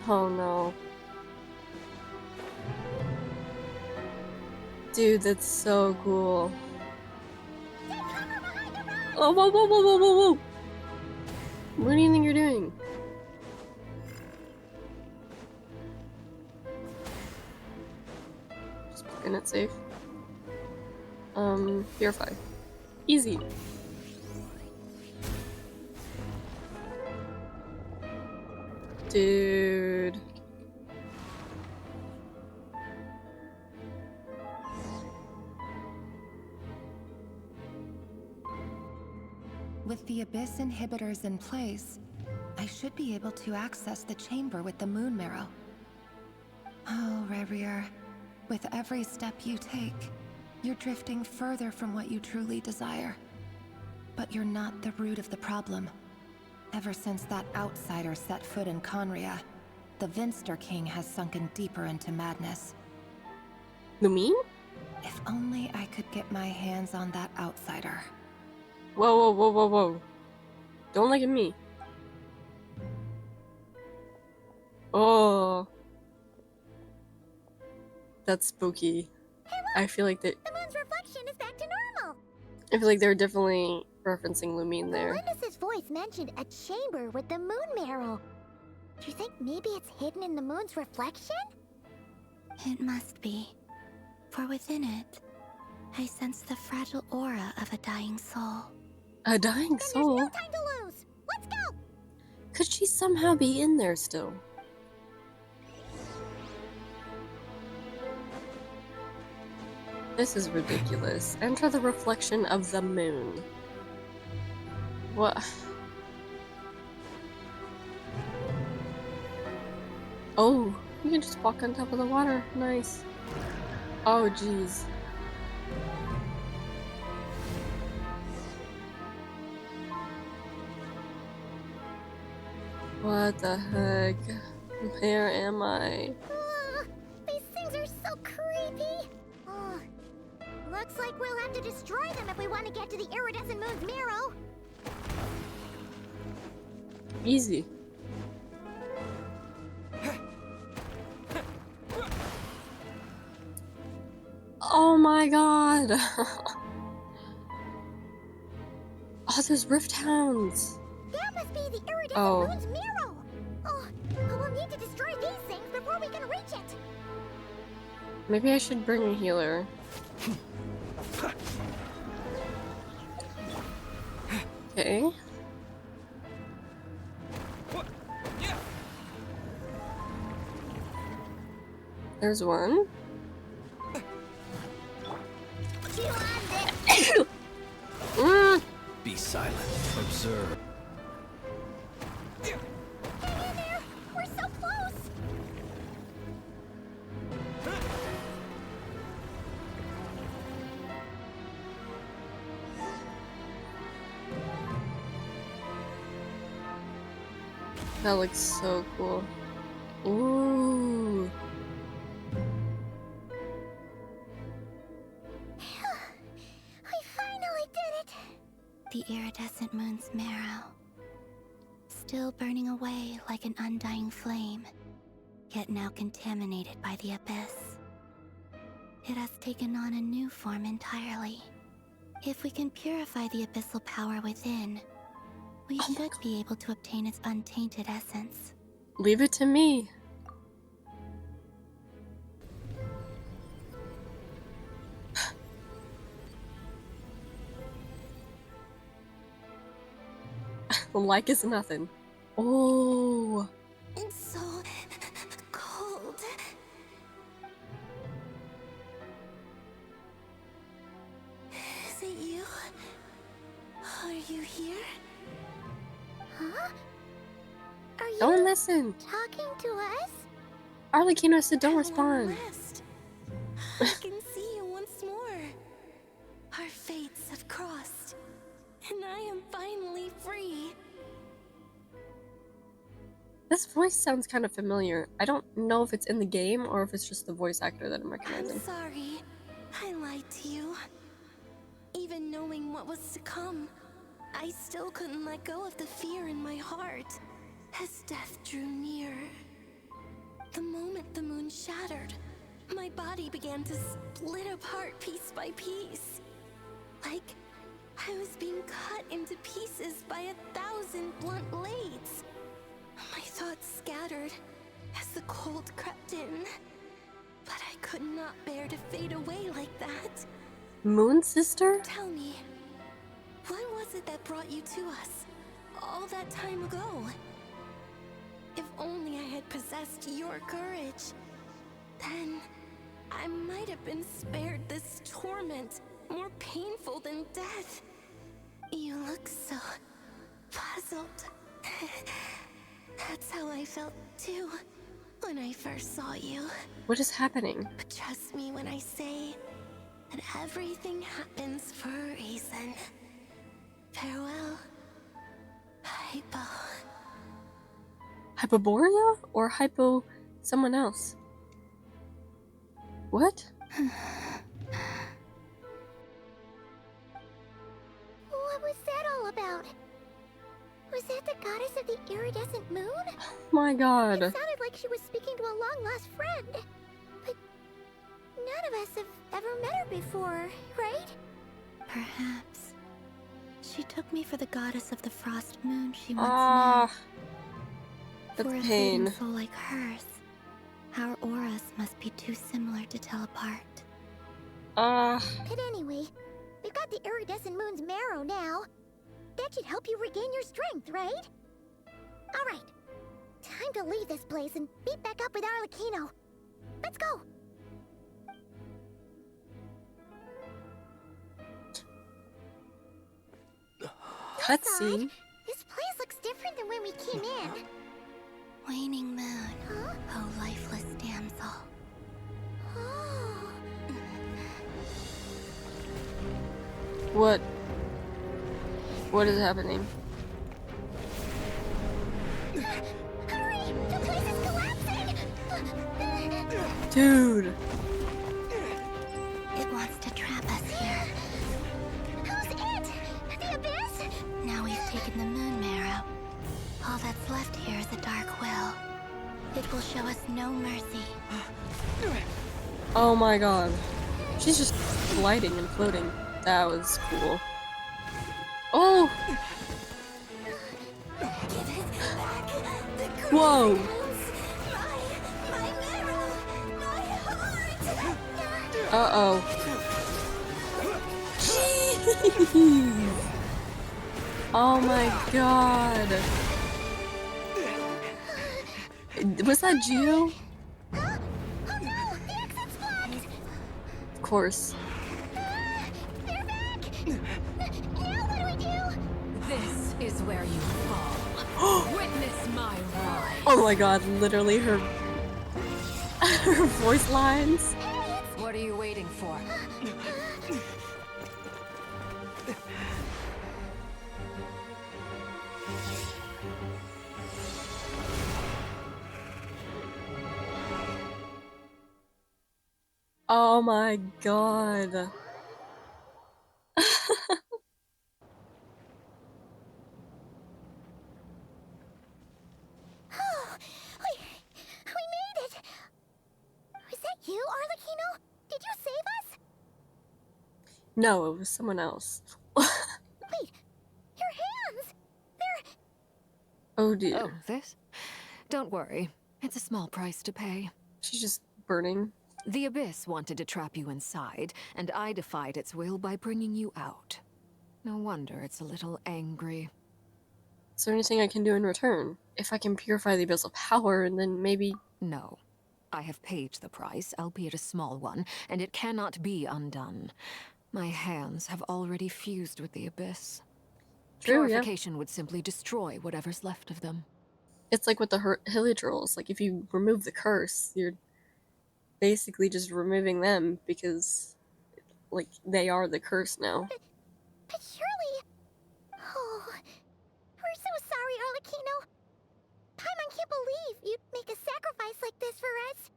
Oh no. Dude, that's so cool. Oh, whoa, whoa, whoa, whoa, whoa, whoa! What do you think you're doing? Just playing it safe. Fear 5. Easy. Dude. With the Abyss inhibitors in place, I should be able to access the chamber with the moon marrow. Oh, Rerir, with every step you take, You're drifting further from what you truly desire. But you're not the root of the problem. Ever since that outsider set foot in Khaenri'ah, the Vinster King has sunken deeper into madness. Lumine? If only I could get my hands on that outsider. Whoa, whoa, whoa, whoa, whoa. Don't look at me. Oh. That's spooky. Hey, look! I feel like that. The moon's reflection is back to normal. I feel like they're definitely referencing Lumine there. Tholindis' voice mentioned a chamber with the moon marrow. Do you think maybe it's hidden in the moon's reflection? It must be. For within it, I sense the fragile aura of a dying soul. A dying soul? There's no time to lose. Let's go. Could she somehow be in there still? This is ridiculous. Enter the reflection of the moon. What? Oh, you can just walk on top of the water. Nice. Oh, jeez. What the heck? Where am I? These things are so creepy. Looks like we'll have to destroy them if we want to get to the iridescent moon's marrow. Easy. Oh my god! Oh, there's rift hounds! That must be the iridescent moon's marrow! Oh, we'll need to destroy these things before we can reach it! Maybe I should bring a healer. Okay. There's one. Be silent. Observe. Hang in there! We're so close! That looks so cool. Ooh. The iridescent moon's marrow, still burning away like an undying flame, yet now contaminated by the abyss. It has taken on a new form entirely. If we can purify the abyssal power within, we should be able to obtain its untainted essence. Leave it to me. Like it's nothing. Oh. It's so cold. Is it you? Are you here? Huh? Are you Don't listen. talking to us? Arlecchino said don't respond. I can see you once more. Our fates have crossed, and I am finally free. This voice sounds kind of familiar. I don't know if it's in the game or if it's just the voice actor that I'm recognizing. I'm sorry. I lied to you. Even knowing what was to come, I still couldn't let go of the fear in my heart as death drew near. The moment the moon shattered, my body began to split apart piece by piece. Like I was being cut into pieces by 1,000 blunt blades. My thoughts scattered as the cold crept in, but I could not bear to fade away like that. Moon sister? Tell me, what was it that brought you to us all that time ago? If only I had possessed your courage, then I might have been spared this torment more painful than death. You look so puzzled. That's how I felt too when I first saw you. What is happening? But trust me when I say that everything happens for a reason. Farewell, Hypo. Hyperborea or hypo someone else? What? What was that all about? Was that the goddess of the iridescent moon? Oh my god. It sounded like she was speaking to a long-lost friend. But none of us have ever met her before, right? Perhaps. She took me for the goddess of the frost moon she once Ah, knew. that's For a pain. fading soul like hers, our auras must be too similar to tell apart. But anyway, we've got the iridescent moon's marrow now. That should help you regain your strength, right? Alright, time to leave this place and meet back up with Arlecchino. Let's go! Cutscene. This place looks different than when we came in. Waning moon, oh lifeless damsel. Oh. What? What is happening? Hurry! The place is collapsing! Dude! It wants to trap us here. Who's it? The Abyss? Now we've taken the moon marrow. All that's left here is a dark will. It will show us no mercy. Oh my god. She's just gliding and floating. That was cool. Oh! Whoa! Uh-oh. Jeez! Oh my god. Was that Geo? Of course. This is where you fall. Witness my rise. Oh my god, literally her her voice lines. What are you waiting for? Oh my god. We made it! Was that you, Arlecchino? Did you save us? No, it was someone else. Wait, your hands! They're... Oh dear. Oh, this? Don't worry. It's a small price to pay. She's just burning. The Abyss wanted to trap you inside, and I defied its will by bringing you out. No wonder it's a little angry. Is there anything I can do in return? If I can purify the abyssal power, and then maybe... No. I have paid the price, albeit a small one, and it cannot be undone. My hands have already fused with the Abyss. True, Purification would simply destroy whatever's left of them. It's like with the Hilidrals. Like, if you remove the curse, you're basically just removing them because, like, they are the curse now. But surely... Oh... We're so sorry, Arlecchino. Paimon can't believe you'd make a sacrifice like this for us.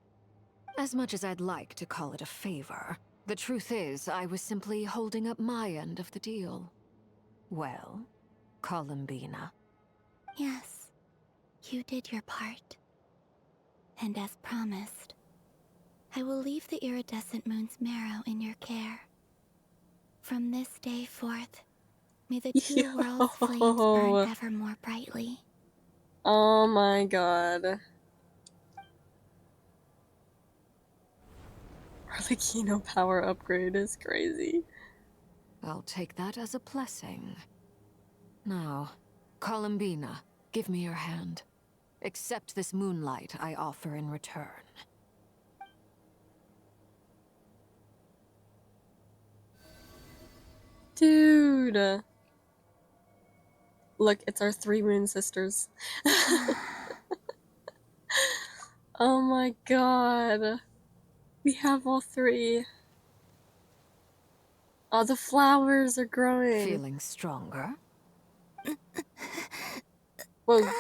As much as I'd like to call it a favor, the truth is I was simply holding up my end of the deal. Well, Columbina. Yes, you did your part. And as promised, I will leave the iridescent moon's marrow in your care. From this day forth, may the two worlds' flames burn ever more brightly. Oh my god. Arlecchino power upgrade is crazy. I'll take that as a blessing. Now, Columbina, give me your hand. Accept this moonlight I offer in return. Dude! Look, it's our 3 moon sisters. Oh my god. We have all 3. Oh, the flowers are growing. Feeling stronger? Whoa. Hey,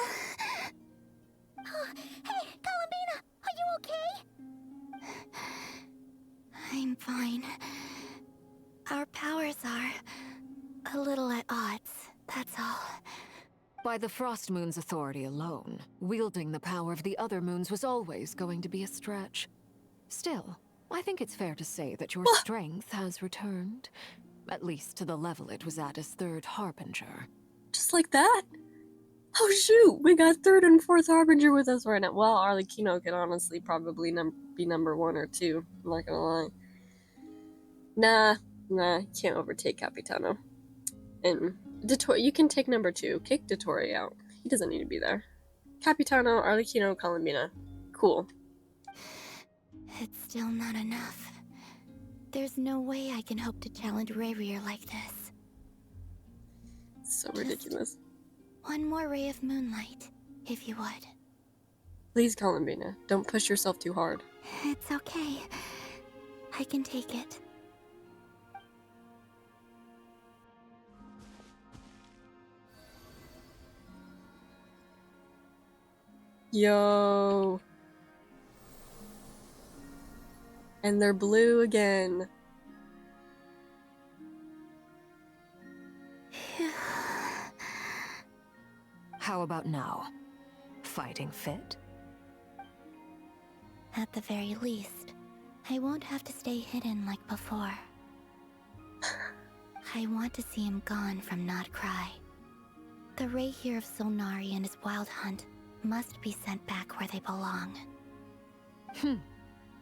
Columbina, are you okay? I'm fine. Our powers are a little at odds, that's all. By the Frost Moon's authority alone, wielding the power of the other moons was always going to be a stretch. Still, I think it's fair to say that your strength has returned, at least to the level it was at as Third Harbinger. Just like that? Oh shoot, we got Third and Fourth Harbinger with us right now. Well, Arlecchino could honestly probably be number 1 or 2, I'm not gonna lie. Nah, can't overtake Capitano. And you can take number 2, kick Dottore out. He doesn't need to be there. Capitano, Arlecchino, Columbina. Cool. It's still not enough. There's no way I can hope to challenge Rerir like this. So ridiculous. One more ray of moonlight, if you would. Please, Columbina, don't push yourself too hard. It's okay. I can take it. Yo. And they're blue again. How about now? Fighting fit? At the very least, I won't have to stay hidden like before. I want to see him gone from Nod-Krai. The Rerir of Solnari and his wild hunt must be sent back where they belong.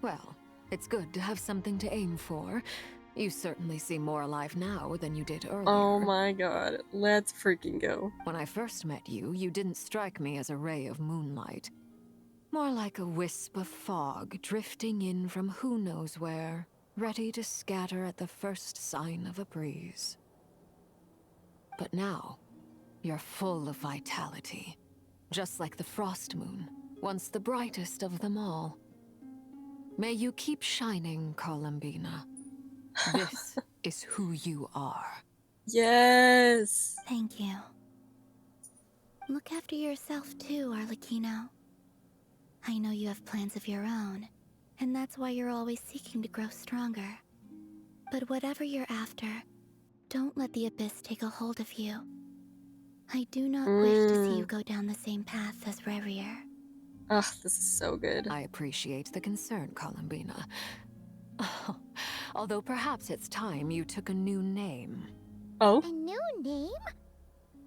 Well, it's good to have something to aim for. You certainly seem more alive now than you did earlier. Oh my god, let's freaking go. When I first met you, you didn't strike me as a ray of moonlight. More like a wisp of fog drifting in from who knows where, ready to scatter at the first sign of a breeze. But now, you're full of vitality. Just like the Frost Moon, once the brightest of them all. May you keep shining, Columbina. This is who you are. Yes! Thank you. Look after yourself too, Arlecchino. I know you have plans of your own, and that's why you're always seeking to grow stronger. But whatever you're after, don't let the Abyss take a hold of you. I do not wish to see you go down the same path as Rerir. Ugh, this is so good. I appreciate the concern, Columbina. Although perhaps it's time you took a new name. Oh? A new name?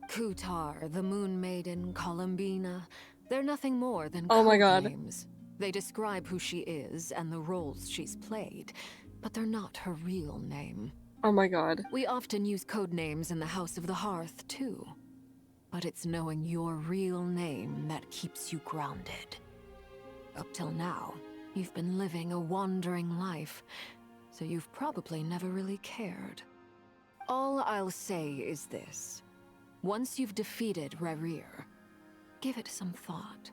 Kutar, the Moon Maiden, Columbina. They're nothing more than names. They describe who she is and the roles she's played, but they're not her real name. Oh my god. We often use code names in the House of the Hearth, too. But it's knowing your real name that keeps you grounded. Up till now, you've been living a wandering life, so you've probably never really cared. All I'll say is this. Once you've defeated Rerir, give it some thought.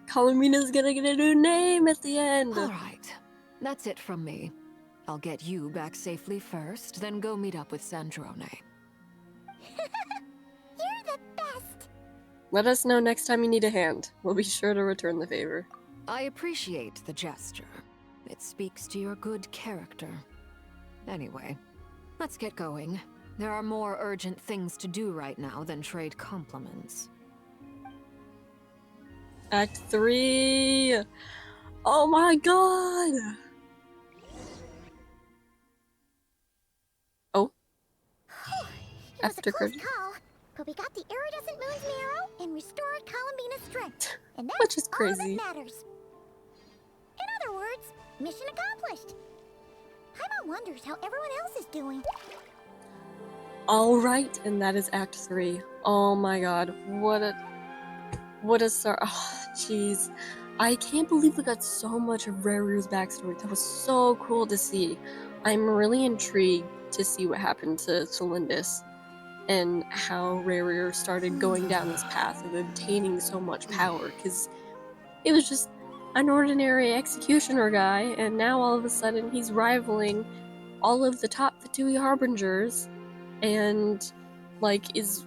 Columbina's gonna get a new name at the end. Alright, that's it from me. I'll get you back safely first, then go meet up with Sandrone. You're the best! Let us know next time you need a hand. We'll be sure to return the favor. I appreciate the gesture. It speaks to your good character. Anyway, let's get going. There are more urgent things to do right now than trade compliments. Act 3! Oh my god! Oh. It was a close call, but we got the iridescent moon's marrow and restored Columbina's strength. And that's Which is all crazy. that matters. In other words, mission accomplished. Paimon wonders how everyone else is doing. Alright, and that is Act 3. Oh my god, what a start. Oh, jeez. I can't believe we got so much of Rerir's backstory. That was so cool to see. I'm really intrigued to see what happened to Tholindis and how Rerir started going down this path of obtaining so much power, because it was just an ordinary executioner guy, and now all of a sudden he's rivaling all of the top Fatui harbingers and like is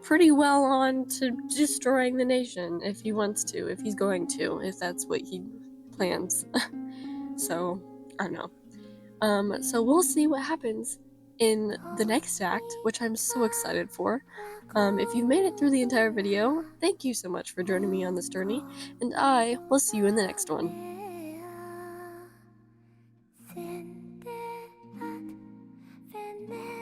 pretty well on to destroying the nation if he wants to, if he's going to, if that's what he plans. So I don't know. So we'll see what happens in the next act, which I'm so excited for. If you've made it through the entire video, thank you so much for joining me on this journey, and I will see you in the next one. Finish.